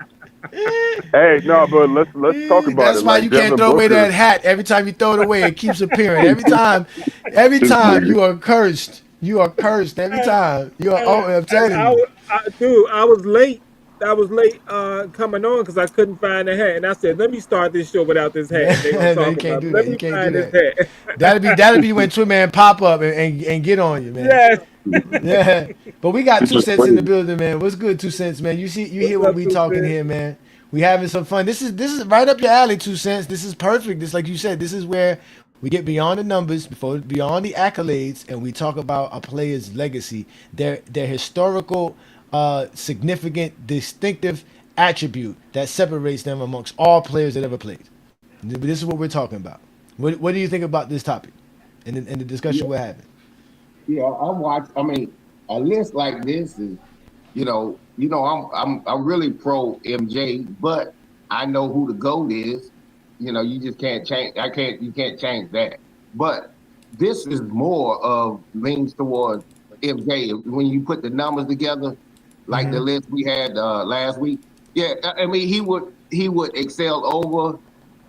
Hey, no, but let's talk about That's it. why Like you can't Devin throw away Booker, that hat. Every time you throw it away, it keeps appearing. Every time This nigga. you are cursed. You are cursed every time. You are. Oh, I'm telling you. Dude, I was late. I was late coming on because I couldn't find the hat, and I said, "Let me start this show without this hat." They gonna No, you talk can't about do it. that. Let You me can't find do this that. hat. That'll be when Twin Man pop up and get on you, man. Yes. Yeah. But we got It's 2 just cents in the crazy. building, man. What's good, 2 cents, man? You hear What's what up, we 2 talking Cents? here, man. We having some fun. This is right up your alley, 2 cents. This is perfect. This, like you said, this is where we get beyond the numbers, beyond the accolades, and we talk about a player's legacy, their historical, significant, distinctive attribute that separates them amongst all players that ever played. This is what we're talking about. What do you think about this topic and the discussion we're having? Yeah, I mean, a list like this is, I'm really pro MJ, but I know who the GOAT is. You just can't change. You can't change that. But this is more of leans towards MJ. When you put the numbers together, like the list we had last week, yeah, I mean, he would excel over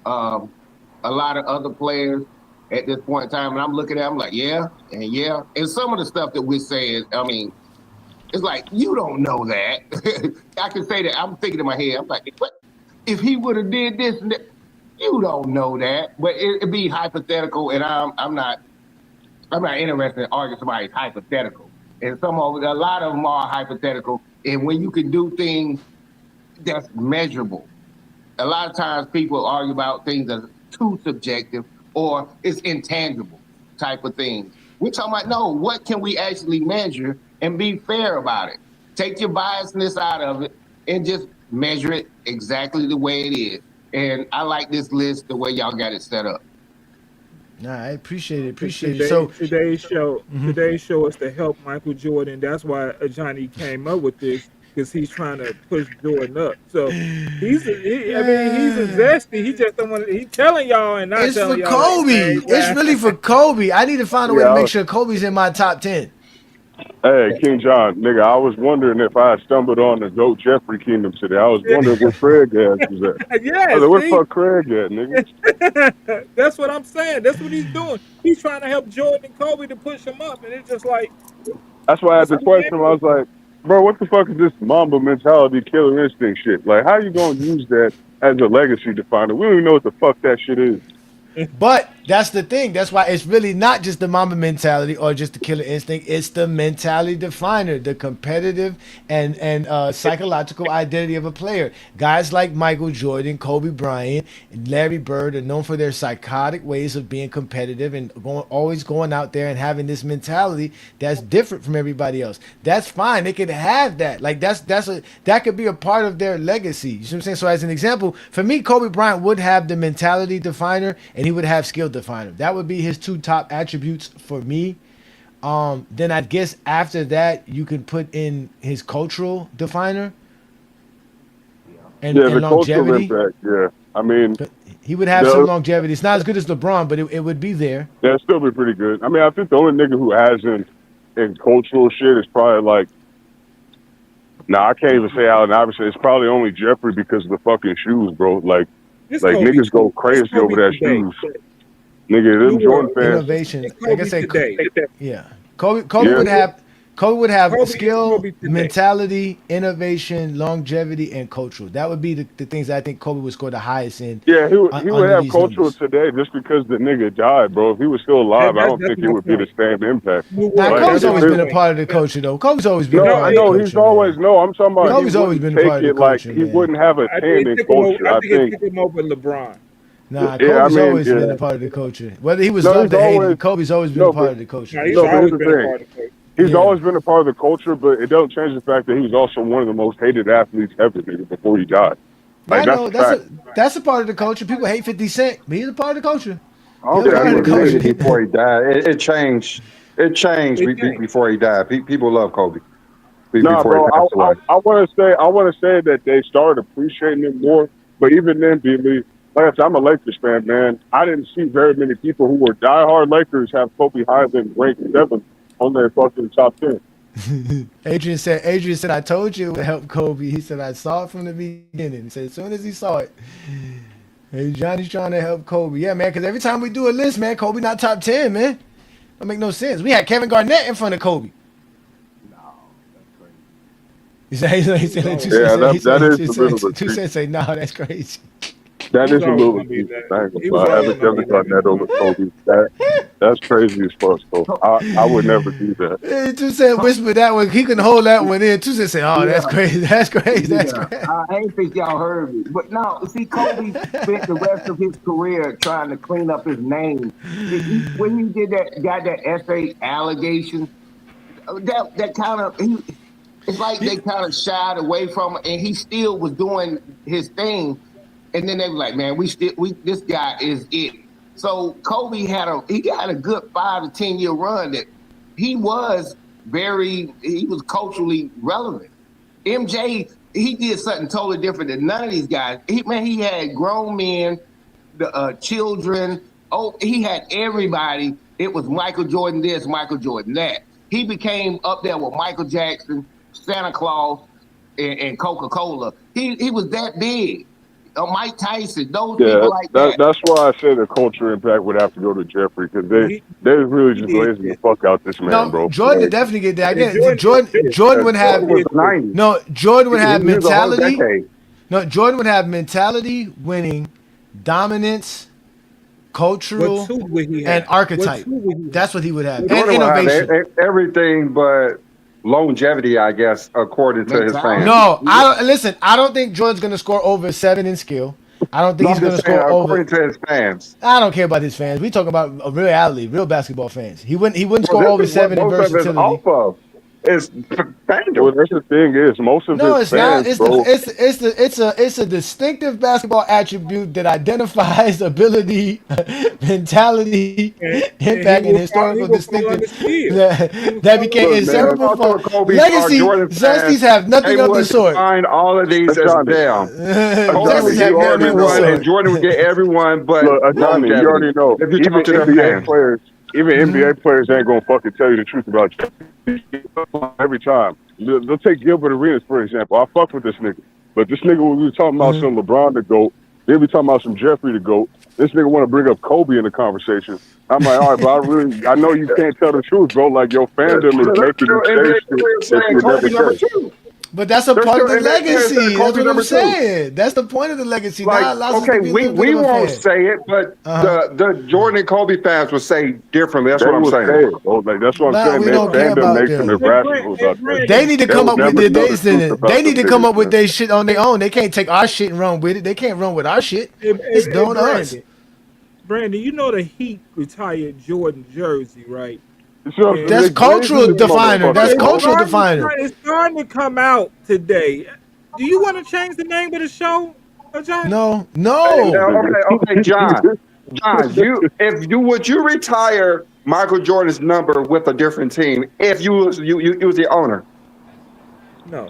a lot of other players at this point in time. And I'm looking at him like, yeah, and yeah. And some of the stuff that we're saying, I mean, it's like, you don't know that. I can say that. I'm thinking in my head, I'm like, what? If he would have did this and that, you don't know that. But it'd be hypothetical, and I'm not interested in arguing somebody's hypothetical. And a lot of them are hypothetical. And when you can do things that's measurable, a lot of times people argue about things that's too subjective or it's intangible type of things. We're talking about, no, what can we actually measure and be fair about it? Take your biasness out of it and just measure it exactly the way it is. And I like this list the way y'all got it set up. Nah, I appreciate it. So Today's show is to help Michael Jordan. That's why Johnny came up with this, because he's trying to push Jordan up. So he's a zesty. He just don't want. He's telling y'all and not it's for telling y'all. Kobe. It's really for Kobe. I need to find a way to make sure Kobe's in my top 10. Hey, King John, nigga, I was wondering if I had stumbled on the GOAT Jeffrey Kingdom today. I was wondering where Craig ass was at. Yes, I was like, where the fuck Craig at, nigga? That's what I'm saying. That's what he's doing. He's trying to help Jordan and Kobe to push him up, and it's just like. That's why I had the question. I was like, bro, what the fuck is this Mamba mentality, killer instinct shit? Like, how you gonna use that as a legacy definer? We don't even know what the fuck that shit is. But That's the thing. That's why it's really not just the Mamba mentality or just the killer instinct. It's the mentality definer, the competitive and psychological identity of a player. Guys like Michael Jordan, Kobe Bryant, and Larry Bird are known for their psychotic ways of being competitive and always going out there and having this mentality that's different from everybody else. That's fine. They could have that. Like that could be a part of their legacy. You see what I'm saying? So as an example, for me, Kobe Bryant would have the mentality definer and he would have skill definer. That would be his two top attributes for me. Then I guess after that you can put in his cultural definer and the longevity. cultural impact. Yeah, I mean, But he would have some longevity. It's not as good as LeBron, but it would be there. that'd still be pretty good. I mean, I think the only nigga who hasn't in cultural shit is probably like, nah, I can't even say Allen Iverson. It's probably only Jeffrey because of the fucking shoes, bro. Like niggas go crazy over that shoes. Nigga, them Jordan fans. Innovation. Like I said, yeah. Kobe would have skill, mentality, innovation, longevity, and cultural. That would be the things that I think Kobe would score the highest in. Yeah, he would have cultural today just because the nigga died, bro. If he was still alive, I don't think he would be the same impact. Now, Kobe's always been a part of the culture, though. Kobe's always been a part of the culture. He's always, I'm talking about Kobe's always been a part of the culture. He wouldn't have a 10 in culture. I think it took him over LeBron. Nah, Kobe's always been a part of the culture. Whether he was loved or hated, Kobe's always been a part of the culture. He's always been a part of the culture. He's always been a part of the culture, but it don't change the fact that he was also one of the most hated athletes ever, nigga, before he died. Like, I know that's a part of the culture. People hate 50 Cent, but he's a part of the culture. Oh, yeah, before he died, it changed. It changed before he died. People love Kobe. No, bro. I want to say that they started appreciating him more. But even then, B-Lee, like I said, I'm a Lakers fan, man. I didn't see very many people who were diehard Lakers have Kobe higher than ranked 7th on their fucking top 10. Adrian said, I told you it would help Kobe. He said, I saw it from the beginning. He said, as soon as he saw it, hey, Johnny's trying to help Kobe. Yeah, man, because every time we do a list, man, Kobe not top 10, man. That make no sense. We had Kevin Garnett in front of Kobe. No, that's crazy. He said, two cents say, no, that's crazy. That is a little having Kevin Garnett over Kobe. That's crazy as fuck. So I would never do that. Hey, Two Cent whispered that one. He can hold that one in. Two Cent said, "Oh, that's crazy. That's crazy. That's crazy." I ain't think y'all heard me, but no. See, Kobe spent the rest of his career trying to clean up his name. When he did got that essay allegation, that kind of it's like they kind of shied away from it, and he still was doing his thing. And then they were like, man, this guy is it. So Kobe had a good 5 to 10 year run that he was culturally relevant. MJ, he did something totally different than none of these guys. He had grown men, children. Oh, he had everybody. It was Michael Jordan this, Michael Jordan that. He became up there with Michael Jackson, Santa Claus, and Coca-Cola. He was that big. Mike Tyson, those people like that. That's why I said the culture impact would have to go to Jeffrey because they really just blazing the fuck out this man, bro. Jordan would definitely get that. Again, Jordan would have Jordan would have mentality. No, Jordan would have mentality, winning, dominance, cultural, and archetype. That's what he would have. And innovation. Everything but longevity, I guess, according to his fans. No, I don't think Jordan's going to score over 7 in skill. I don't think he's going to score over. According to his fans. I don't care about his fans. We talk about real basketball fans. He wouldn't score over 7 in versatility. It's FanDuel. Well, that's the thing is most of his fans, it's a distinctive basketball attribute that identifies ability, mentality, impact, and historical distinctive that became inseparable from legacy. Zesties have nothing of the sort. Find all of these as down. Zesties have nothing of the sort. And Jordan would get everyone, but Johnny, you already know. If you talk to NBA players. Even NBA players ain't gonna fucking tell you the truth about you. Every time. They'll take Gilbert Arenas, for example. I fuck with this nigga. But this nigga, when we were talking about some LeBron the GOAT, then we talking about some Jeffrey the GOAT. This nigga want to bring up Kobe in the conversation. I'm like, all right, but I know you can't tell the truth, bro. Like, your fandom is making you say shit that you would never say. But that's a They're part of still the in that legacy. That's Kobe what I'm number 2. saying. That's the point of the legacy. Like, Now it allows us okay, to be a little bit we of a won't fan. say it, but the Jordan and Kobe fans will say differently. That's They what I'm will saying. say it, bro. Like that's what I'm Nah, saying. we Their don't care fandom about makes them them. irrational about that Brandon, shit. They need to come They'll up with never know the truth they about need the to come niggas, up with man. their shit on their own. They can't take our shit and run with it. They can't run with our shit. It's done us. Brandon, you know the Heat retired Jordan jersey, right? So, Yeah. That's they cultural glazing this definer. That's motherfucker, bro. cultural definer. It's starting to come out today. Do you want to change the name of the show, Johnny? No, Yeah, no. okay, John, if you retire Michael Jordan's number with a different team if you was the owner? No.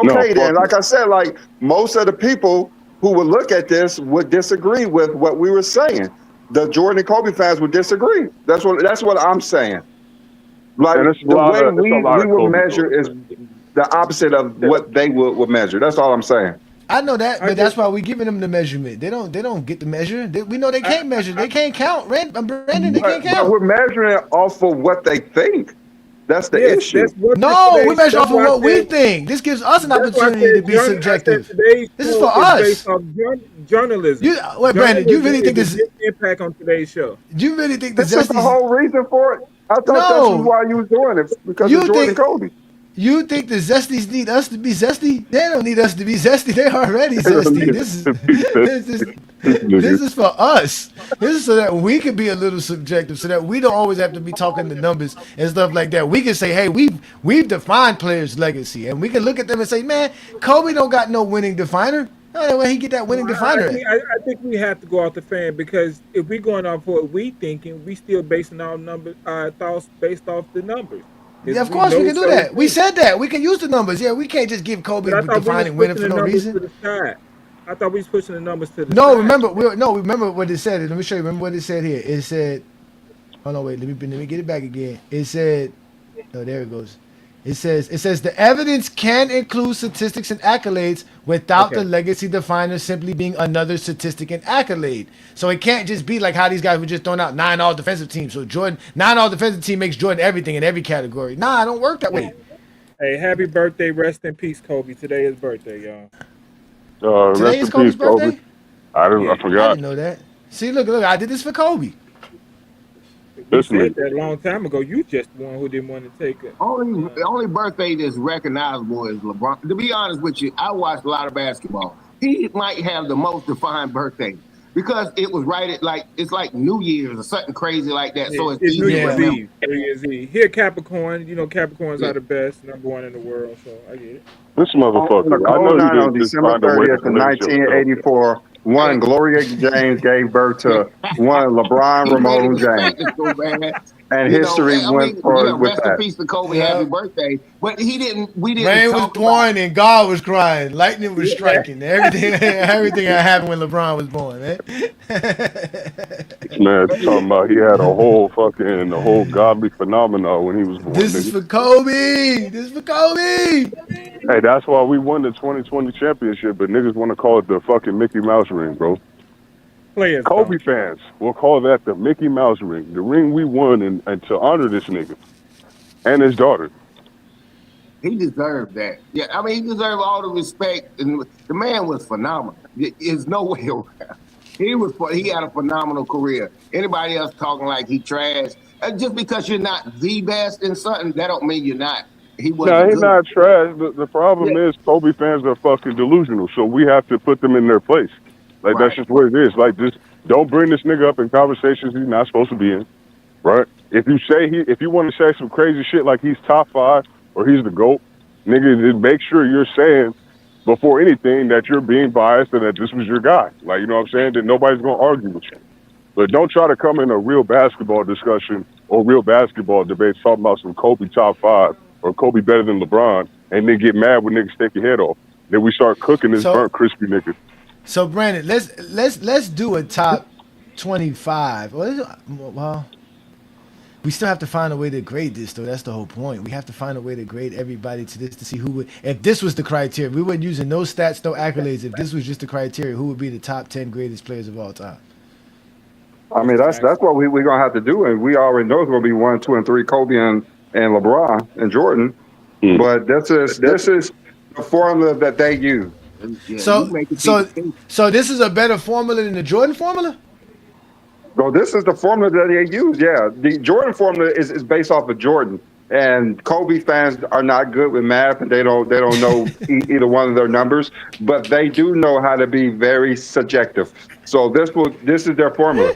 No, Okay, then, fuck like I said, like most of the people who would look at this would disagree with what we were saying. The Jordan and Kobe fans would disagree. That's what I'm saying. Like and it's the way a lot we of will Kobe measure fans. is the opposite of what they would measure. That's all I'm saying. I know that, I but that's just- why we giving them the measurement. They don't get the measure. We know they can't measure. They can't count. Brandon, they can't But we're count. measuring it off of what they think. That's the Yes, issue. that's what No, we today's- measure that's off of why I what we said- think. This gives us an that's why I opportunity said to be subjective. Today's This is show for us. based off journalism. Wait, Brandon, you really think this this? impact on today's show? You really think the This is the Zesties? whole reason for it. I thought that's No. why you was doing it, because You of Jordan think- and Kobe. You think the Zesties need us to be zesty? They don't need us to be zesty. They're already zesty. This is for us. This is so that we can be a little subjective, so that we don't always have to be talking the numbers and stuff like that. We can say, hey, we've defined players' legacy, and we can look at them and say, man, Kobe don't got no winning definer. Oh, where he get that winning definer? I think we have to go off the fan, because if we're going off what we thinking, we still basing our thoughts based off the numbers. Yeah, of course we can do that. We said that we can use the numbers. Yeah, we can't just give Kobe defining winning for no reason. I thought we was pushing the numbers to the No, side. remember what it said. Let me show you. Remember what it said here. It said, oh no, wait, let me get it back again. It said, oh, there it goes. It says the evidence can include statistics and accolades without the legacy definer simply being another statistic and accolade. So it can't just be like how these guys were just throwing out 9 all defensive teams. So 9 all defensive team makes Jordan everything in every category. Nah, it don't work that way. Hey, happy birthday, rest in peace, Kobe. Today is birthday, y'all. Today Rest is in Kobe's peace, Kobe. birthday? I I forgot. didn't know that. See, look, I did this for Kobe. We Listen, said that a long time ago. You just the one who didn't want to take it. The only birthday that's recognizable is LeBron. To be honest with you, I watched a lot of basketball. He might have the most defined birthday because it was right at it's like New Year's or something crazy like that. So it's New easy to Year's remember. Eve. New Year's Eve. Here, Capricorn. You know, Capricorns are the best, number one in the world. So I get it. This On motherfucker. a I know cold night you on didn't just December find a way to 30th, in convince yourself. 1984, one Gloria James gave birth to one LeBron He made Ramon it James, respected so bad. and You know, history I went mean, forward with rest in that. peace to Kobe. Yeah. Happy birthday. But we didn't Rain was talk about pouring and God was crying. Lightning was striking. Everything that happened when LeBron was born, man. Man, talking about he had a whole godly phenomenon when he was born. This is for Kobe. This is for Kobe. Hey, that's why we won the 2020 championship, but niggas want to call it the fucking Mickey Mouse ring, bro. Players. Kobe fans will call that the Mickey Mouse ring, the ring we won, and to honor this nigga and his daughter. he deserved that. Yeah, I mean, he deserved all the respect, and the man was phenomenal. There's no way around. He had a phenomenal career. Anybody else talking like he trash? Just because you're not the best in something, that don't mean you're not. He wasn't No, he's good. not trash. The problem is Kobe fans are fucking delusional, so we have to put them in their place. Like, that's just what it is. Like, just don't bring this nigga up in conversations he's not supposed to be in, right? If you want to say some crazy shit like he's top 5 or he's the GOAT, nigga, just make sure you're saying before anything that you're being biased and that this was your guy. Like, you know what I'm saying? That nobody's going to argue with you. But don't try to come in a real basketball discussion or real basketball debates talking about some Kobe top 5 or Kobe better than LeBron and then get mad when niggas take your head off. Then we start cooking this burnt crispy nigga. So Brandon, let's do a top 25. Well, we still have to find a way to grade this, though. That's the whole point. We have to find a way to grade everybody to this to see who would. If this was the criteria, we weren't using no stats, no accolades. If this was just the criteria, who would be the top 10 greatest players of all time? I mean, that's what we're gonna have to do, and we already know it's gonna be 1, 2, and 3, Kobe and LeBron and Jordan. But this is The formula that they use. Yeah, So you making so people think. so this is a better formula than the Jordan formula? So this is the formula that they use. Yeah, the Jordan formula is based off of Jordan, and Kobe fans are not good with math, and they don't know either one of their numbers, but they do know how to be very subjective. So this is their formula.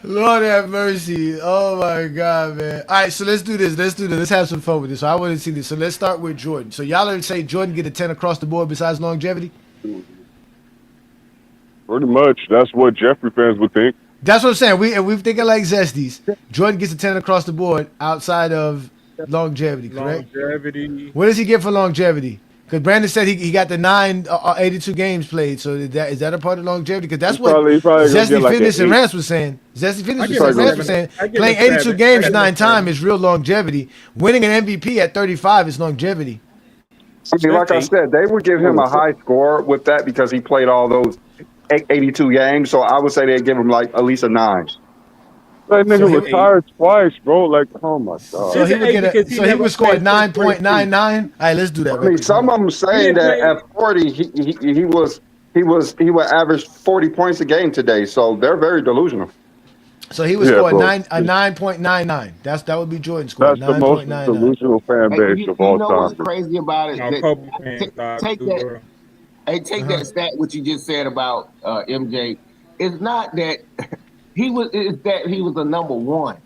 Lord have mercy. Oh my God, man. All right, so let's do this. Let's have some fun with this. So I want to see this. So let's start with Jordan. So y'all are say Jordan get a 10 across the board besides longevity? Pretty much. That's what Jeffrey fans would think. That's what I'm saying. We're thinking like Zesties. Jordan gets a 10 across the board outside of longevity, correct? Longevity. What does he get for longevity? Because Brandon said he got the 82 games played. So is that a part of longevity? Because that's what He probably gonna Zesty get like Fitness an and 8. Rance was saying. Zesty Fitness give and him Rance was 7. saying I give playing him 82 7. games I give him 9 times 7. is real longevity. Winning an MVP at 35 is longevity. I mean, like I said, they would give him a high score with that because he played all those 82 games. So I would say they'd give him like at least a 9. That nigga So he- retired twice, bro. Like, oh my god. So he would It's an 8 get because he so he never would score played 9.99. All right, let's do that. I mean, some of them saying that at 40, he would average 40 points a game today. So they're very delusional. So he would Yeah, score bro. 9.99. That would be Jordan's score. That's the most 9.99. delusional fan Hey, base you, of you all know what's time. crazy about it? No, That- Kobe fans, take that. bro. Hey, take that stat what you just said about MJ. It's not that it's that he was a number one.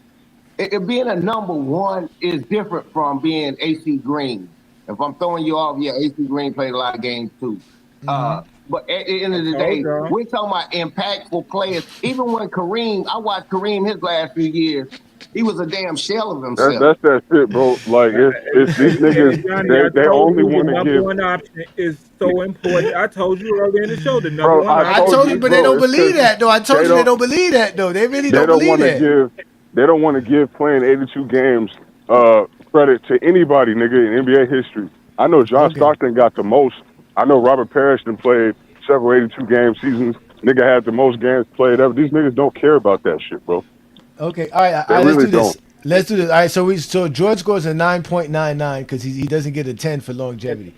Being a number one is different from being AC Green. If I'm throwing you off, yeah, AC Green played a lot of games too. But at the end of the day, told y'all. we're talking about impactful players. Even when I watched Kareem his last few years, he was a damn shell of himself. That's that shit, bro. Like, it's these niggas, they only want the to number give. one option is so important. I told you earlier in the show the number Bro, one I I option. told you, but they bro, don't it's believe 'cause that though. I told they you they don't- don't believe that though. They really They don't don't believe want to that. give. They don't want to give playing 82 games credit to anybody, nigga, in NBA history. I know John Okay. Stockton got the most. I know Robert Parrish done played several 82 game seasons. Nigga had the most games played ever. These niggas don't care about that shit, bro. Okay, all right, They let's really do this. don't. Let's do this. All right, so George scores a 9.99 because he doesn't get a 10 for longevity.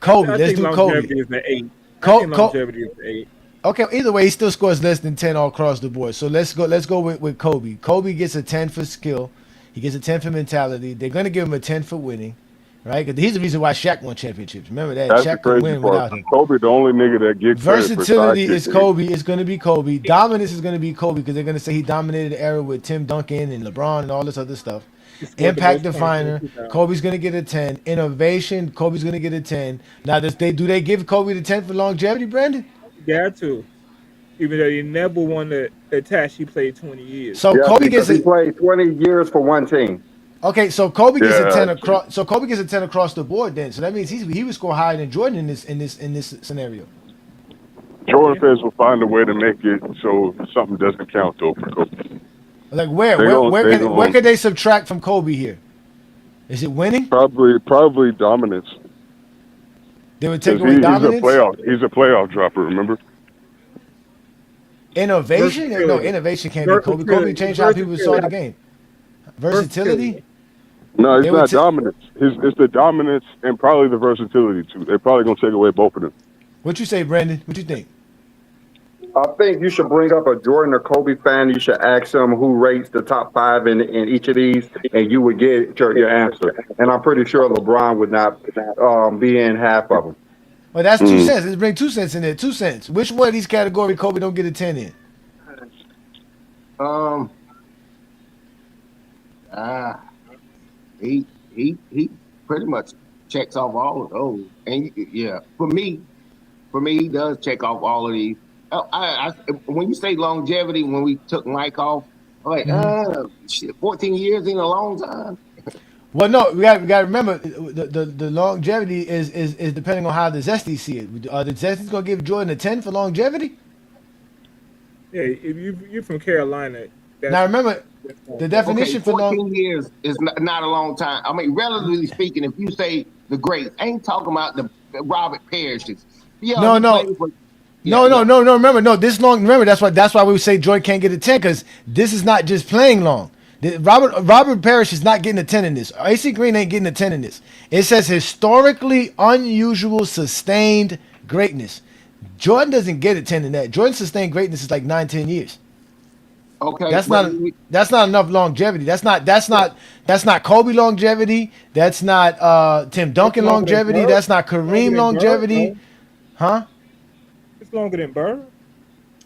Kobe, I let's think do longevity Kobe. is an 8. Co- I think Co- longevity is an 8. Okay, either way, he still scores less than 10 all across the board. So let's go with Kobe. Kobe gets a 10 for skill. He gets a 10 for mentality. They're gonna give him a 10 for winning, right? Because he's the reason why Shaq won championships. Remember that That's the Shaq could crazy win without part. him. Kobe, the only nigga that gets Versatility is Kobe. It's going to be Kobe. Dominance is going to be Kobe because they're going to say he dominated the era with Tim Duncan and LeBron and all this other stuff. scored the Impact most points definer, in 2000. Kobe's going to get a 10. Innovation, Kobe's going to get a 10. Now, do they give Kobe the 10 for longevity, Brandon? Got to. Even though he never won the attach, he played 20 years. So Yeah, Kobe gets because he a played 20 years for one team. okay. So Kobe gets a 10 Yeah. across. So Kobe gets a 10 across the board. Then, so that means he would score higher than Jordan in this scenario. Jordan fans will find a way to make it so something doesn't count though for Kobe. Like where They don't- they where don't. could they subtract from Kobe here? Is it winning? Probably dominance. They would take 'Cause away he's a dominance. He's a playoff dropper. Remember? Innovation? No, Versatility. innovation can't be Kobe. Kobe changed how people saw the game. Versatility? No, it's They would not ta- dominance. It's the dominance and probably the versatility too. They're probably gonna take away both of them. What you say, Brandon? What you think? I think you should bring up a Jordan or Kobe fan. You should ask them who rates the top 5 in each of these, and you would get your answer. And I'm pretty sure LeBron would not be in half of them. Well, that's 2 cents. Let's bring 2 cents in there. 2 cents. Which one of these categories Kobe don't get a 10 in? He pretty much checks off all of those. And yeah, for me, he does check off all of these. When you say longevity, when we took Mike off, I'm like, shit, 14 years ain't a long time. Well, no, we got to remember the longevity is depending on how the Zesties see it. Are the Zesties gonna give Jordan a 10 for longevity? Yeah, if you're from Carolina. Now remember, the definition Okay, for 14 long. years is not a long time. I mean, relatively speaking, if you say the greats, I ain't talking about the Robert Parishes. Yeah, No, he no. played for- No, yeah, no. Remember, no. This long. Remember, that's why we say Jordan can't get a 10 because this is not just playing long. Robert Parrish is not getting a 10 in this. AC Green ain't getting a 10 in this. It says historically unusual sustained greatness. Jordan doesn't get a 10 in that. Jordan's sustained greatness is like 9-10 years. Okay, That's not enough longevity. That's not Kobe longevity. That's not Tim Duncan longevity. That's not Kareem longevity. Huh? It's longer than Bird.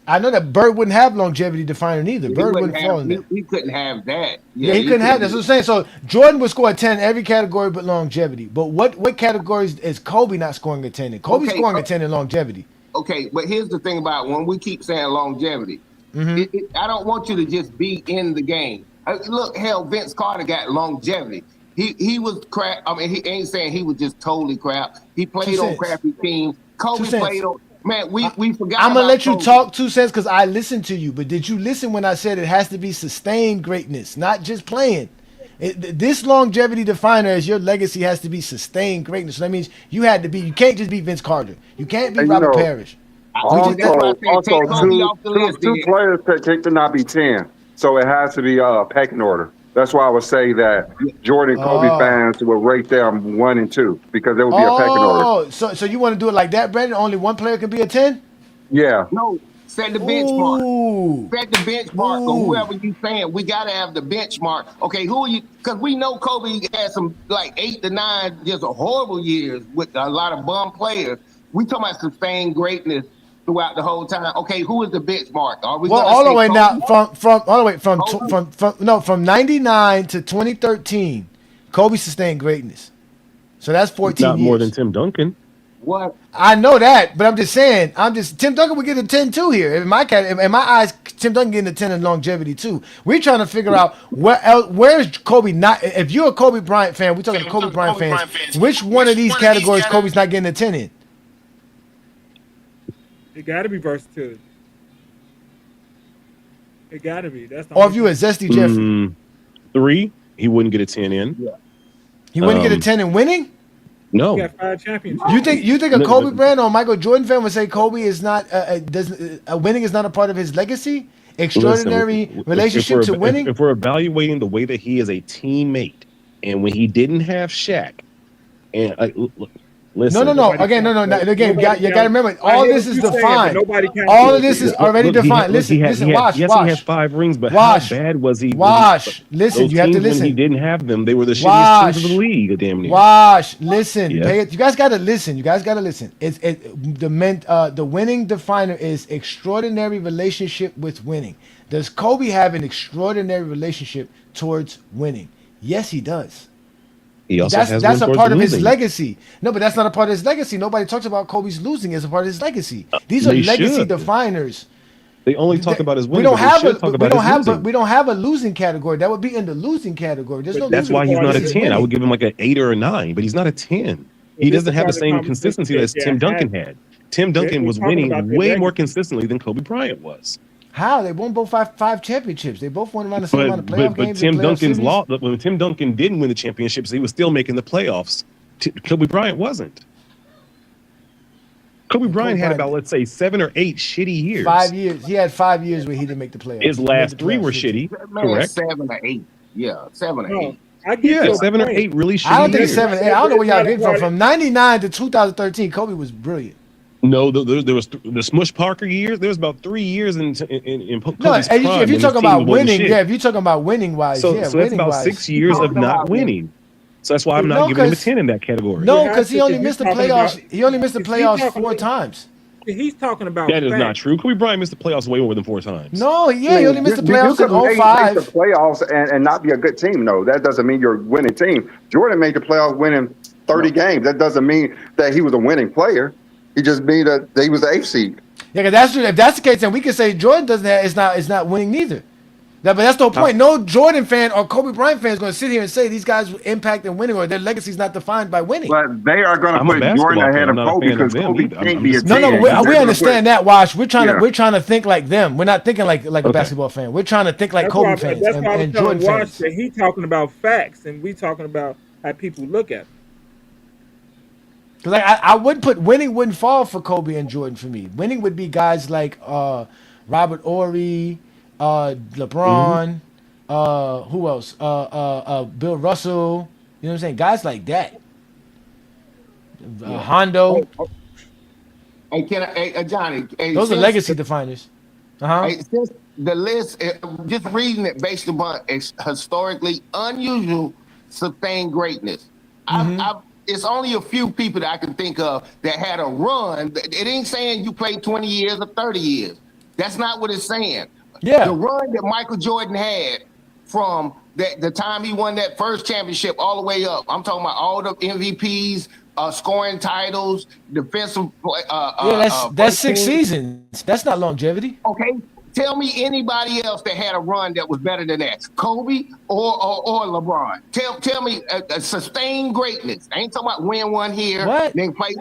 I know that Bird wouldn't have longevity definer neither. Bird wouldn't fall in there. He couldn't have that. Yeah, he couldn't have. That's what I'm saying. So Jordan would score a 10 in every category but longevity. But what categories is Kobe not scoring a 10 in? Kobe's scoring a 10 in longevity. Okay, but here's the thing about when we keep saying longevity. I don't want you to just be in the game. Look, hell, Vince Carter got longevity. He was crap. I mean, he ain't saying he was just totally crap. He played on crappy teams. Kobe played on. Man, we forgot. I'm gonna let you talk 2 cents because I listened to you. But did you listen when I said it has to be sustained greatness, not just playing? This longevity definer as your legacy has to be sustained greatness. So that means you had to be. You can't just be Vince Carter. You can't be Robert Parrish. Also, two players could not be 10, so it has to be pecking order. That's why I would say that Jordan and Kobe fans would rate them 1 and 2 because there would be a pecking order. So you want to do it like that, Brandon? Only one player can be a 10? Yeah. No, set the benchmark. Set the benchmark for whoever you saying. We got to have the benchmark. Okay, who are you? Because we know Kobe had some like 8 to 9 just horrible years with a lot of bum players. We talking about sustained greatness throughout the whole time. Okay, who is the benchmark? Are we all the way now from 99 to 2013, Kobe sustained greatness. So that's 14 Not years. more than Tim Duncan. What? I know that, but I'm just saying. Tim Duncan would get a 10 too here. In my eyes, Tim Duncan getting a 10 in longevity too. We're trying to figure out where's Kobe not. If you're a Kobe Bryant fan, we're talking to Kobe Bryant fans. Which one of these categories Kobe's not getting a 10 in? It got to be versatility. It got to be. That's the or if you a Zesty Jeffrey. 3, he wouldn't get a 10 in. Yeah. He wouldn't get a 10 in winning? No. He got 5 championships. You think a Kobe brand or Michael Jordan fan would say Kobe is not winning is not a part of his legacy? Extraordinary relationship to winning? If we're evaluating the way that he is a teammate and when he didn't have Shaq and listen. No. Again, Again, you got to remember, all this is defined. All of this is already defined. Listen, watch. Yes, he had 5 rings, but how bad was he? Listen, you have to listen. When he didn't have them, they were the shittiest teams of the league, damn near. Listen. You guys got to listen. The winning definer is extraordinary relationship with winning. Does Kobe have an extraordinary relationship towards winning? Yes, he does. He also that's a part of his legacy. No, but that's not a part of his legacy. Nobody talks about Kobe's losing as a part of his legacy. These are legacy definers. They only talk about his winning. We don't have a losing category. That would be in the losing category. That's why he's not a 10. I would give him like an 8 or a 9, but he's not a 10. He doesn't have the same consistency that Tim Duncan had. Tim Duncan was winning way more consistently than Kobe Bryant was. How? They won both five championships. They both won around the same amount of playoff games. But Tim Duncan's when Tim Duncan didn't win the championships, he was still making the playoffs. Kobe Bryant wasn't. Kobe Bryant had about, let's say, 7 or 8 shitty years. 5 years. He had 5 years where he didn't make the playoffs. His last 3 were shitty. Correct. 7 or 8. Yeah, 7 or 8. Yeah, 7 or 8 really shitty. I don't think it's 7 or 8. I don't know where y'all getting from. From 99 to 2013, Kobe was brilliant. No, there was the Smush Parker years. There was about 3 years in Kobe's prime. If you're talking about winning, if you're talking about winning wise, so that's about 6 years of not winning. So that's why I'm not giving him a 10 in that category. No, because he only missed the playoffs. He only missed the playoffs 4 times. He's talking about that is not true. Kobe Bryant missed the playoffs way more than 4 times. No, he only missed the playoffs in 05. Make the playoffs and not be a good team. No, that doesn't mean you're a winning team. Jordan made the playoffs winning 30 games. That doesn't mean that he was a winning player. He just mean that he was the 8th seed. Yeah, because if that's the case, then we can say Jordan doesn't have, it's not winning neither. But that's the whole point. No Jordan fan or Kobe Bryant fan is going to sit here and say these guys impact and winning or their legacy is not defined by winning. But they are going to put Jordan ahead of Kobe because Kobe can't be a team. No, we understand that, Wash. We're trying to think like them. We're not thinking like a basketball fan. We're trying to think like Kobe fans and Jordan fans. He's talking about facts, and we talking about how people look at it. Because I would put winning wouldn't fall for Kobe and Jordan for me. Winning would be guys like Robert Ory, LeBron, Who else? Bill Russell. You know what I'm saying? Guys like that. Hondo. Hey, Johnny? Hey, Those are legacy definers. Hey, since the list, just reading it based upon historically unusual sustained greatness. It's only a few people that I can think of that had a run. It ain't saying you played 20 years or 30 years. That's not what it's saying. Yeah. The run that Michael Jordan had from the time he won that first championship all the way up. I'm talking about all the MVPs, scoring titles, defensive. That's 6 seasons. That's not longevity. Okay. Tell me anybody else that had a run that was better than that. Kobe or LeBron. Tell me sustained greatness. I ain't talking about win one here. What? Then play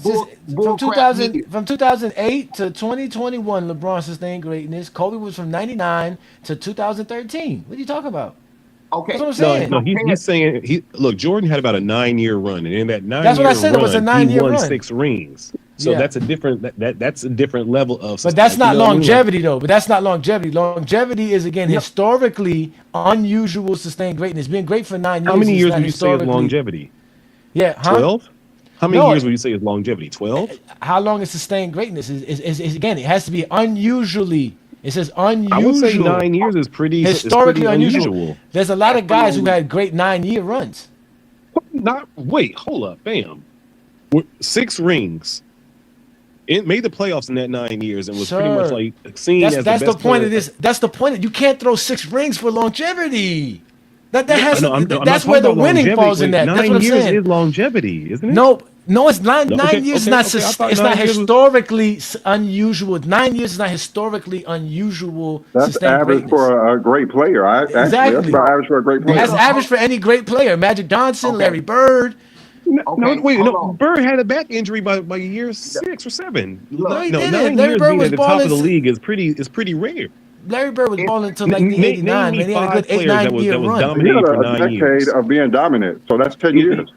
from 2008 to 2021, LeBron sustained greatness. Kobe was from 99 to 2013. What are you talking about? Okay. That's what I'm saying. No, he's saying look, Jordan had about a 9-year run, and in that 9-year that's what I said. run, it was a 9-year he won run. 6 rings. So that's a different that's a different level of. But that's not longevity, though. But that's not longevity. Longevity is again historically unusual sustained greatness. Being great for 9 years. How many years would you say is longevity? Yeah, 12. How many years would you say is longevity? 12. How long is sustained greatness? Is again, it has to be unusually. It says unusual. I would say 9 years is pretty historically unusual. There's a lot of guys who unusual. had great 9-year runs. Hold up, bam. 6 rings. It made the playoffs in that 9 years and was pretty much like seen as that's the best point player. of this. That's the point. You can't throw 6 rings for longevity. That's I'm where the about winning longevity. falls in that. That's what I'm 9 years saying. is longevity, isn't it? No, it's not. No, 9 years is not. okay. I thought It's 9 not years historically unusual. 9 years is not historically unusual. That's sustained average greatness. for a great player. Exactly. That's about average for a great player. That's average for any great player. Magic Johnson, Larry Bird. Bird had a back injury by year 6 or 7. No, he 9 didn't. Larry years Bird being was at the top of the balling- league is pretty rare. Larry Bird was balling until like the 89. Name Man, me he had a 5 good 8-9 players year that was run. dominating for 9 decade years. of being dominant. So that's 10 years.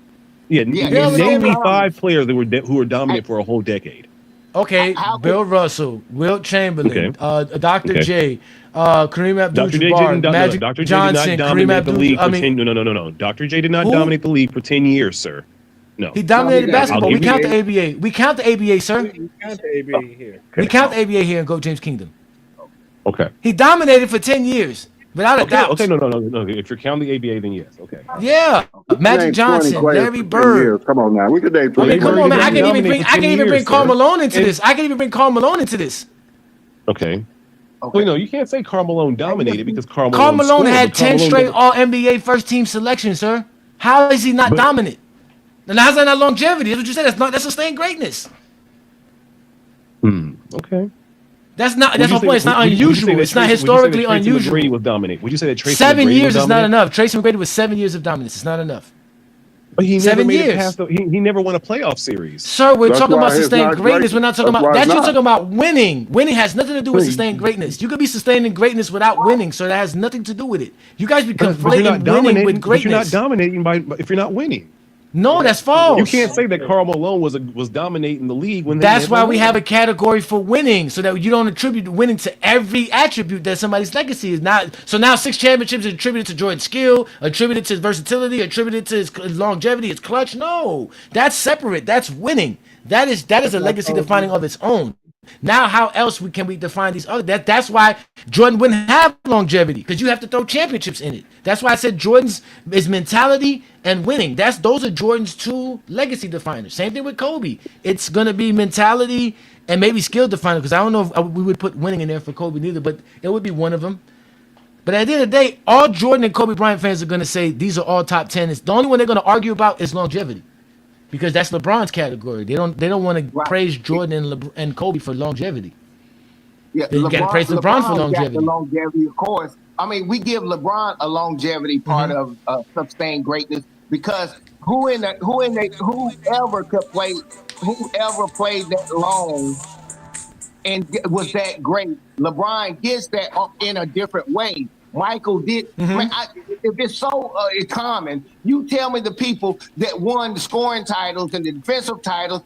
Name me 5 players that who were dominant for a whole decade. Okay, Bill Russell, Wilt Chamberlain, Dr. J, Kareem Abdul-Jabbar, Magic Johnson, Kareem Abdul. No. Dr. J did not dominate the league for 10 years, sir. No. He dominated basketball. We count the ABA. We count the ABA, sir. We count the ABA here. We count the ABA here in Go James Kingdom. Okay. He dominated for 10 years, without a doubt. Okay, no. If you're counting the ABA, then yes. Okay. Yeah. Magic Johnson, Larry Bird. Come on now. We could name 20. Come on, man. I can even bring Karl Malone into this. Okay. Well, no, you can't say Karl Malone dominated because Karl Malone had 10 straight All-NBA first-team selections, sir. How is he not dominant? And how's that not longevity? That's what you said. That's sustained greatness. Okay. That's my point. It's not unusual. It's not historically unusual. McGrady was dominant. Would you say that Tracy 7 McGrady years was is not dominant? enough. Tracy McGrady was 7 years of dominance. It's not enough. But he never 7 made years. it past he never won a playoff series. Sir, we're That's talking why about it's sustained not greatness. great. We're not talking That's about why it's that. You're not. talking about winning. Winning has nothing to do with sustained greatness. You could be sustaining greatness without winning, so that has nothing to do with it. You guys be conflating winning with But you're not greatness. dominating if you're not winning. No, that's false. You can't say that Karl Malone was dominating the league when That's why we have a category for winning, so that you don't attribute winning to every attribute that somebody's legacy is not. So now 6 championships are attributed to Jordan's skill, attributed to his versatility, attributed to his longevity, his clutch. No, that's separate. That's winning. That is a legacy defining of its own. Now, how else can we define these other? That's why Jordan wouldn't have longevity, because you have to throw championships in it. That's why I said Jordan's is mentality and winning. Those are Jordan's 2 legacy definers. Same thing with Kobe. It's gonna be mentality and maybe skill definer, because I don't know if we would put winning in there for Kobe neither, but it would be one of them. But at the end of the day, all Jordan and Kobe Bryant fans are gonna say these are all top 10. The only one they're gonna argue about is longevity, because that's LeBron's category. They don't want to praise Jordan and Kobe for longevity. Yeah, You got to praise LeBron for longevity. Got the longevity, of course. I mean, we give LeBron a longevity part of sustained greatness, because whoever played that long and was that great, LeBron gets that in a different way. Michael did. Man, if it's so common, you tell me the people that won the scoring titles and the defensive titles.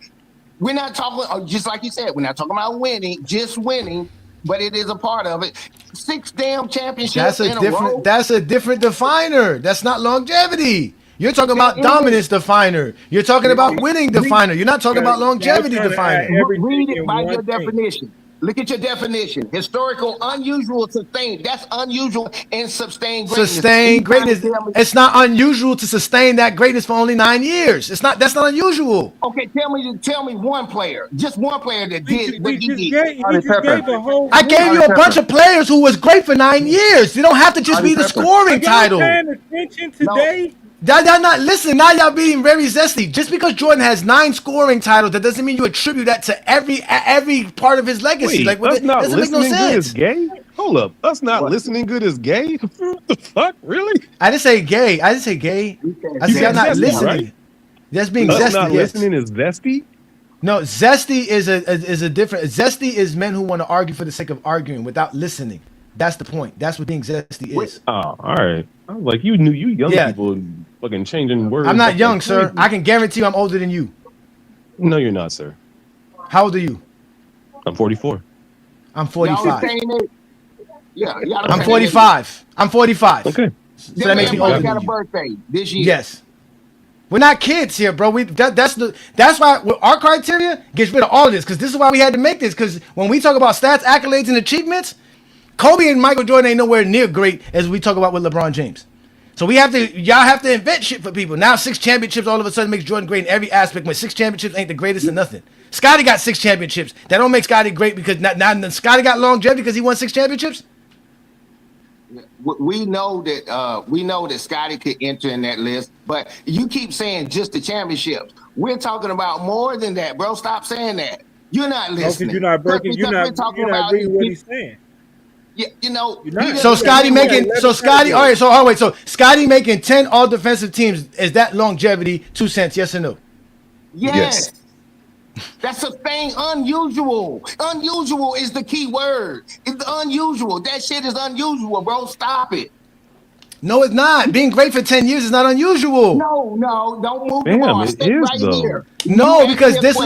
We're not talking, just like you said, we're not talking about winning, just winning. but it is a part of it. 6 damn championships in a row. That's a different definer. That's not longevity. You're talking about It dominance definer. You're talking about winning definer. You're not talking about longevity definer. Read it by your definition. Look at your definition. Historical, unusual, sustained. That's unusual and sustained greatness. Sustained greatness. It's not unusual to sustain that greatness for only 9 years. That's not unusual. Okay, tell me one player, just one player that did what he did. I gave you a bunch of players who was great for 9 years. You don't have to just be the scoring title. Paying attention today? Y'all not listen. Now y'all being very zesty. Just because Jordan has 9 scoring titles, that doesn't mean you attribute that to every part of his legacy. Wait, like, us not doesn't make no listening good is sense. gay? Hold up, us not listening good is gay? What the fuck, really? I didn't say gay. I said y'all not listening. Right? That's being Us zesty. not Yes. listening is zesty. No, zesty is a different. Zesty is men who want to argue for the sake of arguing without listening. That's the point. That's what being zesty is. Oh, all right. I was like, you young people fucking changing words. I'm not young, sir. I can guarantee you I'm older than you. No, you're not, sir. How old are you? I'm 44. I'm 45. Yeah, I'm 45. I'm 45. Okay. So that makes me older got than a you. birthday this year. Yes. We're not kids here, bro. That's why our criteria gets rid of all of this, because this is why we had to make this. Because when we talk about stats, accolades, and achievements, Kobe and Michael Jordan ain't nowhere near great as we talk about with LeBron James. So y'all have to invent shit for people. Now 6 championships all of a sudden makes Jordan great in every aspect, when 6 championships ain't the greatest or nothing. Scotty got 6 championships. That don't make Scotty great because now Scotty got longevity because he won 6 championships. We know that Scotty could enter in that list, but you keep saying just the championships. We're talking about more than that, bro. Stop saying that. You're not listening. You're not breaking. You're not reading what he's saying. Yeah, So Scotty making. So Scotty. All right. So wait. So Scotty making 10 all defensive teams. Is that longevity? 2 cents? Yes or no? Yes. That's a thing unusual. Unusual is the key word. It's unusual. That shit is unusual, bro. Stop it. No, it's not. Being great for 10 years is not unusual. No, don't move the Damn, ball. it Stay is, right though. here. No, because this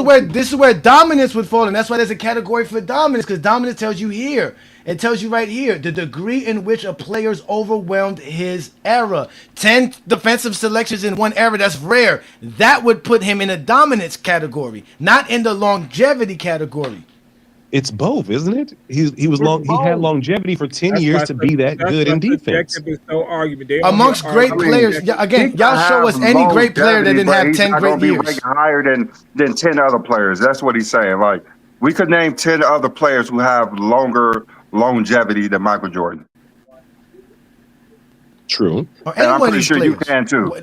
is where dominance would fall, and that's why there's a category for dominance, because dominance tells you here. It tells you right here the degree in which a player's overwhelmed his era. 10 defensive selections in one era, that's rare. That would put him in a dominance category, not in the longevity category. It's both, isn't it? He had longevity for 10 years to be that good in defense. Amongst great players, again, y'all show us any great player that didn't have 10 great years. Higher than 10 other players. That's what he's saying. Like, we could name 10 other players who have longer longevity than Michael Jordan. True. And I'm pretty sure you can too.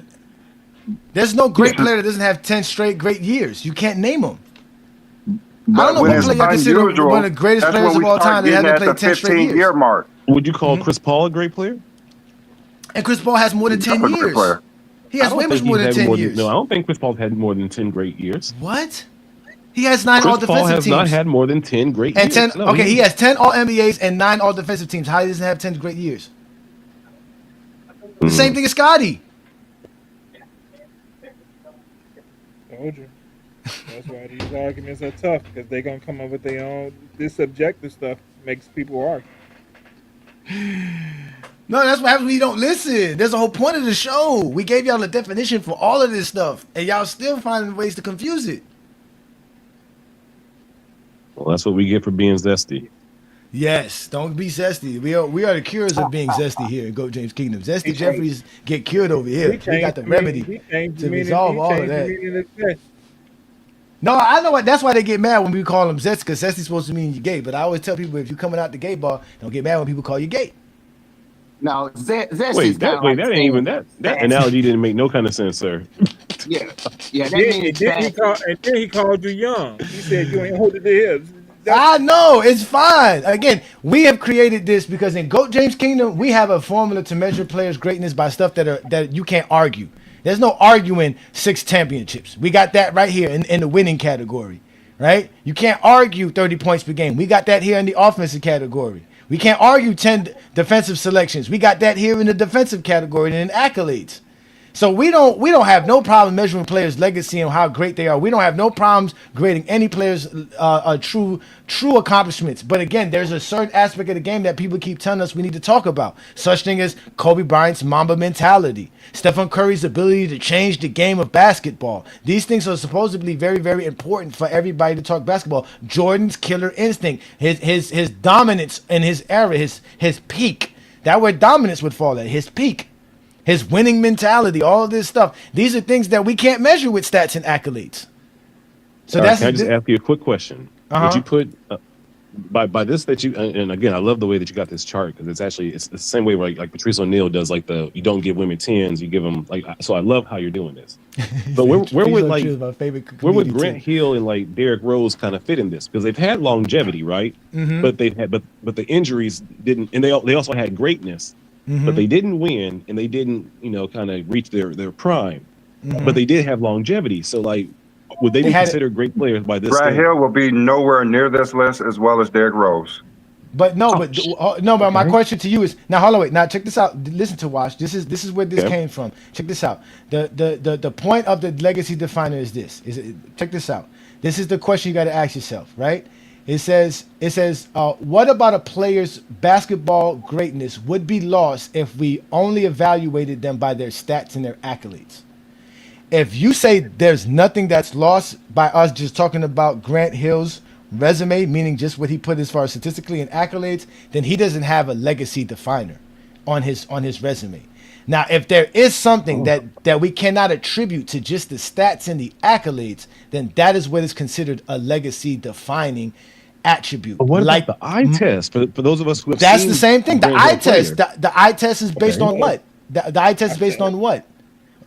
There's no great player that doesn't have 10 straight great years. You can't name them. But I don't know what player you consider one of the greatest players of all time that hasn't played 10 straight years. Year mark. Would you call Chris Paul a great player? And Chris Paul has more than 10 years. He has way much more than 10 years. No, I don't think Chris Paul's had more than 10 great years. What? He has 9 all defensive teams. Chris Paul has not had more than 10 great years. 10, okay, he has 10 all NBAs and 9 all defensive teams. How he doesn't have 10 great years? The same thing as Scotty. Told you. That's why these arguments are tough, because they're gonna come up with their own. This subjective stuff makes people argue. No, that's what happens when you don't listen. There's the whole point of the show. We gave y'all a definition for all of this stuff, and y'all still finding ways to confuse it. Well, that's what we get for being zesty. Yes, don't be zesty. We are the cures of being zesty here in Go James Kingdom. Zesty Jeffries get cured over here. We got the remedy to resolve all of that. No, I know what. That's why they get mad when we call them zesty, because zesty's supposed to mean you're gay. But I always tell people, if you're coming out the gay bar, don't get mad when people call you gay. No, zesty. Wait, that ain't even that. That analogy didn't make no kind of sense, sir. Yeah. Then he called you young. He said you ain't holding the hips. I know, it's fine. Again, we have created this because in GOAT James Kingdom, we have a formula to measure players' greatness by stuff that you can't argue. There's no arguing 6 championships. We got that right here in the winning category, right? You can't argue 30 points per game. We got that here in the offensive category. We can't argue 10 defensive selections. We got that here in the defensive category and in accolades. So we don't have no problem measuring players' legacy and how great they are. We don't have no problems grading any players' true accomplishments. But again, there's a certain aspect of the game that people keep telling us we need to talk about. Such thing as Kobe Bryant's Mamba mentality, Stephen Curry's ability to change the game of basketball. These things are supposedly very, very important for everybody to talk basketball. Jordan's killer instinct, his dominance in his era, his peak. That word dominance would fall at his peak. His winning mentality, all of this stuff. These are things that we can't measure with stats and accolades. So All that's. Right, can I just ask you a quick question? Would you put by this that you and again, I love the way that you got this chart because it's the same way like Patrice O'Neal does you don't give women 10s, you give them so I love how you're doing this. But where would Grant Hill and like Derrick Rose kind of fit in this because they've had longevity, right? Mm-hmm. But they've had but the injuries didn't, and they also had greatness. Mm-hmm. But they didn't win, and they didn't, kind of reach their prime. Mm-hmm. But they did have longevity. So, would they be considered great players by this? Grant Hill will be nowhere near this list, as well as Derrick Rose. But my question to you is now. Hold on, wait. Now check this out. Listen to Wash. This is where this came from. Check this out. The point of the legacy definer is this. Check this out. This is the question you got to ask yourself, right? It says, what about a player's basketball greatness would be lost if we only evaluated them by their stats and their accolades? If you say there's nothing that's lost by us just talking about Grant Hill's resume, meaning just what he put as far as statistically and accolades, then he doesn't have a legacy definer on his resume. Now, if there is something that we cannot attribute to just the stats and the accolades, then that is what is considered a legacy defining attribute. But what about the eye test for those of us who have that's the same thing. The eye test. The eye test is based on what? The eye test is based on what?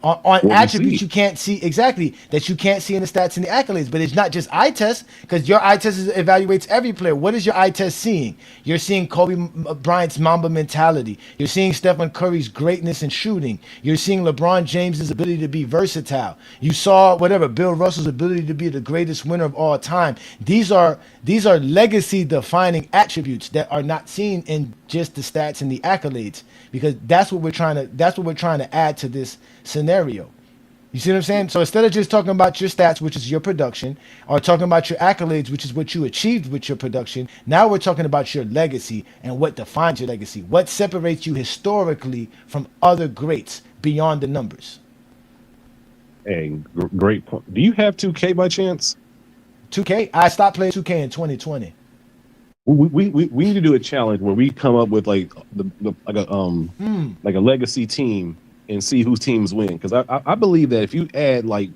On attributes you can't see exactly that you can't see in the stats and the accolades, but it's not just eye test because your eye test evaluates every player. What is your eye test seeing? You're seeing Kobe Bryant's Mamba mentality. You're seeing Stephen Curry's greatness in shooting. You're seeing LeBron James's ability to be versatile. You saw Bill Russell's ability to be the greatest winner of all time. These are legacy defining attributes that are not seen in just the stats and the accolades because that's what we're trying to add to this scenario. You see what I'm saying? So instead of just talking about your stats, which is your production, or talking about your accolades, which is what you achieved with your production, now we're talking about your legacy and what defines your legacy. What separates you historically from other greats beyond the numbers? Hey, great point. Do you have 2K by chance? 2K? I stopped playing 2K in 2020. We need to do a challenge where we come up with like a legacy team and see whose teams win. Because I believe that if you add like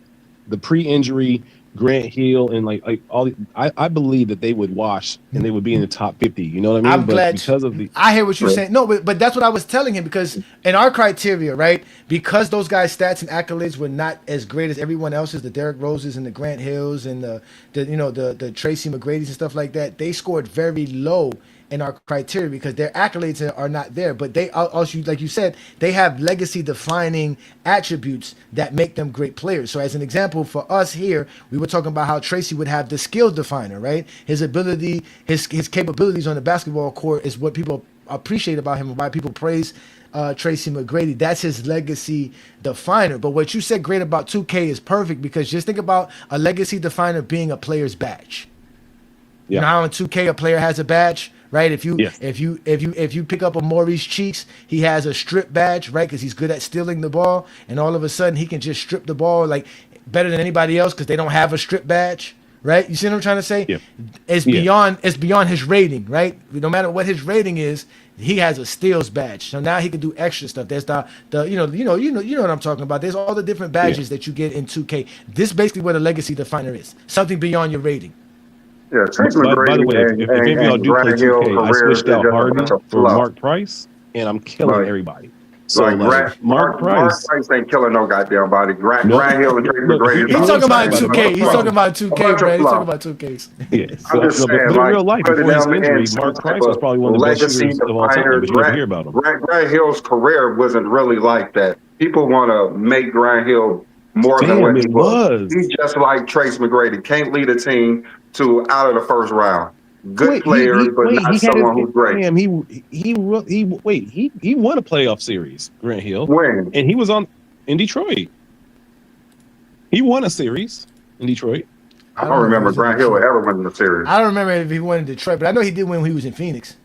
the pre-injury Grant Hill and like all, I believe that they would wash and they would be in the top 50. You know what I mean? I hear what you're saying. No, but that's what I was telling him because in our criteria, right? Because those guys' stats and accolades were not as great as everyone else's, the Derrick Roses and the Grant Hills and the Tracy McGrady's and stuff like that, they scored very low in our criteria because their accolades are not there, but they also, like you said, they have legacy defining attributes that make them great players. So as an example for us here, we were talking about how Tracy would have the skill definer, right? His ability, his capabilities on the basketball court is what people appreciate about him and why people praise Tracy McGrady. That's his legacy definer. But what you said great about 2K is perfect because just think about a legacy definer being a player's badge. Yeah. You know how in 2K a player has a badge? Right, if you pick up a Maurice Cheeks, he has a strip badge, right? Because he's good at stealing the ball, and all of a sudden he can just strip the ball like better than anybody else because they don't have a strip badge, right? You see what I'm trying to say? Yeah. It's beyond his rating, right? No matter what his rating is, he has a steals badge. So now he can do extra stuff. There's the you know what I'm talking about. There's all the different badges that you get in 2K. This is basically what a legacy definer is. Something beyond your rating. Yeah, Tracy McGrady by the way, if any of y'all do play 2K, I switched out Harden for Mark Price, and I'm killing everybody. So Mark Price ain't killing no goddamn body. Grant Hill and Tracy McGrady. He's talking about 2K. He's talking about 2K, man. He's talking about 2Ks. Yeah, I'm just saying, but in real life, before his injury, Mark Price was probably one of the best shooters of all time. But you never hear about him. Grant Hill's career wasn't really like that. People want to make Grant Hill more than what he was. He's just like Trace McGrady. Can't lead a team to out of the first round. Good player, but not someone who's great. Damn, he won a playoff series, Grant Hill. When? And he was on in Detroit. He won a series in Detroit. I don't remember Grant Hill ever winning the series. I don't remember if he won in Detroit, but I know he did when he was in Phoenix.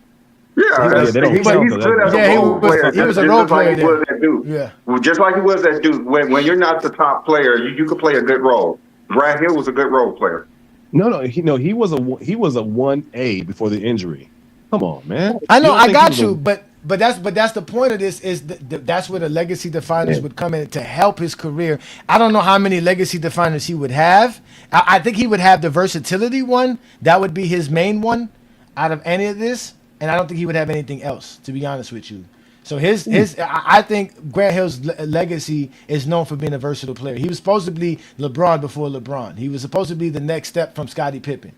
Yeah, he's good as a role player. He was a role player there. At Duke. Yeah. Well, just like he was at Duke. When you're not the top player, you can play a good role. Grant Hill was a good role player. He was a 1A before the injury. Come on, man. I know, I got you, but that's the point of this is that's where the legacy definers would come in to help his career. I don't know how many legacy definers he would have. I think he would have the versatility one. That would be his main one out of any of this, and I don't think he would have anything else, to be honest with you. So I think Grant Hill's legacy is known for being a versatile player. He was supposed to be LeBron before LeBron. He was supposed to be the next step from Scottie Pippen.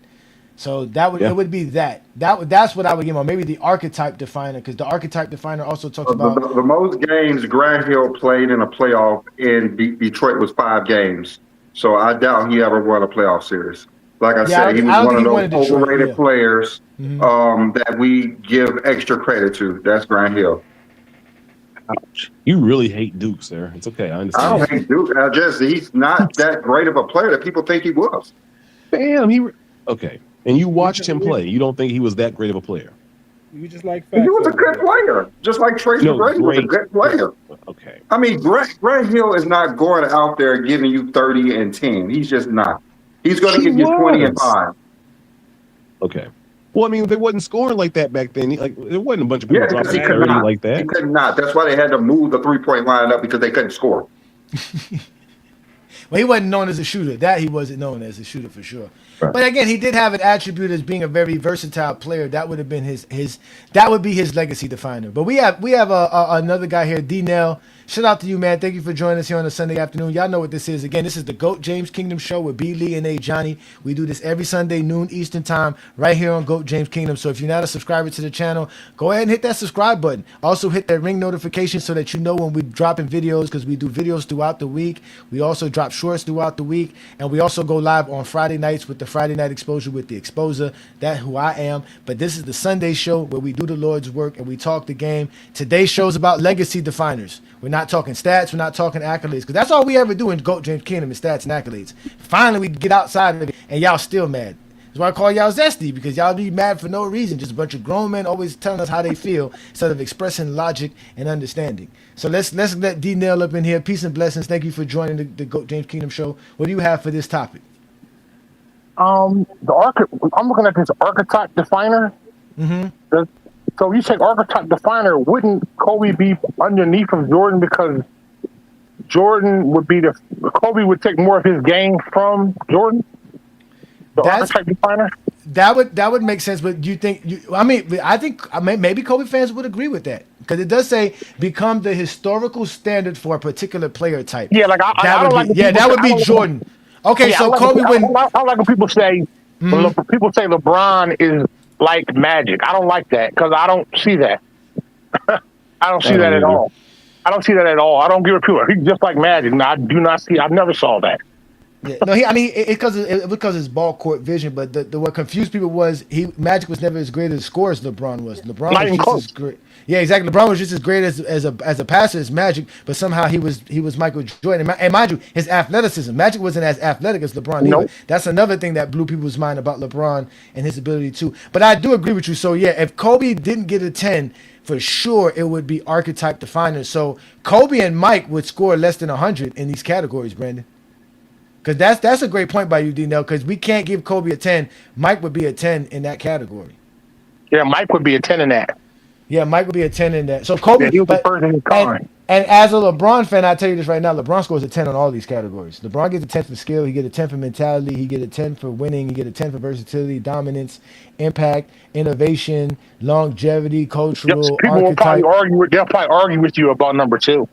So it would be that. That's what I would give him. Or maybe the archetype definer, because the archetype definer also talks about the most games Grant Hill played in a playoff in Detroit was 5 games. So I doubt he ever won a playoff series. Like I said, he was one of those overrated players that we give extra credit to. That's Grant Hill. You really hate Duke, sir. It's okay. I understand. I don't hate Duke. He's not that great of a player that people think he was. Damn, okay. And you watched him play. You don't think he was that great of a player? You just like he was a good player, just like Tracy Brady was a good player. Okay. I mean, Grant Hill is not going out there giving you 30 and 10. He's just not. He's going to give you 20 and 5. Okay. Well, I mean, they wasn't scoring like that back then. There wasn't a bunch of people dropping 30 like that. He could not. That's why they had to move the 3-point line up, because they couldn't score. Well, he wasn't known as a shooter. That he wasn't known as a shooter for sure. Right. But again, he did have an attribute as being a very versatile player. That would have been his that would be his legacy definer. But we have another guy here, D-Nell. Shout out to you, man. Thank you for joining us here on a Sunday afternoon. Y'all know what this is. Again, this is the GOAT James Kingdom Show with B. Lee and A. Johnny. We do this every Sunday, noon Eastern time, right here on GOAT James Kingdom. So if you're not a subscriber to the channel, go ahead and hit that subscribe button. Also hit that ring notification so that you know when we're dropping videos, because we do videos throughout the week. We also drop shorts throughout the week. And we also go live on Friday nights with the Friday Night Exposure with the Exposer. That's who I am. But this is the Sunday show where we do the Lord's work and we talk the game. Today's show is about legacy definers. We're not talking stats. We're not talking accolades, because that's all we ever do in GOAT James Kingdom is stats and accolades. Finally, we get outside of it, and y'all still mad. That's why I call y'all zesty, because y'all be mad for no reason. Just a bunch of grown men always telling us how they feel instead of expressing logic and understanding. So let's let D-Nell up in here. Peace and blessings. Thank you for joining the GOAT James Kingdom show. What do you have for this topic? I'm looking at this archetype definer. Mm-hmm. So you say archetype definer, wouldn't Kobe be underneath of Jordan, because Jordan would be Kobe would take more of his game from Jordan? Archetype definer? That would make sense, but do you think I think maybe Kobe fans would agree with that, because it does say become the historical standard for a particular player type. Yeah, like that would be Jordan. Okay, so Kobe wouldn't. I like when people say LeBron is like Magic. I don't like that, because I don't see that. I don't see that at all. I don't see that at all. I don't give a people. He's just like Magic. No, I do not see. I never saw that. Yeah. No, because his ball court vision. But what confused people was Magic was never as great as scorer as LeBron was. LeBron was just as great. Yeah, exactly. LeBron was just as great as a passer as Magic, but somehow he was Michael Jordan. And mind you, his athleticism. Magic wasn't as athletic as LeBron either. Nope. That's another thing that blew people's mind about LeBron and his ability too. But I do agree with you. So yeah, if Kobe didn't get a 10, for sure it would be archetype definer. So Kobe and Mike would score less than 100 in these categories, Brandon. Because that's a great point by you, D-Nell, because we can't give Kobe a 10. Mike would be a 10 in that category. Yeah, Mike would be a 10 in that. Yeah, Mike would be a 10 in that. So Kobe, he was the first in his kind. And as a LeBron fan, I tell you this right now, LeBron scores a 10 on all these categories. LeBron gets a 10 for skill, he gets a 10 for mentality, he gets a 10 for winning, he gets a 10 for versatility, dominance, impact, innovation, longevity, cultural, people will probably argue with you about number 2.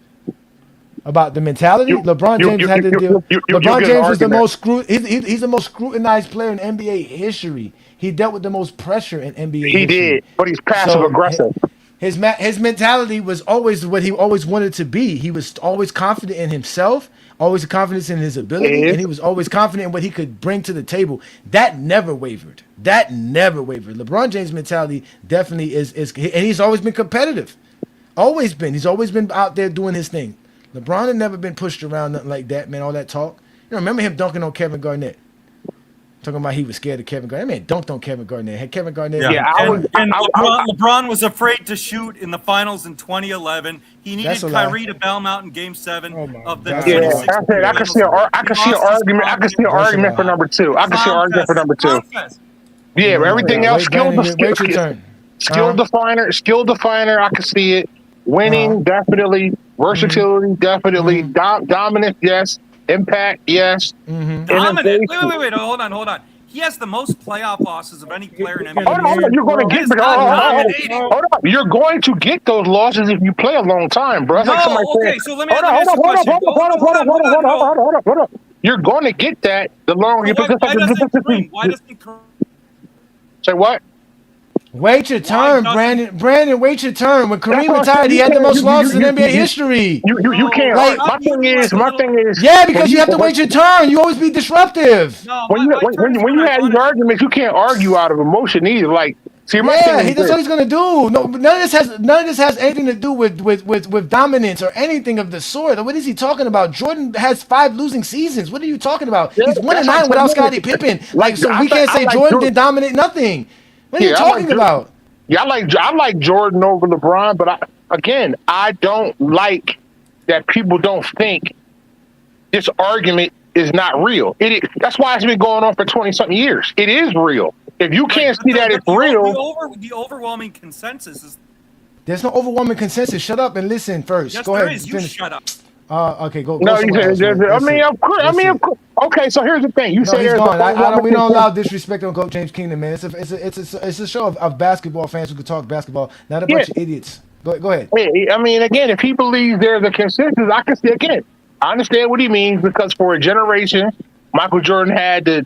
About the mentality, LeBron James had to deal. LeBron James was the most he's the most scrutinized player in NBA history. He dealt with the most pressure in NBA history. He did, but he's passive aggressive. His mentality was always what he always wanted to be. He was always confident in himself, always confident in his ability, and he was always confident in what he could bring to the table. That never wavered. LeBron James' mentality definitely is, and he's always been competitive. Always been. He's always been out there doing his thing. LeBron had never been pushed around, nothing like that, man, all that talk. You know, remember him dunking on Kevin Garnett? Talking about he was scared of Kevin Garnett. That man dunked on Kevin Garnett. Had Kevin Garnett. LeBron was afraid to shoot in the finals in 2011. He needed Kyrie to bail him out in Game 7 of the 2016. I can see an argument. I can see an argument for number 2. I can see an argument for number 2. Yeah, but everything else, skill definer. I can see it. Winning, definitely. Versatility, definitely. Dominant, yes. Impact, yes. Dominant. Wait. Hold on. He has the most playoff losses of any player in NBA. Hold on. You're going to get those losses if you play a long time, bro. That's so let me ask you a question. Hold on. You're going to get that the longer you play. Why doesn't Say what? Wait your turn, Brandon. Brandon, wait your turn. When Kareem retired, he had the most losses in NBA history. You can't. Like, my thing is. Yeah, because you have to wait your turn. You always be disruptive. When you have these arguments, you can't argue out of emotion either. Like, see, that's what he's gonna do. No, none of this has anything to do with dominance or anything of the sort. What is he talking about? Jordan has 5 losing seasons. What are you talking about? He's 1-9 without Scottie Pippen. Like, so we can't say Jordan didn't dominate nothing. What are you talking about? Yeah, I like Jordan over LeBron, but I don't like that people don't think this argument is not real. That's why it's been going on for 20-something years. It is real. If you can't see that it's real, the overwhelming consensus is there's no overwhelming consensus. Shut up and listen first. Yes, go there ahead. is. You shut up. Okay, go. No, of course. Okay, so here's the thing. You say he's gone. We don't allow disrespect on Coach James Kingdom, man. It's a show of basketball fans who can talk basketball, not a bunch of idiots. Go ahead. Hey, I mean, again, if he believes there's a consensus, I can see again. I understand what he means because for a generation, Michael Jordan had the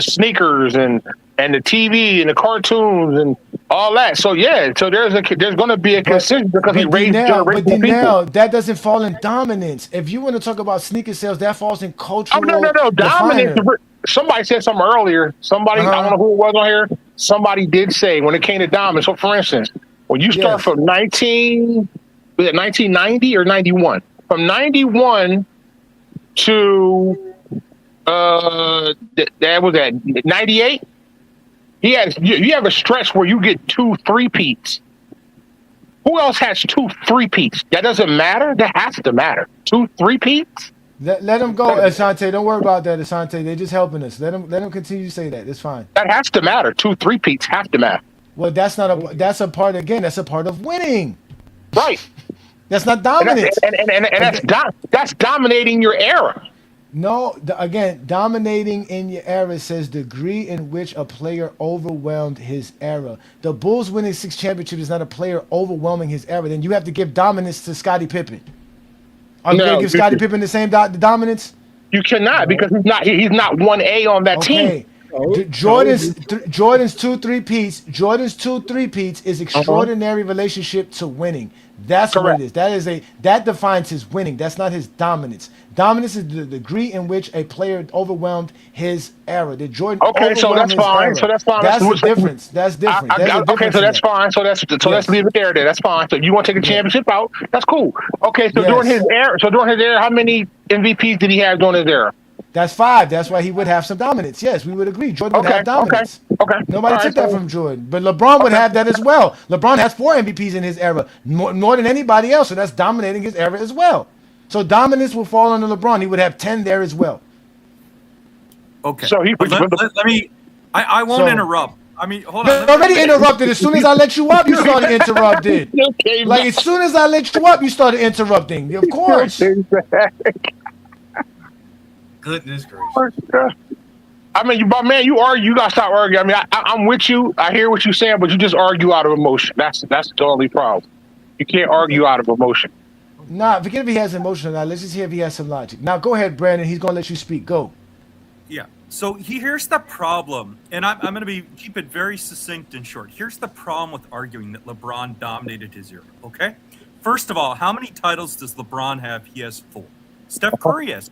sneakers and the TV and the cartoons and all that. So so there's going to be a consensus because he raised generations of people. That doesn't fall in dominance. If you want to talk about sneaker sales, that falls in cultural. No. Dominance. Somebody said something earlier. I don't know who it was on here. Somebody did say when it came to dominance. So, for instance, when you start from 1990 or 91, from 91 to that was at 98. You have a stretch where you get 2 3-peats. Who else has 2 3-peats? That doesn't matter. That has to matter. 2 3-peats. Let them go, Asante. Don't worry about that, Asante. They're just helping us. Let them continue to say that. It's fine. That has to matter. 2 3-peats have to matter. Well, that's a part of winning. Right. That's not dominance. And that's dominating your era. No, dominating in your era says degree in which a player overwhelmed his era. The Bulls winning 6 championships is not a player overwhelming his era. Then you have to give dominance to Scottie Pippen. Are you going to give Scottie Pippen the same dominance? You cannot because he's not 1A on that team. Jordan's 2 3-peats is extraordinary relationship to winning. That's correct. What it is. That defines his winning. That's not his dominance. Dominance is the degree in which a player overwhelmed his era. Did Jordan so that's fine. Era. So that's fine. That's the difference. That's different. So that's fine. So let's leave it there. That's fine. So you want to take a championship out? That's cool. Okay. So during his era, how many MVPs did he have during his era? That's 5. That's why he would have some dominance. Yes, we would agree. Jordan would have dominance. Okay. Nobody took that from Jordan. But LeBron would have that as well. LeBron has 4 MVPs in his era, more than anybody else. So that's dominating his era as well. So dominance will fall under LeBron. He would have 10 there as well. Okay. So let me. I won't interrupt. I mean, hold on. Already interrupted. As soon as I let you up, you started interrupting. Like as soon as I let you up, you started interrupting. Of course. Goodness gracious. I mean, you argue. You gotta stop arguing. I mean, I'm with you. I hear what you're saying, but you just argue out of emotion. That's the only problem. You can't argue out of emotion. Nah, forget if he has emotion or not. Let's just hear if he has some logic. Now, go ahead, Brandon. He's gonna let you speak. Go. Yeah. So here's the problem, and I'm going to keep it very succinct and short. Here's the problem with arguing that LeBron dominated his era. Okay. First of all, how many titles does LeBron have? He has 4. Steph Curry has.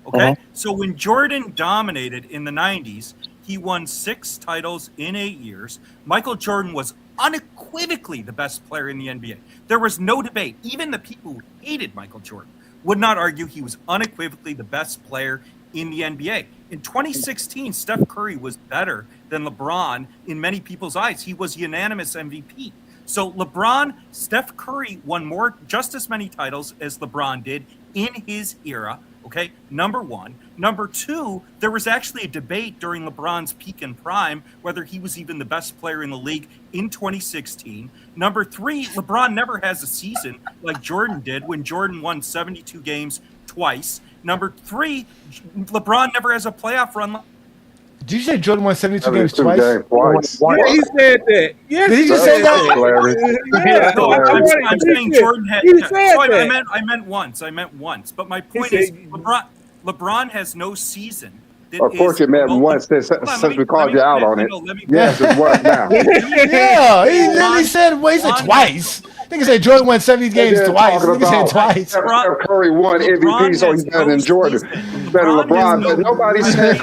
Okay, so when Jordan dominated in the 90s, He won 6 titles in 8 years. Michael Jordan was unequivocally the best player in the NBA. There was no debate. Even the people who hated Michael Jordan would not argue he was unequivocally the best player in the NBA. In 2016, Steph Curry was better than LeBron in many people's eyes. He was unanimous MVP. So Steph Curry won just as many titles as LeBron did in his era. Okay, number one. Number two, there was actually a debate during LeBron's peak and prime whether he was even the best player in the league in 2016. Number three, LeBron never has a season like Jordan did when Jordan won 72 games twice. Number three, LeBron never has a playoff run. Did you say Jordan won 72 games twice? Yeah, he said that. Yes, Did he just say that? Yeah, No, I'm saying Jordan had. He said that. I meant once. But my point is, LeBron has no season. Of course, you meant once since we called you out on it. Yes, it was now. Yeah, he literally said twice. I think he said Jordan won 70 games twice. I think he said twice. Steph Curry won MVP, so he's better than Jordan. Better than LeBron. But nobody said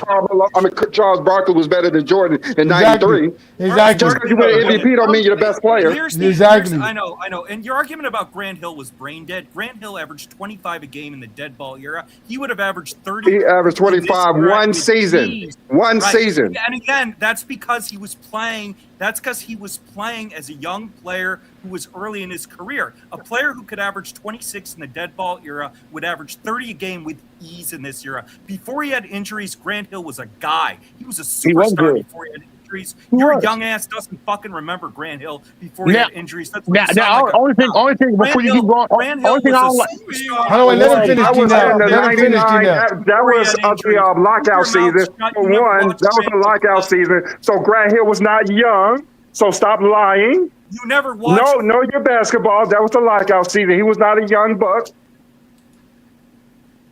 Charles Barkley was better than Jordan in '93. Exactly. Just because you win MVP don't mean you're the best player. Exactly. I know. And your argument about Grant Hill was brain dead. Grant Hill averaged 25 a game in the dead ball era. He would have averaged 30. He averaged 25 one season. One season. And again, that's because he was playing. That's because he was playing as a young player who was early in his career. A player who could average 26 in the dead ball era would average 30 a game with ease in this era. Before he had injuries, Grant Hill was a guy. He was a superstar before he had injuries. Your young ass doesn't fucking remember Grant Hill before he had injuries. That's what only thing before you keep going. Grant Hill was a superstar. Hold on, let him finish, Gino. That was a lockout season. For one, that was a lockout season. So Grant Hill was not young. So stop lying. You never watched. No, your basketball. That was the lockout season. He was not a young buck.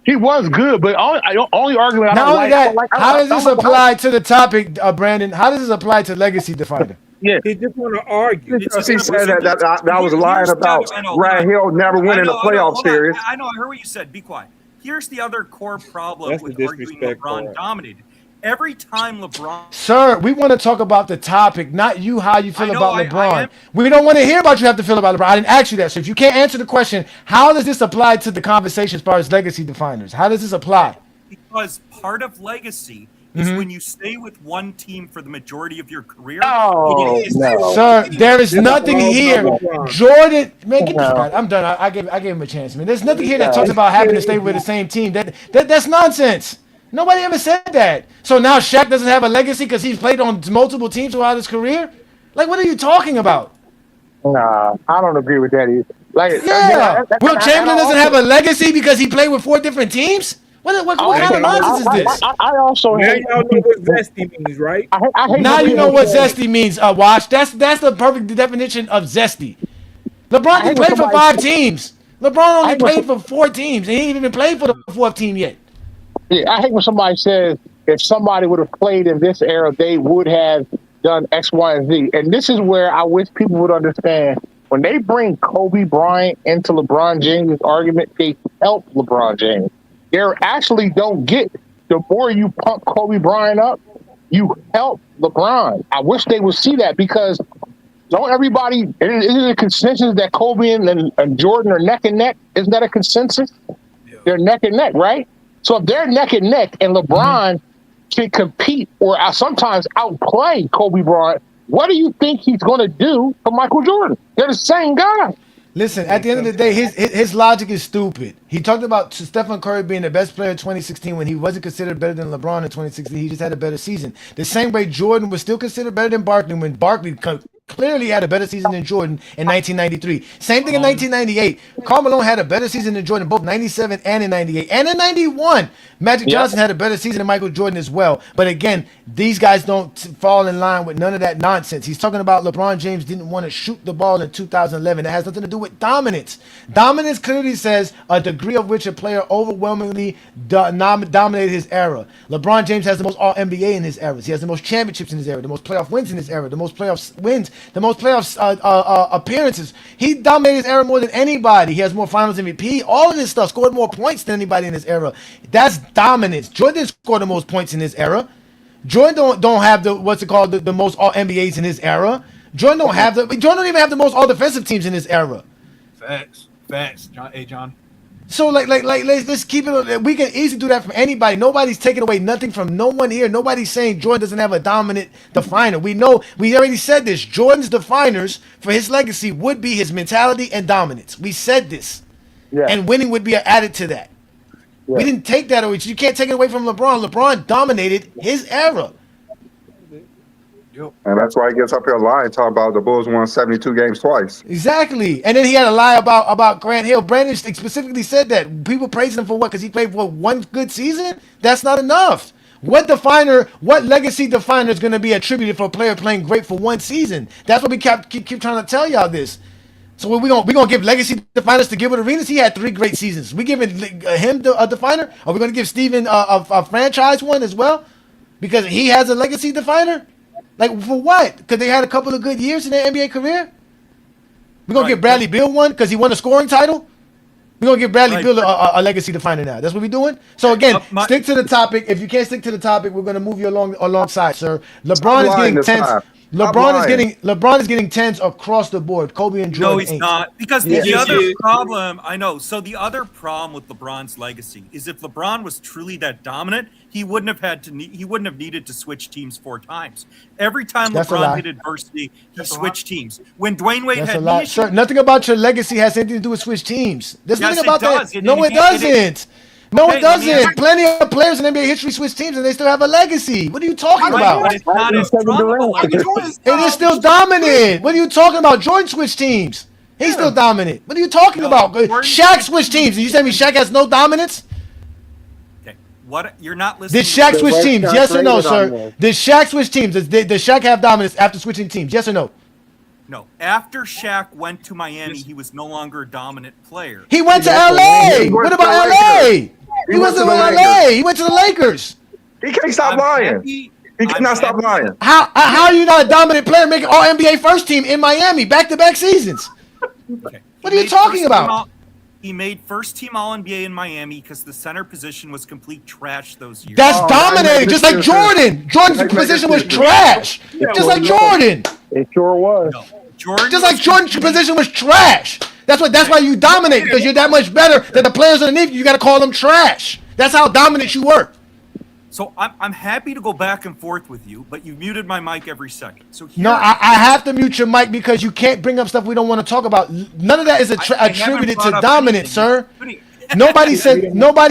He was good, but only argument I don't like. How does this apply to the topic, Brandon? How does this apply to legacy definer? Yeah, he just want to argue. Because he said that was lying about Grant Hill never winning a playoff series. I know. I heard what you said. Be quiet. Here's the other core problem with arguing LeBron dominated. Every time LeBron... Sir, we want to talk about the topic, not you, how you feel about LeBron. We don't want to hear about you have to feel about LeBron. I didn't ask you that. So if you can't answer the question, how does this apply to the conversation as far as legacy definers? How does this apply? Because part of legacy is when you stay with one team for the majority of your career. Sir, there is nothing here. Jordan, man, get this guy. I'm done. I gave him a chance, man. There's nothing here that talks about having to stay with the same team. That's nonsense. Nobody ever said that. So now Shaq doesn't have a legacy because he's played on multiple teams throughout his career? Like, what are you talking about? Nah, I don't agree with that either. Will Chamberlain doesn't have a legacy because he played with 4 different teams? What kind of nonsense is this? I also now y'all know what zesty means, right? Now you know what zesty means, Wash. That's the perfect definition of zesty. LeBron only played for 5 teams. LeBron only played for 4 teams, and he ain't even played for the 4th team yet. Yeah, I hate when somebody says if somebody would have played in this era, they would have done X, Y, and Z. And this is where I wish people would understand. When they bring Kobe Bryant into LeBron James' argument, they help LeBron James. They actually don't get, the more you pump Kobe Bryant up, you help LeBron. I wish they would see that because don't everybody, is it a consensus that Kobe and Jordan are neck and neck? Isn't that a consensus? Yeah. They're neck and neck, right? So if they're neck and neck and LeBron can compete or sometimes outplay Kobe Bryant, what do you think he's going to do for Michael Jordan? They're the same guy. Listen, at the end of the day, his logic is stupid. He talked about Stephen Curry being the best player in 2016 when he wasn't considered better than LeBron in 2016. He just had a better season. The same way Jordan was still considered better than Barkley when Barkley clearly had a better season than Jordan in 1993. Same thing in 1998. Karl Malone had a better season than Jordan, both 97 and in 98. And in 91, Magic Johnson had a better season than Michael Jordan as well. But again, these guys don't fall in line with none of that nonsense. He's talking about LeBron James didn't want to shoot the ball in 2011. That has nothing to do with dominance. Dominance clearly says a degree of which a player overwhelmingly dominated his era. LeBron James has the most All-NBA in his era. He has the most championships in his era, the most playoff wins in his era, the most playoff wins, the most playoff appearances. He dominated his era more than anybody. He has more finals MVP. All of this stuff, scored more points than anybody in his era. That's dominance. Jordan scored the most points in his era. Jordan don't have the what's it called the most all NBAs in his era. Jordan don't have Jordan don't even have the most all defensive teams in his era. Facts, John. Hey, John. So let's keep it. We can easily do that from anybody. Nobody's taking away nothing from no one here. Nobody's saying Jordan doesn't have a dominant definer. We know, we already said this. Jordan's definers for his legacy would be his mentality and dominance. We said this, and winning would be added to that. Yeah. We didn't take that away. You can't take it away from LeBron. LeBron dominated his era. And that's why he gets up here lying, talking about the Bulls won 72 games twice. Exactly. And then he had a lie about Grant Hill. Brandon specifically said that. People praised him for what? Because he played for one good season? That's not enough. What legacy definer is going to be attributed for a player playing great for one season? That's what we keep trying to tell y'all this. So we gonna give legacy definers to Gilbert Arenas? He had 3 great seasons. We giving him a definer? Are we going to give Steven a franchise one as well? Because he has a legacy definer? Like, for what? Because they had a couple of good years in their NBA career? We're going to give Bradley Beal one because he won a scoring title? We're going to give Bradley Beal a legacy definer now. That's what we're doing? So, again, stick to the topic. If you can't stick to the topic, we're going to move you alongside, sir. LeBron is getting 10s. LeBron is getting 10s across the board. Kobe and Jordan. No, he's not. Because the other problem, I know. So the other problem with LeBron's legacy is if LeBron was truly that dominant, he wouldn't have needed to switch teams 4 times. Every time LeBron hit adversity, he switched teams. When Dwayne Wade had knee issues, sir, nothing about your legacy has anything to do with switch teams. There's nothing about that. No, it doesn't. No, it doesn't. Plenty of players in NBA history switch teams and they still have a legacy. What are you talking about? It's not as strong. It is still dominant. What are you talking about? Jordan switched teams. He's still dominant. What are you talking about? Shaq switched teams. You tell me Shaq has no dominance? Okay. What? You're not listening. Did Shaq switch teams? Yes or no, sir? Did Shaq switch teams? Does Shaq have dominance after switching teams? Yes or no? No. After Shaq went to Miami, he was no longer a dominant player. He went to LA. What about LA? He went to LA. He went to the Lakers. He can't stop lying. He cannot stop lying. How are you not a dominant player making all NBA first team in Miami back-to-back seasons? Okay. What are you talking about? He made first team All NBA in Miami because the center position was complete trash those years. That's dominating, just like Jordan. Jordan's position was trash. Just like Jordan. It sure was. No. Jordan just like Jordan's position was trash. That's why you dominate, because you're that much better than the players underneath you. You got to call them trash. That's how dominant you were. So I'm happy to go back and forth with you, but you muted my mic every second. So no, I have to mute your mic because you can't bring up stuff we don't want to talk about. None of that is attributed to dominance, sir. Nobody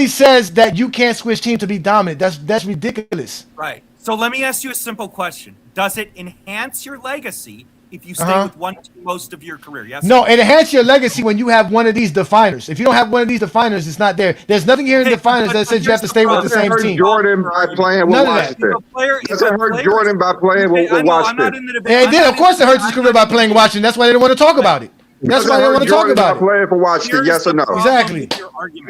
says that you can't switch team to be dominant. That's ridiculous. Right. So let me ask you a simple question: does it enhance your legacy if you stay with one team most of your career? Yes. No, it enhances your legacy when you have one of these definers. If you don't have one of these definers, it's not there. There's nothing here in definers that says you have to stay with the same team. Jordan by playing with Washington. Does it hurt Jordan by playing with Washington? Yeah, it did. Of course, it hurts his career by playing with Washington. That's why they don't want to talk about it. That's why they don't want to talk about it. Playing for Washington, yes or no? Exactly.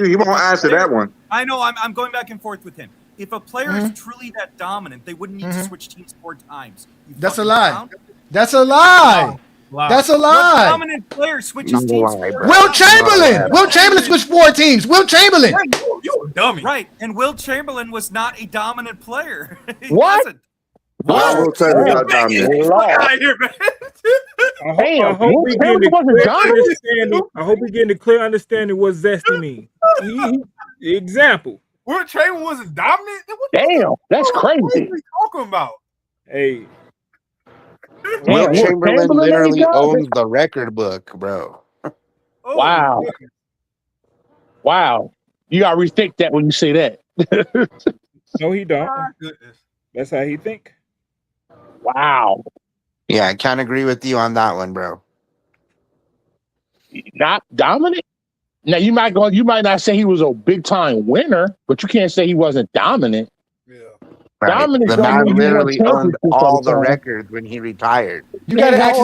He won't answer that one. I know. I'm going back and forth with him. If a player is truly that dominant, they wouldn't need to switch teams 4 times. That's a lie. That's a lie. That's a lie. What dominant player switches teams? Will Chamberlain. Will Chamberlain switched 4 teams. Will Chamberlain. You a dummy. Right. And Will Chamberlain was not a dominant player. What? Will Chamberlain not dominant. I hope we getting a clear understanding what zesty means. Example. Will Chamberlain wasn't dominant? Damn, that's crazy. What are you talking about? Hey. Will Chamberlain literally owns the record book, bro. Wow. Wow. You gotta rethink that when you say that. No, he don't. That's how he think. Wow. Yeah, I can't agree with you on that one, bro. Not dominant? Now you might not say he was a big time winner, but you can't say he wasn't dominant. Yeah. Right. The man literally owned all the records when he retired. You got to ask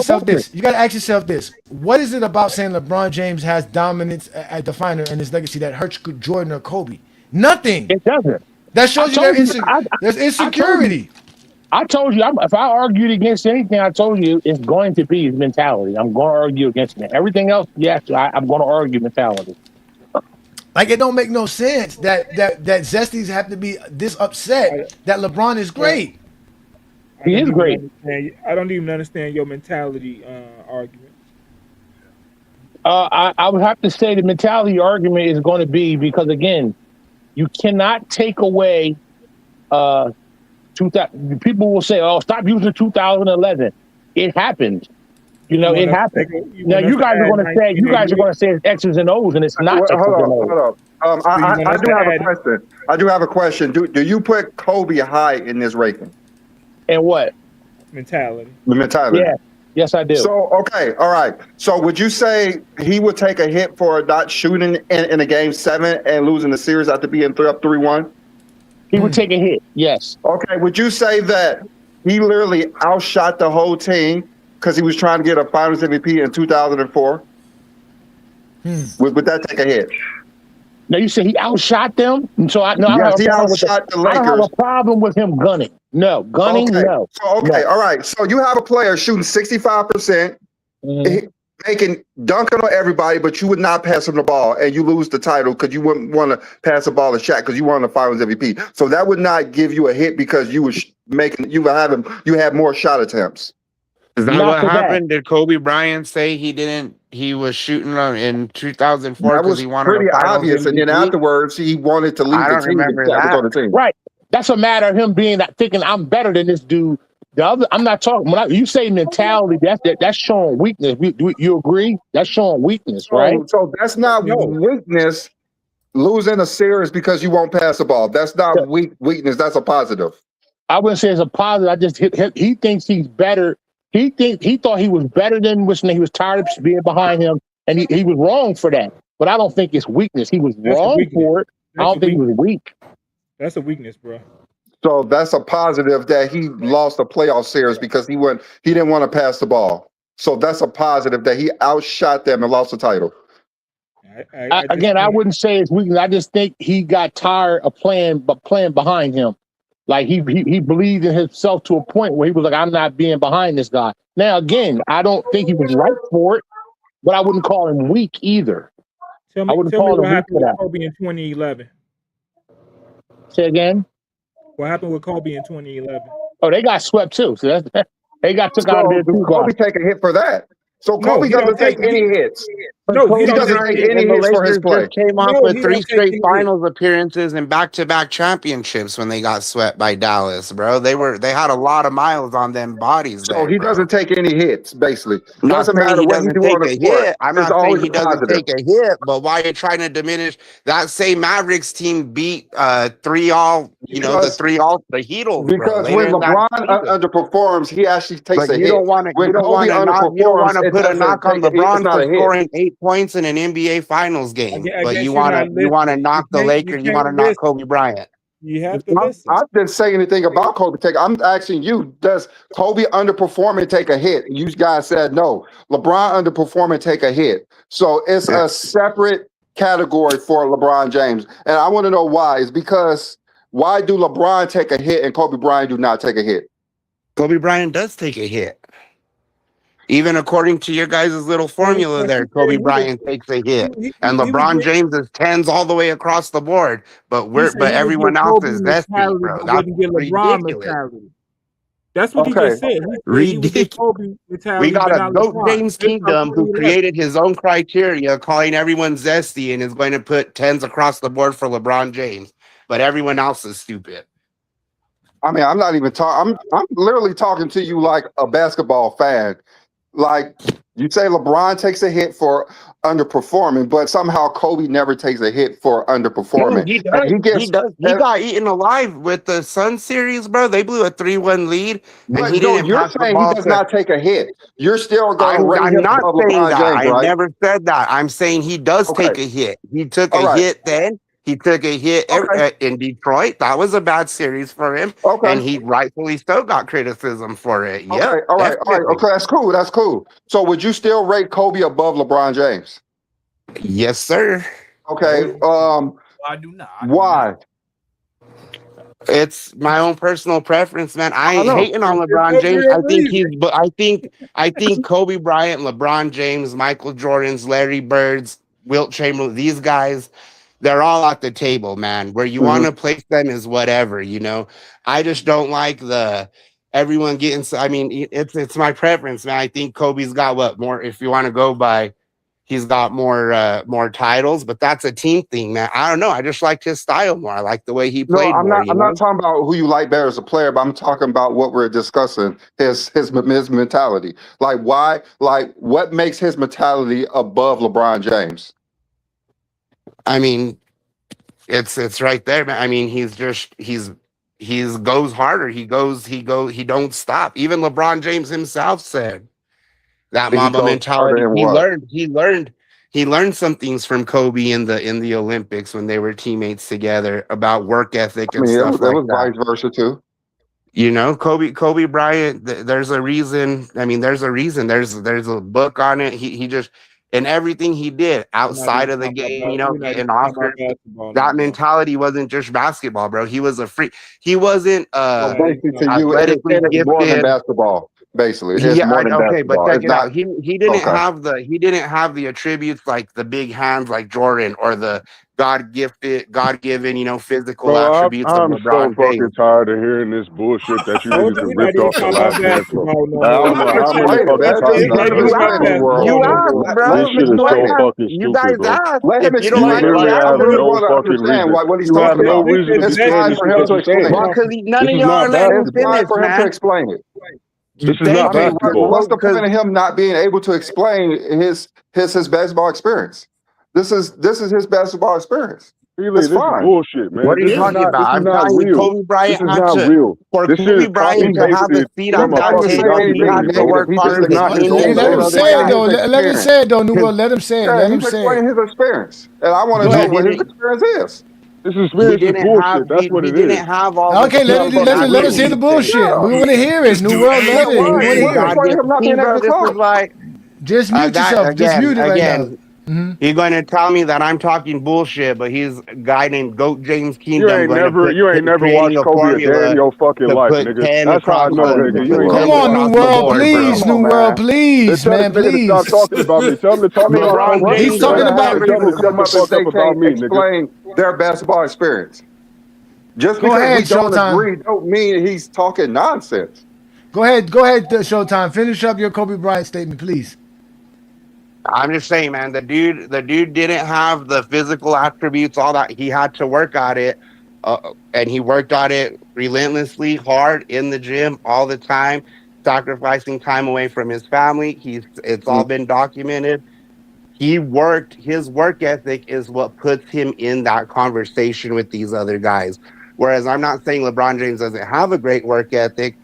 yourself this. What is it about saying LeBron James has dominance at definer in his legacy that hurts Jordan or Kobe? Nothing. It doesn't. That shows there's insecurity. I told you, if I argued against anything, I told you it's going to be his mentality. I'm going to argue against it. Everything else, yes, I'm going to argue mentality. Like, it don't make no sense that Zesties have to be this upset that LeBron is great. He is great. I don't even understand your mentality argument. I would have to say the mentality argument is going to be because again, you cannot take away 2000. People will say, "Oh, stop using 2011." It happened. It happened. Now you guys are going to say it's X's and O's, and it's not Well, X's and O's. hold up. I do have a question. I do have a question. Do you put Kobe high in this ranking? And what? Mentality. The mentality. Yeah. Yes, I do. So, okay, all right. So would you say he would take a hit for not shooting in a game 7 and losing the series after being up 3-1? He would take a hit, yes. Okay, would you say that he literally outshot the whole team because he was trying to get a Finals MVP in 2004? Would that take a hit? Now you say he outshot them, and so I Yes, he outshot the Lakers. I don't have a problem with him gunning. No, gunning, okay. no. So, no. All right. So you have a player shooting 65%, dunking on everybody, but you would not pass him the ball, and you lose the title because you wouldn't want to pass the ball to Shaq because you won the Finals MVP. So that would not give you a hit because you had more shot attempts. Is that what happened? Did Kobe Bryant say he was shooting in 2004 because he wanted pretty a Finals obvious, MVP? and then afterwards he wanted to leave the team. On the team. Right. That's a matter of him thinking I'm better than this dude. I'm not talking. You say mentality, that's showing weakness. You agree? That's showing weakness, right? So that's not weakness. Losing a series because you won't pass the ball. That's not weakness. That's a positive. I wouldn't say it's a positive. I just he thinks he's better. He thought he was better than Whitney. He was tired of being behind him, and he was wrong for that. But I don't think it's weakness. He was wrong for it. I don't think he was weak. That's a weakness, bro. So that's a positive that he lost a playoff series because he didn't want to pass the ball. So that's a positive that he outshot them and lost the title. I wouldn't say it's weakness. I just think he got tired of playing behind him. Like he believed in himself to a point where he was like, I'm not being behind this guy. Now, again, I don't think he was right for it, but I wouldn't call him weak either. Tell me what happened with Kobe in 2011. Say again? What happened with Kobe in 2011? Oh, they got swept too. So they got took out of there too. Kobe take a hit for that. So Kobe doesn't take any hits. No, he doesn't take any hits for his play. Came off with 3 straight finals appearances and back-to-back championships when they got swept by Dallas, bro. They had a lot of miles on them bodies. So he doesn't take any hits, basically. Doesn't matter what he take a hit. I'm not saying he doesn't take a hit, but why are you trying to diminish that same Mavericks team beat 3-all, the Heatles? Because when LeBron underperforms, he actually takes a hit. You don't want to put a knock on LeBron for scoring 8 points in an NBA Finals game, but you want to knock the Lakers. You want to knock Kobe Bryant. You have to listen. I didn't say anything about Kobe. I'm asking you: does Kobe underperform and take a hit? You guys said no. LeBron underperform and take a hit. So it's a separate category for LeBron James, and I want to know why. It's because why do LeBron take a hit and Kobe Bryant do not take a hit? Kobe Bryant does take a hit. Even according to your guys' little formula there, Kobe Bryant takes a hit. And LeBron James is 10s all the way across the board. But everyone else is zesty, bro. That's ridiculous. That's what he just said. Ridiculous. We got a GOAT James Kingdom who created his own criteria, calling everyone zesty, and is going to put 10s across the board for LeBron James. But everyone else is stupid. I mean, I'm not even talking. I'm literally talking to you like a basketball fan. Like you say, LeBron takes a hit for underperforming, but somehow Kobe never takes a hit for underperforming. He got eaten alive with the Sun series, bro. They blew a 3-1 lead, and he didn't. You're saying he does not take a hit. You're still going. I'm not saying that. I never said that. I'm saying he does take a hit. He took a hit then. He took a hit in Detroit. That was a bad series for him. And he rightfully so got criticism for it. Yeah. All right. Okay, that's cool. So would you still rate Kobe above LeBron James? Yes, sir. Okay. I do not. Why? It's my own personal preference, man. I ain't hating on LeBron James. I think Kobe Bryant, LeBron James, Michael Jordan's, Larry Bird's, Wilt Chamberlain, these guys, they're all at the table, man. Where you want to place them is whatever, I just don't like the everyone getting. I mean, it's my preference, man. I think Kobe's got what more. If you want to go by, he's got more titles, but that's a team thing, man. I don't know. I just liked his style more. I like the way he No, played I'm more. not. I'm not talking about who you like better as a player, but I'm talking about what we're discussing. His mentality. Like why? Like what makes his mentality above LeBron James? I mean, it's right there, man. I mean, he's goes harder. He don't stop. Even LeBron James himself said that He Mamba goes harder mentality. in what? He learned some things from Kobe in the Olympics when they were teammates together about work ethic I and mean, it stuff was, it like was that. vice versa too. You know, Kobe Bryant. There's a reason. I mean, there's a reason. There's a book on it. He just and everything he did We're not outside even of the talking game. about. You know, We're not getting even talking about Oscars. basketball no That more. mentality wasn't just basketball, bro. He was a freak. He wasn't So basically, to you, athletically it's more than gifted. basketball. Basically, it's Yeah, more than okay, but basketball. check It's it out. not He didn't okay. have the attributes like the big hands like Jordan or the God given, you know, physical Bro, attributes of I'm so LeBron fucking James. tired of hearing this bullshit that you niggas have We're not ripped even off the talking last about man. basketball no I more. don't Let know him how many explain it, fucking man. times It's I Let not him gotta even hear about explain this it, New shit. World. basketball You no asked, more. Let bro. This him shit is You explain so it. asked. fucking You stupid, guys bro. asked. Let him If you don't You explain like it. the literally have I really answer, no want to fucking understand reason. what he's You have talking no about. reason to be It's saying fine this for shit him that to you're saying. explain well, it. because none This of is y'all not are letting me It's basketball. fine finish, for him to man. explain it. This is Thank not I mean, you. basketball. what's the Because point of him not being able to explain his basketball experience? This is his basketball experience. Really, It's this is fine. bullshit, what man. are you talking This about? is I'm not telling you, real. Kobe This Bryant is had not to, real. for This shit Kobe is copy Bryant to have a pasted seat He at from a not that even fucking table, saying he anything had to documentary, negative. bro. work He's This just hard is to not his get he's own there. just Let him work. say it explaining though. his Let him experience. say it though, New Because World. Let him say it. Yeah, Let him he's say it. explaining his experience, and I want Go to know he ahead. what his didn't experience is. This experience is bullshit. That's what he it is. didn't have all the Okay, It's not fucking let us hear real. the attributes and bullshit. Yeah. We want to hear it. Just New do World, A, let Yeah, it. We why? want to and hear What's it. God wrong with gives. him not See, being able bro, to this is talk? why Just mute that yourself. Just mute it right now. again. He's going to tell me that I'm talking bullshit, but he's a guy named Goat James Kingdom going to You ain't never creating watched a Kobe a day in formula your fucking to life, put nigga. 10 That's how I across know, the nigga. to You put ain't Come 10 never on, watched New across the World, motherfucking board, please, Come bro. New on, World, man. Then please, tell this man, nigga to stop please. talking about me. Tell him to talk No, about Kobe. he's Frustrating talking when Tell I him have about. people to shut come the up and fuck they up about can't me, nigga. explain their basketball experience. Just Go because we ahead, don't Showtime. agree, don't mean he's talking nonsense. Go ahead, Showtime. Finish up your Kobe Bryant statement, please. I'm just saying, man, the dude didn't have the physical attributes, all that. He had to work at it, and he worked on it relentlessly, hard in the gym all the time, sacrificing time away from his family. It's all been documented. His work ethic is what puts him in that conversation with these other guys. Whereas I'm not saying LeBron James doesn't have a great work ethic,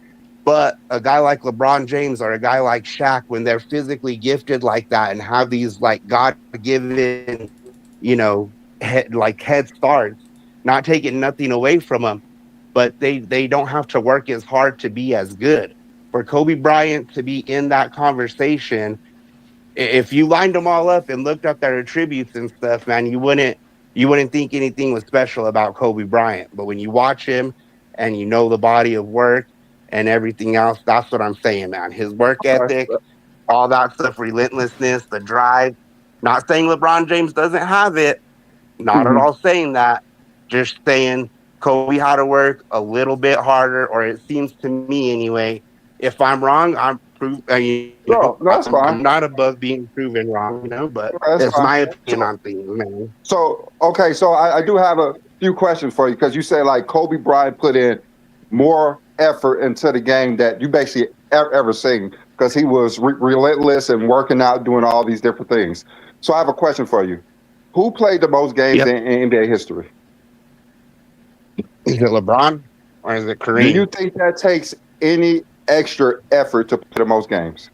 but a guy like LeBron James or a guy like Shaq, when they're physically gifted like that and have these like God given, you know, head starts, not taking nothing away from them, but they don't have to work as hard to be as good. For Kobe Bryant to be in that conversation, if you lined them all up and looked up their attributes and stuff, man, you wouldn't think anything was special about Kobe Bryant. But when you watch him and you know the body of work and everything else, that's what I'm saying, man. His work ethic, all that stuff, relentlessness, the drive. Not saying LeBron James doesn't have it. Not at Mhm. all saying that. Just saying Kobe had to work a little bit harder, or it seems to me anyway. If I'm wrong, No, no, that's fine. I'm not above being proven wrong, but That's it's fine. my opinion So, on things, man. okay, so I do have a few questions for you because you say like Kobe Bryant put in more effort into the game that you basically ever seen because he was relentless and working out, doing all these different things. So I have a question for you. Who played the most games Yep. in NBA history? Is it LeBron or is it Do you Kareem? think that takes any extra effort to play the most games?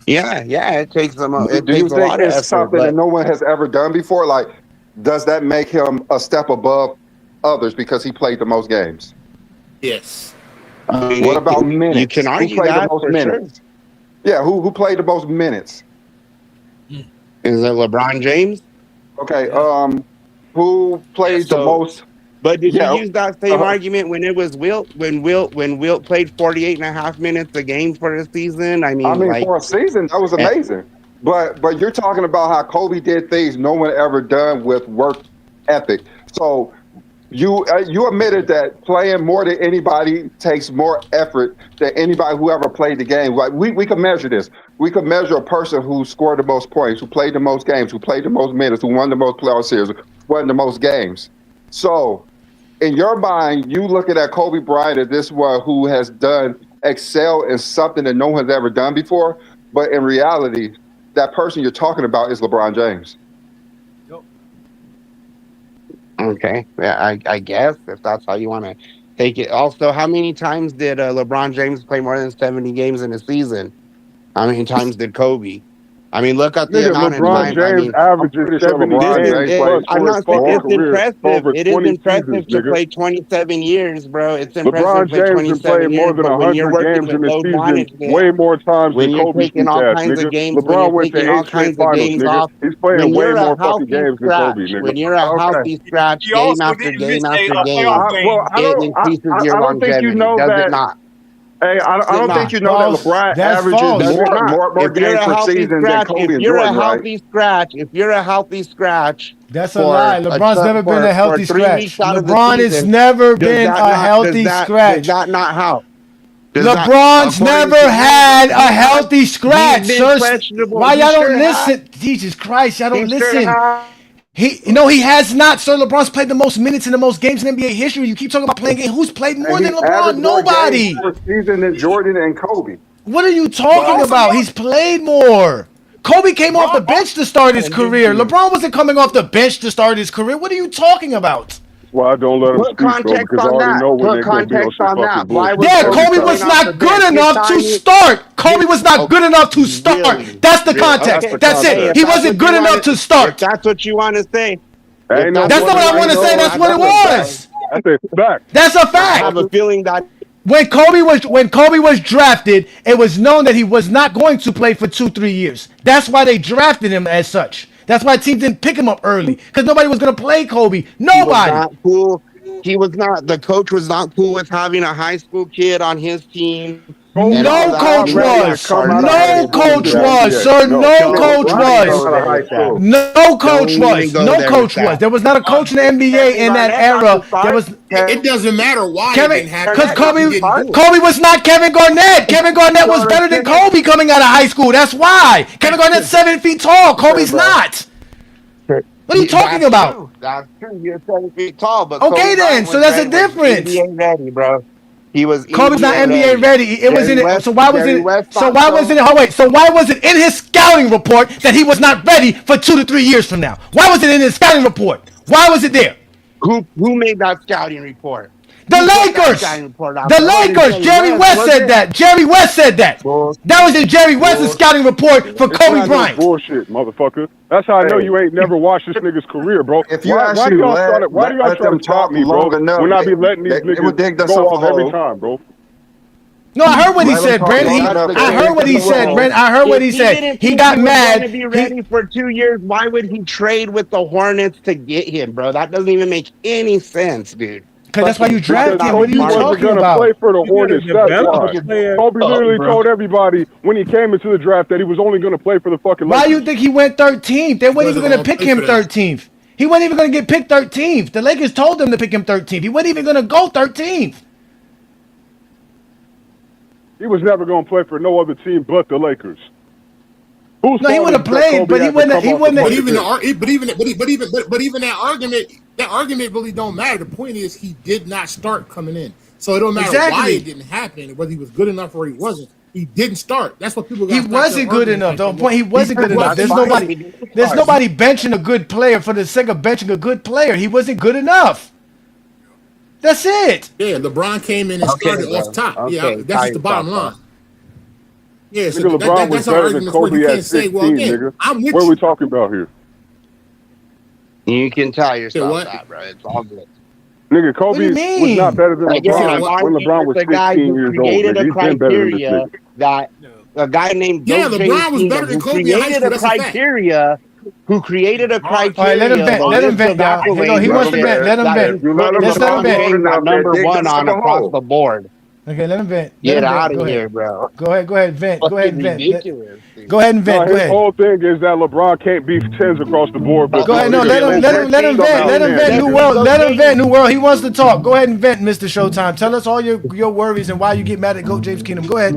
Yeah, it takes it Do you takes a think lot of it's effort, something that but no one has ever done before? Like, does that make him a step above others because he played the most games? Yes. I mean, What about you can minutes? Who argue played the that most for sure. minutes? Yeah, who played the most minutes? Is it LeBron James? Okay, Yeah. who Yeah. played the So, most? but did you Yeah, use that same argument when it was Wilt? When Wilt played 48 and a half minutes a game for the season? I I mean, mean, like, for a season, that was eh, amazing. But you're talking about how Kobe did things no one ever done with work ethic. So You admitted that playing more than anybody takes more effort than anybody who ever played the game. Like we could measure this. We could measure a person who scored the most points, who played the most games, who played the most minutes, who won the most playoff series, won the most games. So, in your mind, you looking at Kobe Bryant as this one who has done excel in something that no one's ever done before, but in reality, that person you're talking about is LeBron James. Okay, yeah, I guess if that's how you want to take it. Also, how many times did LeBron James play more than 70 games in a season? How many times did Kobe? I mean, look at the Nigga, amount of LeBron time. James I mean, averages 70 games plus I'm for his not saying fucking it's career impressive. over It is 20 impressive seasons, to nigga. play 27 years, bro. It's impressive LeBron to play James been 27 playing more years, than but when you're 100 working games with in a load season, management, way more times when than you're Kobe taking streak all ass, kinds of nigga. games, when LeBron you're went to taking all 8 straight kinds of finals, games nigga. off, He's playing when way you're more a fucking healthy games than scratch, Kobe, nigga. when you're a Okay. healthy scratch, He game also after didn't miss game a after game, playoff game. Well, it increases your I don't think you longevity. know Does it that. not? Hey, I Does it don't think not? you know that False. LeBron That's averages false. Does it not? more If you're games a per healthy season than scratch, Kobe and Jordan, right? if you're a healthy scratch That's a lie. LeBron's never been a for healthy 3 weeks scratch. out of the LeBron has season, never does been that a not healthy does scratch. that not help? Does that, LeBron's according never to you, had he a has healthy scratch, he's been sir. questionable. Why He y'all don't sure has. listen? Jesus Christ, y'all don't He sure listen. has. He has not, sir. LeBron's played the most minutes in the most games in NBA history. You keep talking about playing games. Who's played more And than he LeBron? averaged more games Nobody. per season than Jordan and Kobe. What are you He talking also about? got He's played more. Kobe came off the bench to start his career. LeBron wasn't coming off the bench to start his career. What are you talking about? That's why I don't let him Put speak, bro, context because I on already that. know when Put they're going to be on context some on fucking that. Why bullshit. was Yeah, Kobe Kobe coming was off the not good bench? His enough to time, start. Kobe was not good enough to start. really, That's the really. context. Okay. That's Hey, it. if He that's wasn't what good you enough want to if start. that's what you want to say, Ain't no That's not what I want to say. That's what it was. That's a fact. That's a I fact. have a feeling that When Kobe was drafted, it was known that he was not going to play for 2-3 years. That's why they drafted him as such. That's why teams didn't pick him up early because nobody was going to play Kobe. he was Nobody. not cool. He was not. The coach was not cool with having a high school kid on his team. And all No that. coach He never got was. come out started of high No with school coach to the that. was, NBA. sir. No. No Don't coach even was. go there with that. No coach Don't was. even go No there coach with was. that. There was not a coach in the NBA in that era. There was It doesn't matter why it Kevin didn't happen. because He didn't do it. Kobe was not Kevin Garnett. Kevin Garnett was better than Kobe coming out of high school. That's why. Kevin Garnett's 7 feet tall. Kobe's not. What are you talking about? True. That's true. You're 7 feet tall, but Okay, Kobe then. Bryant So was that's a ready, was difference. NBA ready, bro. He was Kobe's not NBA ready. It was in it. So why was Jerry it? West So thought why was it? Oh wait. So why was it in his scouting report that he was not ready for 2 to 3 years from now? Why was it in his scouting report? Why was it there? Who made that scouting report? The Who put that Lakers. scouting report out The there? It wasn't Lakers. Jerry West was said it? that. Jerry West said that. That was in Jerry West's scouting report for It's Kobe not Bryant. no bullshit, motherfucker. That's how I know you ain't never watched this nigga's career, bro. If you why actually do y'all let try them to stop talk me, bro? long enough, When I be letting these they would dig niggas go themselves off a every hole. time, bro. No, I heard what he Let him said, talk Brandon. long enough. I heard what he said, Brandon. I heard what he said. He got mad. To be ready for 2 years, why would he trade with the Hornets to get him, bro? That doesn't even make any sense, dude. Because that's why you drafted Because him. What are you Kobe wasn't talking gonna about? play for the You gotta Hornets. That's develop why. a player. Kobe literally told everybody when he came into the draft that he was only going to play for the fucking Why Lakers. you think he went 13th? They weren't even Wasn't going to gonna pick play him for that. 13th. He wasn't even going to get picked 13th. The Lakers told them to pick him 13th. He wasn't even going to go 13th. He was never going to play for no other team but the Lakers. No, he would have played, but he wouldn't. He wouldn't. But even that argument really don't matter. The point is he did not start coming in, so it don't matter why Exactly. it didn't happen, whether he was good enough or he wasn't. He didn't start. That's what people got. He wasn't good enough. The point, he wasn't good enough. There's nobody benching a good player for the sake of benching a good player. He wasn't good enough. That's it. Yeah, LeBron came in and started off top. Yeah, that's just the bottom line. Yeah, so Nigga, LeBron was that's our better than argument where Kobe you at can't say, 16, well, again, nigga. I'm with What are you. we talking about here? You can tell yourself what? that, bro. It's all good. Nigga, Kobe do you was mean? not better than Again, LeBron I'm when arguing LeBron was with the guy 16 who years old. created Nigga. a He's been better than this criteria nigga. that a guy named Yeah, Joe LeBron James was better Kingdom, than who Kobe in high created school. a That's a fact. criteria, who created a criteria. All right, let him vent. the Let him list vent, of y'all. Here you go. accolades He wants to that vent. Let him that vent. is You let him Let's let him talk vent. long James enough, at number they dig one on themselves a across hole. the board. Okay, let him vent. Let Get him vent. out Go of ahead. here, bro. Go ahead, vent. Go ahead and vent. Ridiculous. Go ahead and vent. No, Go his ahead. whole thing is that LeBron can't beat tens across the board, but Go ahead. No, let him vent. Let him vent. New World. Let him vent. New World. He wants to talk. Go ahead and vent, Mr. Showtime. Tell us all your worries and why you get mad at GOAT James Kingdom. Go ahead.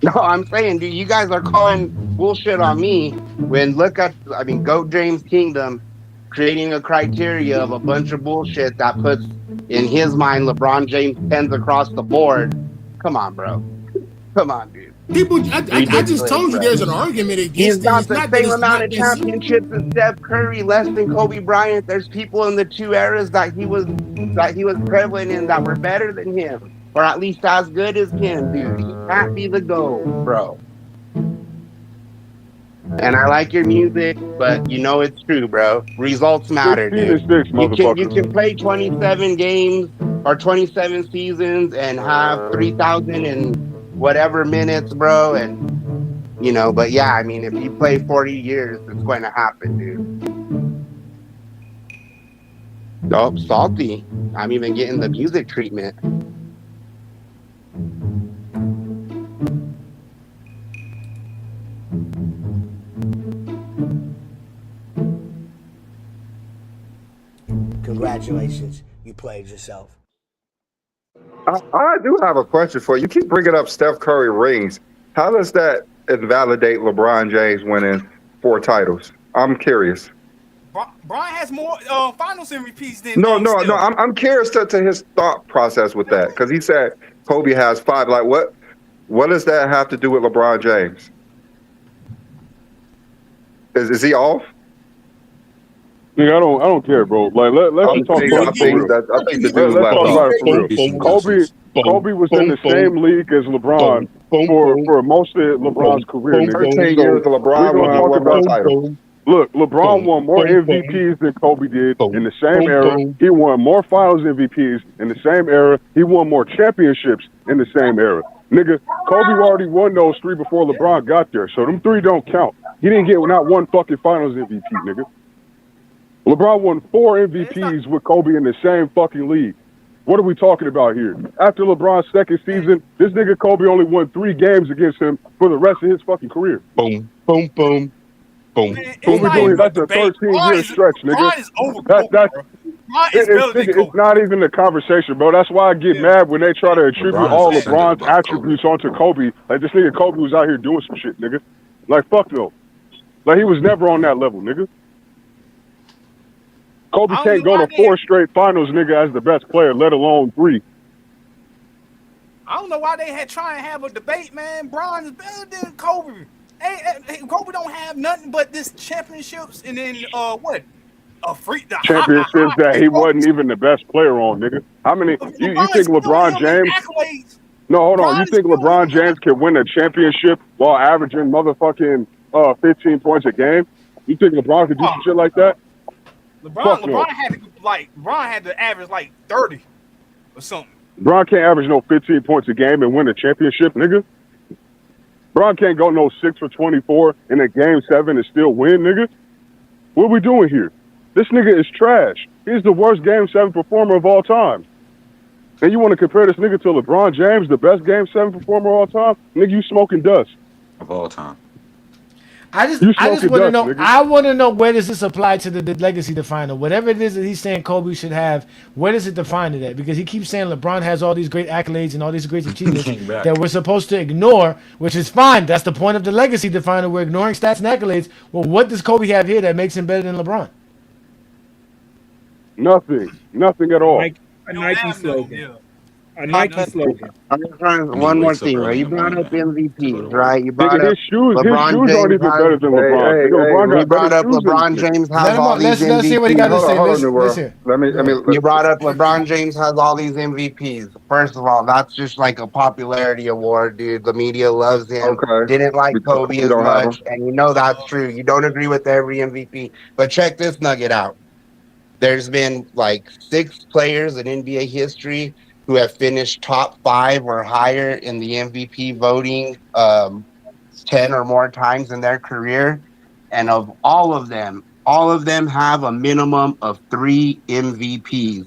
No, I'm saying, dude, you guys are calling bullshit on me when GOAT James Kingdom creating a criteria of a bunch of bullshit that puts in his mind LeBron James tens across the board. Come on, bro. Come on, dude. People, I just told you there's an argument against it. He's got the same amount of championships as Steph Curry, less than Kobe Bryant. There's people in the two eras that he was prevalent in that were better than him, or at least as good as him, dude. He can't be the GOAT, bro. And I like your music, but you know it's true, bro. Results matter, dude. You can play 27 games or 27 seasons and have 3,000 and whatever minutes, bro. And but yeah, I mean, if you play 40 years, it's going to happen, dude. Oh, salty. I'm even getting the music treatment. Congratulations, you played yourself. I do have a question for you. You keep bringing up Steph Curry rings. How does that invalidate LeBron James winning 4 titles? I'm curious. Bryant has more finals MVPs than No. Steph. I'm curious to his thought process with that, because he said Kobe has 5. Like, what does that have to do with LeBron James? Is he off? Nigga, I don't care, bro. Like, let's talk about it. I think the dude left off. Kobe was in the same league as LeBron for most of LeBron's career. 13 years of LeBron won one more title. Look, LeBron won more MVPs than Kobe did in the same era. He won more finals MVPs in the same era. He won more championships in the same era. Nigga, Kobe already won those 3 before LeBron got there, so them 3 don't count. He didn't get not one fucking finals MVP, nigga. LeBron won 4 MVPs with Kobe in the same fucking league. What are we talking about here? After LeBron's second season, this nigga Kobe only won 3 games against him for the rest of his fucking career. Boom, boom, boom, boom. That's a 13-year stretch, nigga. It's not even a conversation, bro. That's why I get mad when they try to attribute all LeBron's attributes onto Kobe. Like, this nigga Kobe was out here doing some shit, nigga. Like, fuck no. Like, he was never on that level, nigga. Kobe can't go to 4 straight finals, nigga, as the best player, let alone 3. I don't know why they had try and have a debate, man. Bron is better than Kobe. Hey, Kobe don't have nothing but this championships and then what? Championships that he wasn't even the best player on, nigga. How many? You think LeBron James? No, hold on. You think LeBron James can win a championship while averaging motherfucking 15 points a game? You think LeBron could do some shit like that? LeBron had to average like 30 or something. LeBron can't average no 15 points a game and win a championship, nigga. LeBron can't go no 6 for 24 in a game 7 and still win, nigga. What are we doing here? This nigga is trash. He's the worst game 7 performer of all time. And you want to compare this nigga to LeBron James, the best game 7 performer of all time? Nigga, you smoking dust. Of all time. I just want to know. Nigga. I want to know, where does this apply to the legacy definer? Whatever it is that he's saying Kobe should have, where does it define it at? Because he keeps saying LeBron has all these great accolades and all these great achievements that we're supposed to ignore, which is fine. That's the point of the legacy definer. We're ignoring stats and accolades. Well, what does Kobe have here that makes him better than LeBron? Nothing at all. A Nike slogan. A Nike slogan. One more thing, right? You brought up MVPs, right? You brought his shoes aren't even better than LeBron. You brought up LeBron James has all these MVPs. Let's hear what he got to say. Let's hear. You brought up LeBron James has all these MVPs. First of all, that's just like a popularity award, dude. The media loves him. Didn't like Kobe as much, and you know that's true. You don't agree with every MVP, but check this nugget out. There's been like 6 players in NBA history who have finished top 5 or higher in the MVP voting 10 or more times in their career. And of all of them have a minimum of 3 MVPs.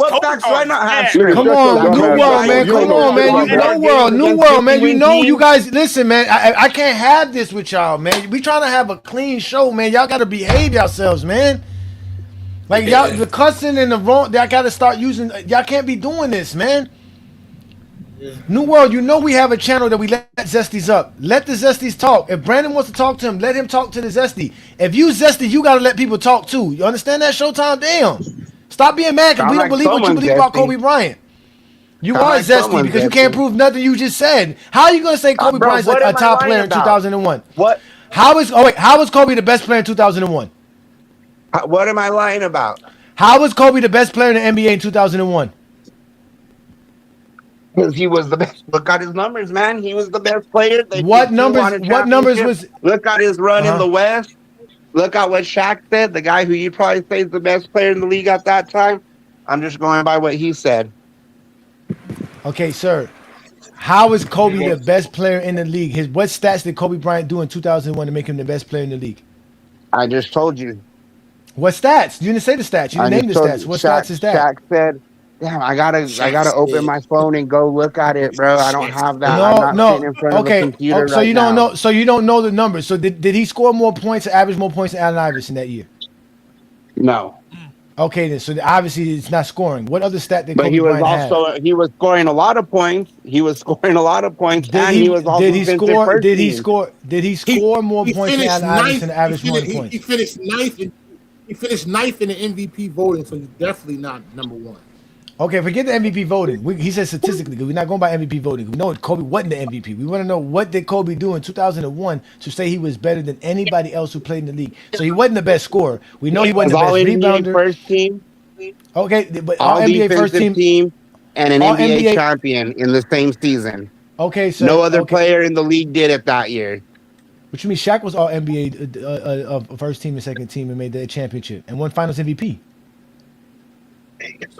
What facts do I not have? Nigga, Come shut on, your New dumb ass World, up, man. bro. You Come don't on, know man. shit about that. New World, man. You know, you guys. Listen, man. I can't have this with y'all, man. We trying to have a clean show, man. Y'all got to behave yourselves, man. Like y'all, the cussing and the wrong. Y'all got to start using. Y'all can't be doing this, man. New World, you know we have a channel that we let Zesties up. Let the Zesties talk. If Brandon wants to talk to him, let him talk to the Zesty. If you Zesty, you got to let people talk too. You understand that, Showtime? Damn. Stop being mad because we don't believe what you believe about Kobe Bryant. You are Zesty because you can't prove nothing you just said. How are you going to say Kobe Bryant's a top player in 2001? What? How is Kobe the best player in 2001? What am I lying about? How was Kobe the best player in the NBA in 2001? Because he was the best. Look at his numbers, man. He was the best player. The What team numbers? won a What numbers championship. was? Look at his run in Uh-huh. the West. Look at what Shaq said. The guy who you probably say is the best player in the league at that time. I'm just going by what he said. Okay, sir. How is Kobe the best player in the league? What stats did Kobe Bryant do in 2001 to make him the best player in the league? I just told you. What stats? You didn't say the stats. You didn't name the stats. What stats is that? Shaq said, "Damn, I gotta open my phone and go look at it, bro. I don't have that. I'm not sitting in front of a computer so right you don't now." know. So you don't know the numbers. So did he score more points, or average more points than Allen Iverson that year? No. Okay, then. So obviously it's not scoring. What other stat did Kobe But he was Bryant also have? he was scoring a lot of points. He was scoring a lot of points, and he was also Did he defensive score? first Did he team. score? Did he score more points than Allen Iverson? Average more points. He finished ninth. He finished ninth in the MVP voting, so he's definitely not number one. Okay, forget the MVP voting. He said statistically, we're not going by MVP voting. We know Kobe wasn't the MVP. We want to know what did Kobe do in 2001 to say he was better than anybody else who played in the league. So he wasn't the best scorer. We know he wasn't the best rebounder. First team. Okay, but all NBA first team and an all NBA champion in the same season. Okay, so no other player in the league did it that year. Which means Shaq was all NBA first team and second team and made the championship and won Finals MVP.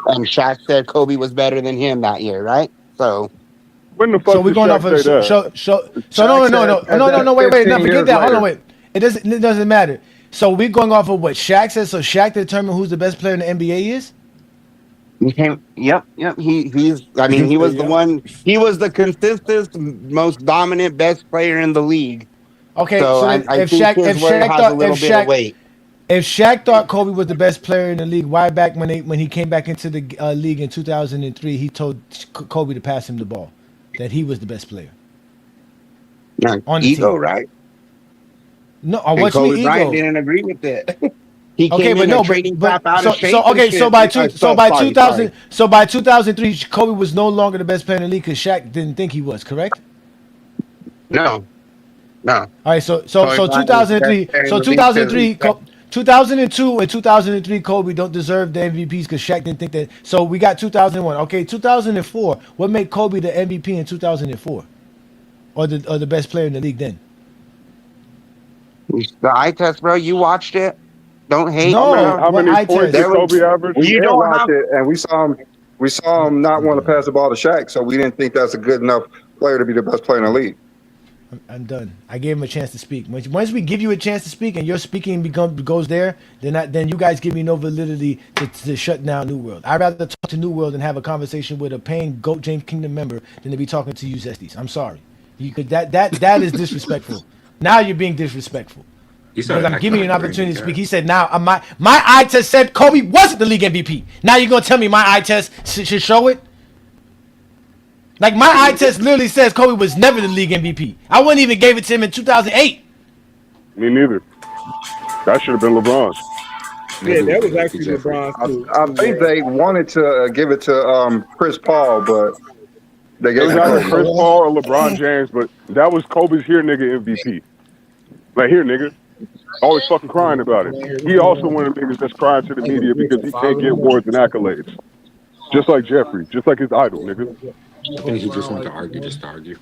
And Shaq said Kobe was better than him that year, right? So when the fuck so we're going off of no wait now forget that. Hold on, wait. It doesn't matter. So we're going off of what Shaq says. So Shaq determined who's the best player in the NBA is. Yep. He's. I mean, he was the one. He was the consistent, most dominant, best player in the league. Okay, so I think his word has a little bit of weight. If Shaq thought Kobe was the best player in the league, why back when he came back into the league in 2003, he told Kobe to pass him the ball, that he was the best player. On the ego, team. Right? No, what's Kobe ego? Bryant didn't agree with it. He okay, came but in no, trading but out of shape. So by 2003, Kobe was no longer the best player in the league because Shaq didn't think he was. Correct? No. All right, so 2003, 2002 and 2003 Kobe don't deserve the MVPs because Shaq didn't think that. So we got 2001. Okay, 2004. What made Kobe the MVP in 2004, or the best player in the league then? The eye test, bro. You watched it. Don't hate. No, how many points did Kobe average? We did watch it, and we saw him not want to pass the ball to Shaq, so we didn't think that's a good enough player to be the best player in the league. I'm done. I gave him a chance to speak. Once we give you a chance to speak and your speaking goes there, then you guys give me no validity to shut down New World. I'd rather talk to New World and have a conversation with a paying GOAT James Kingdom member than to be talking to you Zesties. I'm sorry. You could that is disrespectful. Now you're being disrespectful. Because I'm giving you an opportunity to speak. He said, "Now my eye test said Kobe wasn't the league MVP. Now you're gonna tell me my eye test should show it? Like my eye test literally says Kobe was never the league MVP. I wouldn't even gave it to him in 2008. Me neither. That should have been LeBron's. Yeah, that was actually LeBron's too. I think they wanted to give it to Chris Paul, but they gave it to Chris Paul or LeBron James. But that was Kobe's here nigga MVP. Like here nigga. Always fucking crying about it. He also one of the niggas that's crying to the media because he can't get awards and accolades. Just like Jeffrey, just like his idol, nigga. I think he just wanted to argue, just to argue.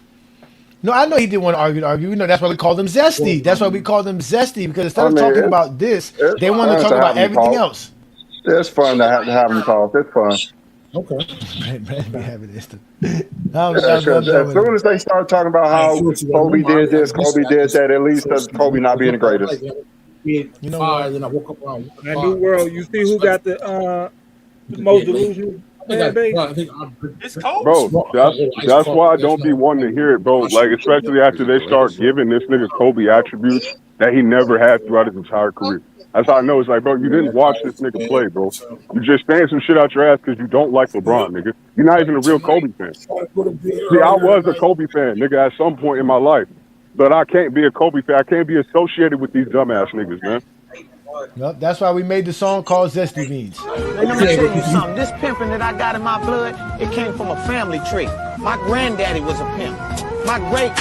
No, I know he didn't want to argue. You know, that's why we call them Zesty. That's why we call them Zesty, because instead of talking about this, they want to talk about everything else. It's fun to have them talk. It's fun. Okay. Having this. As soon as they start talking about how Kobe did this, Kobe did that, it leads to Kobe not being the greatest. You know, then I woke up around. New World, you see who got the most delusional? It's Kobe. Bro, that's why I don't be wanting to hear it, bro. Like, especially after they start giving this nigga Kobe attributes that he never had throughout his entire career. That's how I know. It's like, bro, you didn't watch this nigga play, bro. You just saying some shit out your ass because you don't like LeBron, nigga. You're not even a real Kobe fan. See, I was a Kobe fan, nigga, at some point in my life. But I can't be a Kobe fan. I can't be associated with these dumbass niggas, man. Nope, that's why we made the song called Zesty Beans. Let me tell you something. This pimping that I got in my blood, it came from a family tree. My granddaddy was a pimp. My great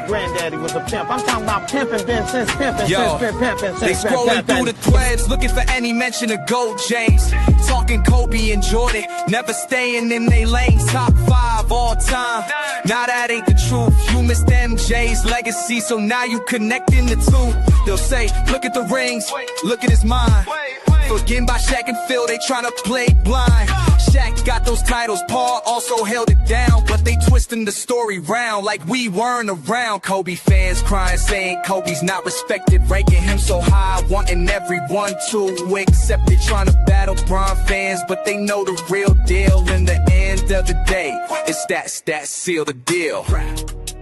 granddaddy was a pimp. I'm talking about pimping been since pimping, since been pimping, They since been scrolling pimping. through the threads looking for any mention of Gold James. Talking Kobe and Jordan, never staying in they lane. Top 5 all time. Now that ain't the truth. You missed MJ's legacy, so now you connecting the two. They'll say, look at the rings, look at his mind. Forgetting by Shaq and Phil, they tryna play blind. Shaq got those titles, Paul also held it down. But they twisting the story round like we weren't around. Kobe fans crying, saying Kobe's not respected, ranking him so high, wanting everyone to accept it. Trying to battle Bron fans, but they know the real deal. In the end of the day, it's that seal the deal.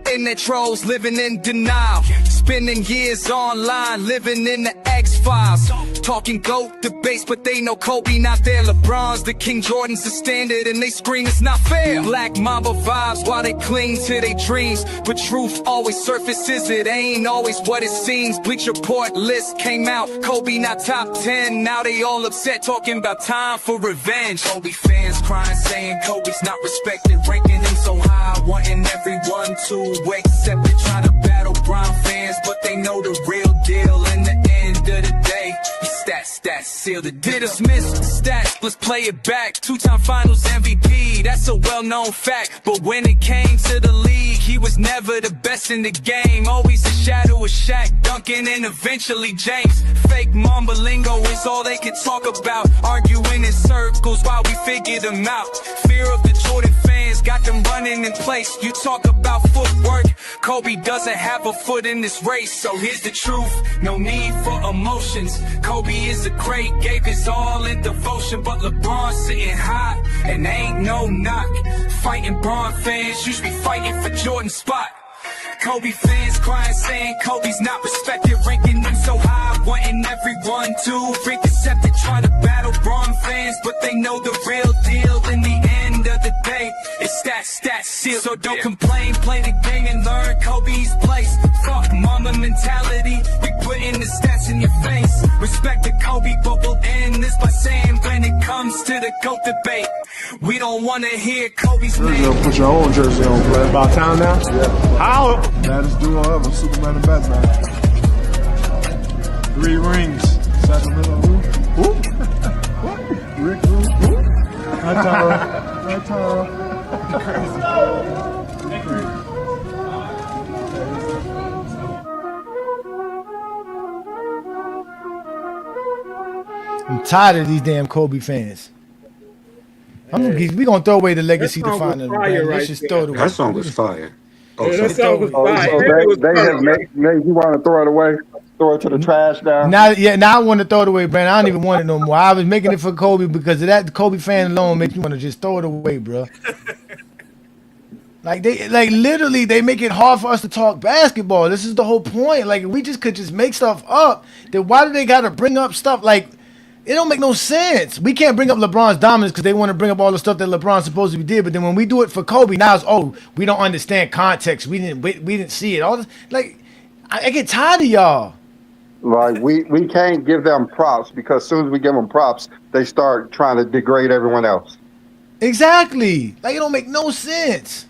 Internet trolls living in denial, spending years online, living in the X-Files. Talking GOAT debates, but they know Kobe not there. LeBron's the King, Jordan's the standard, and they scream it's not fair. Black Mamba vibes while they cling to their dreams, but truth always surfaces, it ain't always what it seems. Bleacher Report list came out, Kobe not top 10, now they all upset, talking about time for revenge. Kobe fans crying, saying Kobe's not respected, ranking him so high, wanting everyone to accept it. Trying to battle Bron fans, but they know the real deal. In the end of the day, stats seal the deal. Dismiss stats, let's play it back. 2-time finals MVP, that's a well-known fact. But when it came to the league, he was never the best in the game. Always a shadow of Shaq, Duncan, and eventually James. Fake Mamba lingo is all they can talk about, arguing in circles while we figure them out. Fear of the Jordan fans got them running in place. You talk about footwork, Kobe doesn't have a foot in this race. So here's the truth, no need for emotions. Kobe is a great, gave his all in devotion, but LeBron sitting high, and ain't no knock. Fighting Bron fans, you should be fighting for Jordan's spot. Kobe fans crying, saying Kobe's not respected, ranking him so high, wanting everyone to accept it. Trying to battle Bron fans, but they know the real deal. In the end of the day, it's stats seal. So don't complain, play the game and learn Kobe's place. Fuck Mamba mentality, we putting the stats in your face. Respect the Kobe, but we'll end this by saying when it comes to the GOAT debate, we don't wanna hear Kobe's name. You'll put your own jersey on, play. About time now? Yeah. How? Baddest duo ever, Superman and Batman. 3 rings. Sacramento, who? What? Rick, who? Hi, Tara. I'm tired of these damn Kobe fans. We gonna throw away the legacy to find them. Let's just throw it away. That song was fire. So they have made you want to throw it away, throw it to the trash now. Now I want to throw it away, Brandon. I don't even want it no more. I was making it for Kobe because of that. The Kobe fan alone makes me want to just throw it away, bro. Literally, they make it hard for us to talk basketball. This is the whole point. Like, if we just could just make stuff up, then why do they got to bring up stuff like? It don't make no sense. We can't bring up LeBron's dominance because they want to bring up all the stuff that LeBron supposedly did. But then when we do it for Kobe, now it's we don't understand context. We didn't see it. All this, like, I get tired of y'all. Like we can't give them props because as soon as we give them props, they start trying to degrade everyone else. Exactly. Like, it don't make no sense.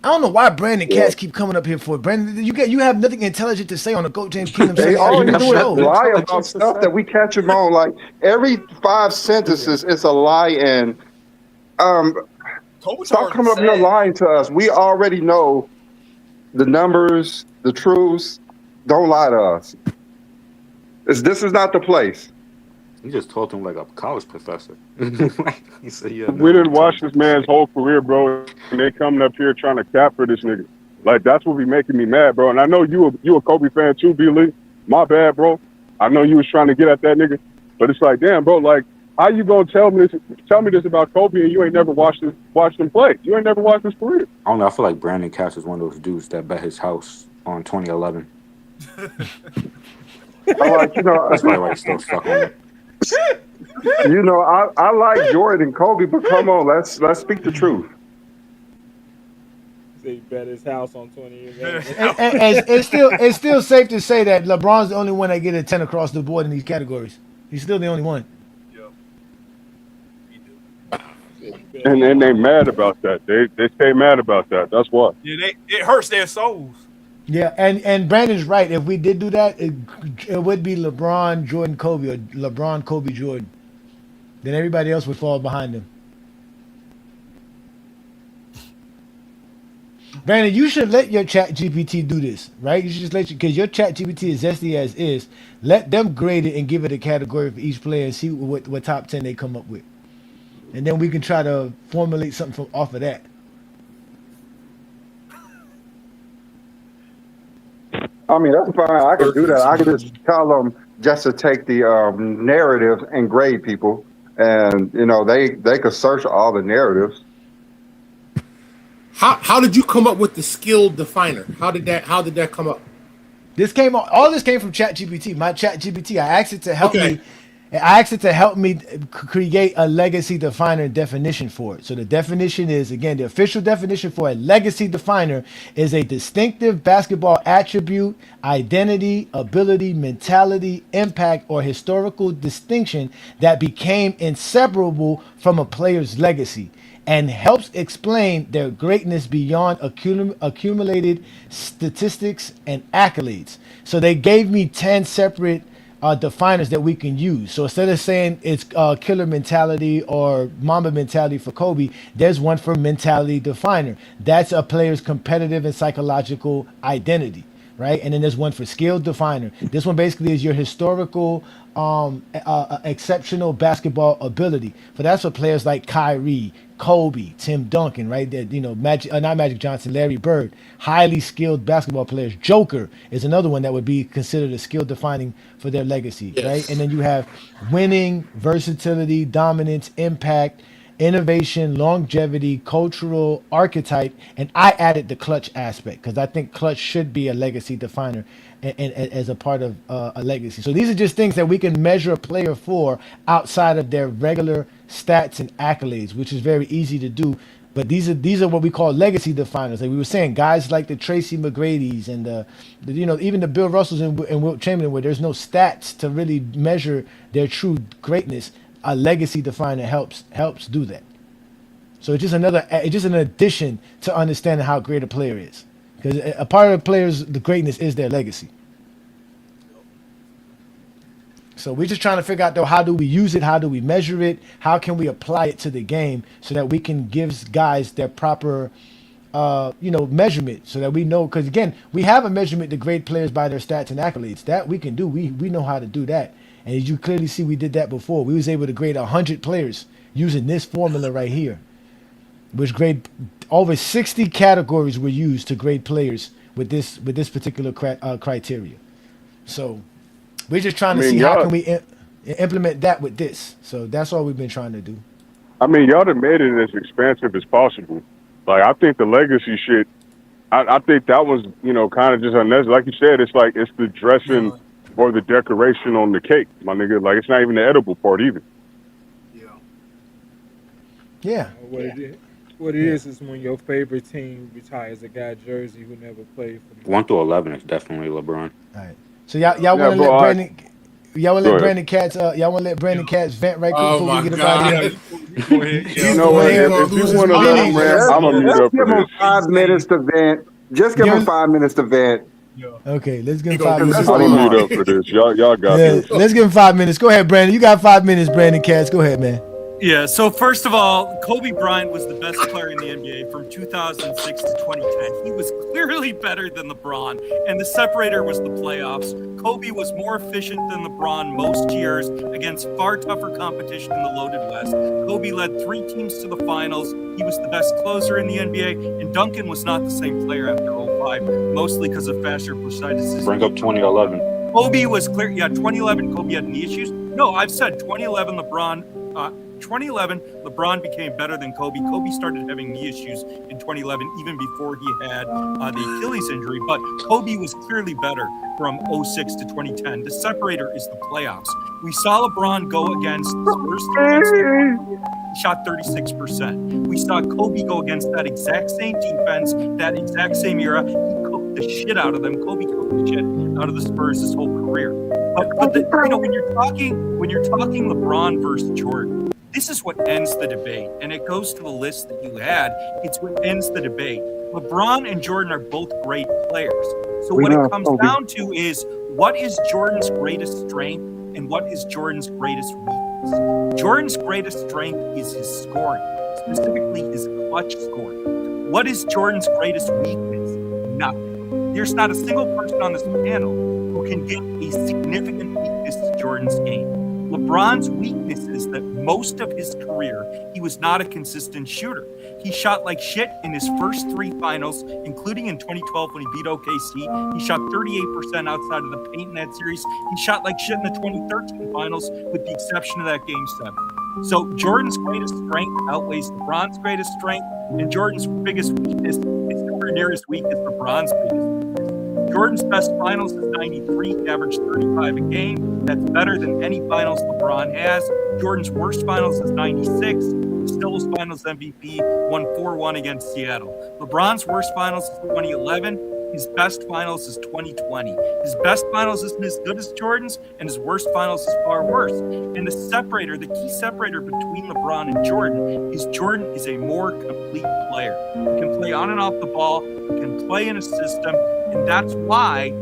I don't know why Brandon Cats keep coming up here for it. Brandon, you have nothing intelligent to say on the GOAT James Kingdom show. They always lie about stuff that we catch them on. Like every 5 sentences, it's a lie. And stop coming up here lying to us. We already know the numbers, the truths. Don't lie to us. This is not the place. You just talked to him like a college professor. He said, "Yeah." We didn't watch this man's whole career, bro, and they coming up here trying to cap for this nigga. Like, that's what be making me mad, bro. And I know you a Kobe fan too, B. Lee. My bad, bro. I know you was trying to get at that nigga, but it's like, damn, bro. Like, how you gonna tell me this about Kobe and you ain't never watched him play? You ain't never watched his career. I don't know. I feel like Brandon Cass is one of those dudes that bet his house on 2011. Like, that's probably why he's still stuck on it. I like Jordan and Kobe, but come on, let's speak the truth. He bet his house on 20 years old. And it's still safe to say that LeBron's the only one that get a 10 across the board in these categories. He's still the only one. And they mad about that. They stay mad about that. That's why. Yeah, it hurts their souls. Yeah, and Brandon's right. If we did do that, it would be LeBron, Jordan, Kobe, or LeBron, Kobe, Jordan. Then everybody else would fall behind them. Brandon, you should let your chat GPT do this, right? You should just because your chat GPT is zesty as is. Let them grade it and give it a category for each player and see what top 10 they come up with. And then we can try to formulate something off of that. I mean, that's fine. I could do that. I could just tell them just to take the narrative and grade people. And, they could search all the narratives. How did you come up with the skill definer? How did that come up? All this came from ChatGPT. My ChatGPT. I asked it to help me. I asked it to help me create a legacy definer definition for it. So the definition is, again, the official definition for a legacy definer is a distinctive basketball attribute, identity, ability, mentality, impact, or historical distinction that became inseparable from a player's legacy and helps explain their greatness beyond accumulated statistics and accolades. So they gave me 10 separate definers that we can use. So instead of saying it's killer mentality or Mamba mentality for Kobe, there's one for mentality definer. That's a player's competitive and psychological identity, right? And then there's one for skill definer. This one basically is your historical exceptional basketball ability. So that's for players like Kyrie, Kobe, Tim Duncan, right? That not Magic Johnson, Larry Bird, highly skilled basketball players. Joker is another one that would be considered a skill defining for their legacy, right? And then you have winning, versatility, dominance, impact, innovation, longevity, cultural archetype, and I added the clutch aspect because I think clutch should be a legacy definer and as a part of a legacy. So these are just things that we can measure a player for outside of their regular stats and accolades, which is very easy to do. But these are what we call legacy definers. Like we were saying, guys like the Tracy McGrady's and even the Bill Russells and Wilt Chamberlain, where there's no stats to really measure their true greatness. A legacy definer helps do that. So it's just an addition to understanding how great a player is. Because a part of the player's the greatness is their legacy. So we're just trying to figure out though, how do we use it? How do we measure it? How can we apply it to the game so that we can give guys their proper measurement so that we know, because again, we have a measurement to grade players by their stats and accolades. That we can do. We know how to do that. And as you clearly see, we did that before. We was able to grade 100 players using this formula right here, which grade over 60 categories were used to grade players with this particular criteria. So we're just trying to see how can we implement that with this. So that's all we've been trying to do. I mean, y'all have made it as expansive as possible. Like, I think the legacy shit, I think that was, kind of just unnecessary. Like you said, it's like it's the dressing or the decoration on the cake, my nigga. Like, it's not even the edible part either. Yeah. What it is when your favorite team retires a guy jersey who never played for the 1 through 11 is definitely LeBron. All right. So y'all want to let Brandon. Y'all want to let Brandon Katz. Y'all want to let Brandon Katz vent right quick before we get about here. You know what? If you want to let him rant, I'm gonna mute up for this. 5 minutes to vent. Just give him 5 minutes to vent. Okay, let's give him 5 minutes. I'm gonna mute up for this. Y'all got this. Let's give him 5 minutes. Go ahead, Brandon. You got 5 minutes, Brandon Katz. Go ahead, man. Yeah, so first of all, Kobe Bryant was the best player in the NBA from 2006 to 2010. He was clearly better than LeBron, and the separator was the playoffs. Kobe was more efficient than LeBron most years against far tougher competition in the loaded West. Kobe led 3 teams to the finals. He was the best closer in the NBA, and Duncan was not the same player after 05, mostly because of faster precision. Bring up 2011. Kobe was clear. Yeah, 2011, Kobe had knee issues. No, I've said 2011, LeBron 2011, LeBron became better than Kobe. Kobe started having knee issues in 2011, even before he had the Achilles injury. But Kobe was clearly better from 06 to 2010. The separator is the playoffs. We saw LeBron go against Spurs defense. He shot 36%. We saw Kobe go against that exact same defense, that exact same era. He cooked the shit out of them. Kobe cooked the shit out of the Spurs his whole career. But when you're talking LeBron versus Jordan, This is what ends the debate, and it goes to the list that you had. It's what ends the debate. LeBron and Jordan are both great players. So what it comes down to is, what is Jordan's greatest strength and what is Jordan's greatest weakness? Jordan's greatest strength is his scoring, specifically his clutch scoring. What is Jordan's greatest weakness? Nothing. There's not a single person on this panel who can give a significant weakness to Jordan's game. LeBron's weakness is that most of his career, he was not a consistent shooter. He shot like shit in his first 3 finals, including in 2012 when he beat OKC. He shot 38% outside of the paint in that series. He shot like shit in the 2013 finals, with the exception of that Game 7. So Jordan's greatest strength outweighs LeBron's greatest strength, and Jordan's biggest weakness is nowhere near as weak as LeBron's biggest weakness. Jordan's best finals is 93, he averaged 35 a game. That's better than any finals LeBron has. Jordan's worst finals is 96. Still his finals MVP, won 4-1 against Seattle. LeBron's worst finals is 2011. His best finals is 2020. His best finals isn't as good as Jordan's, and his worst finals is far worse. And the key separator between LeBron and Jordan is a more complete player. He can play on and off the ball, he can play in a system, and that's why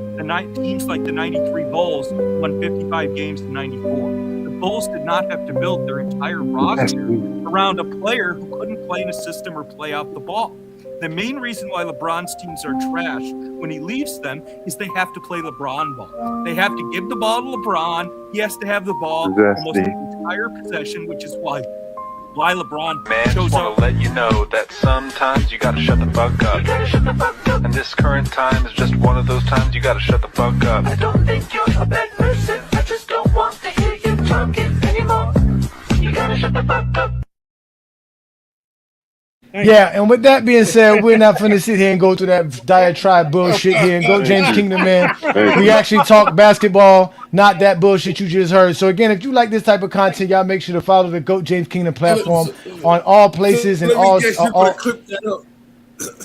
teams like the 93 Bulls won 55 games to 94. The Bulls did not have to build their entire roster around a player who couldn't play in a system or play off the ball. The main reason why LeBron's teams are trash when he leaves them is they have to play LeBron ball. They have to give the ball to LeBron. He has to have the ball almost the entire possession, which is why LeBron shows up. Let you know that sometimes you gotta shut the fuck up. And this current time is just one of those times you gotta shut the fuck up. I don't think you're a bad person. I just don't want to hear you talking anymore. You gotta shut the fuck up. Yeah, and with that being said, we're not finna sit here and go through that diatribe bullshit here and go James Kingdom, man. We actually talk basketball, not that bullshit you just heard. So again, if you like this type of content, y'all make sure to follow the GOAT James Kingdom platform on all places and all.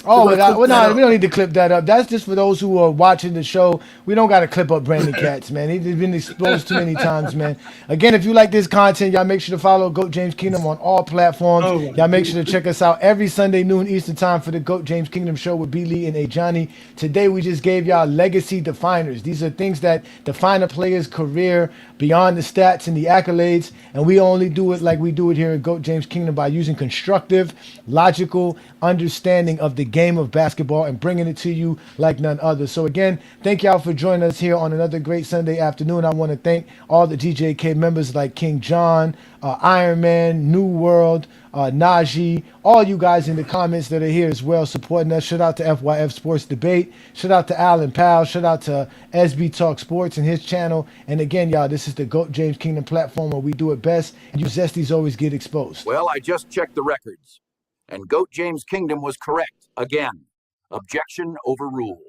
Oh, we don't need to clip that up. That's just for those who are watching the show. We don't got to clip up Brandon Katz, man. He's been exposed too many times, man. Again, if you like this content, y'all make sure to follow GOAT James Kingdom on all platforms. Y'all make sure to check us out every Sunday noon Eastern time for the GOAT James Kingdom show with B. Lee and A. Johnny. Today, we just gave y'all legacy definers. These are things that define a player's career beyond the stats and the accolades, and we only do it like we do it here at GOAT James Kingdom by using constructive, logical understanding of the game of basketball and bringing it to you like none other. So again, thank y'all for joining us here on another great Sunday afternoon. I want to thank all the DJK members like King John, Iron Man, New World, Najee, all you guys in the comments that are here as well supporting us. Shout out to FYF Sports Debate. Shout out to Alan Powell. Shout out to SB Talk Sports and his channel. And again, y'all, this is the GOAT James Kingdom platform where we do it best and you Zesties always get exposed. Well, I just checked the records and GOAT James Kingdom was correct again. Objection overruled.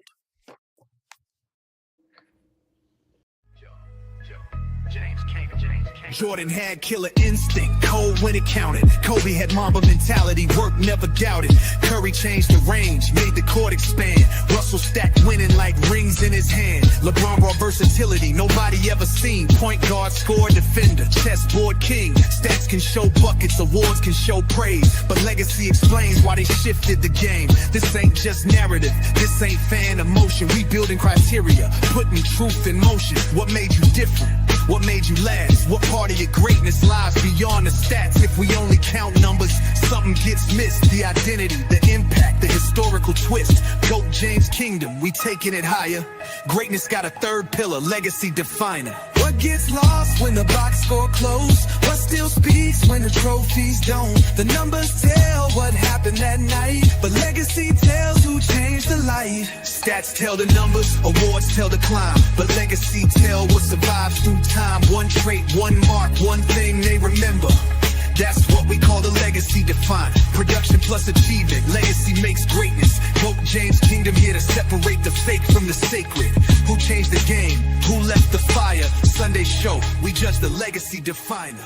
Jordan had killer instinct, cold when it counted. Kobe had Mamba mentality, work never doubted. Curry changed the range, made the court expand. Russell stacked winning like rings in his hand. LeBron brought versatility, nobody ever seen. Point guard, score, defender, chessboard king. Stats can show buckets, awards can show praise. But legacy explains why they shifted the game. This ain't just narrative, this ain't fan emotion. We building criteria, putting truth in motion. What made you different? What made you last? What part of your greatness lies beyond the stats? If we only count numbers, something gets missed. The identity, the impact, the historical twist. GOAT James Kingdom, we taking it higher. Greatness got a third pillar, legacy definer. What gets lost when the box score close? What still speaks when the trophies don't? The numbers tell what happened that night, but legacy tells who changed the light. Stats tell the numbers, awards tell the climb, but legacy tell what survives through time. One trait, one mark, one thing they remember. That's what we call the legacy define. Production plus achievement, legacy makes greatness. GOAT James Kingdom here to separate the fake from the sacred. Who changed the game? Who left the fire? Sunday show, we judge the legacy definer.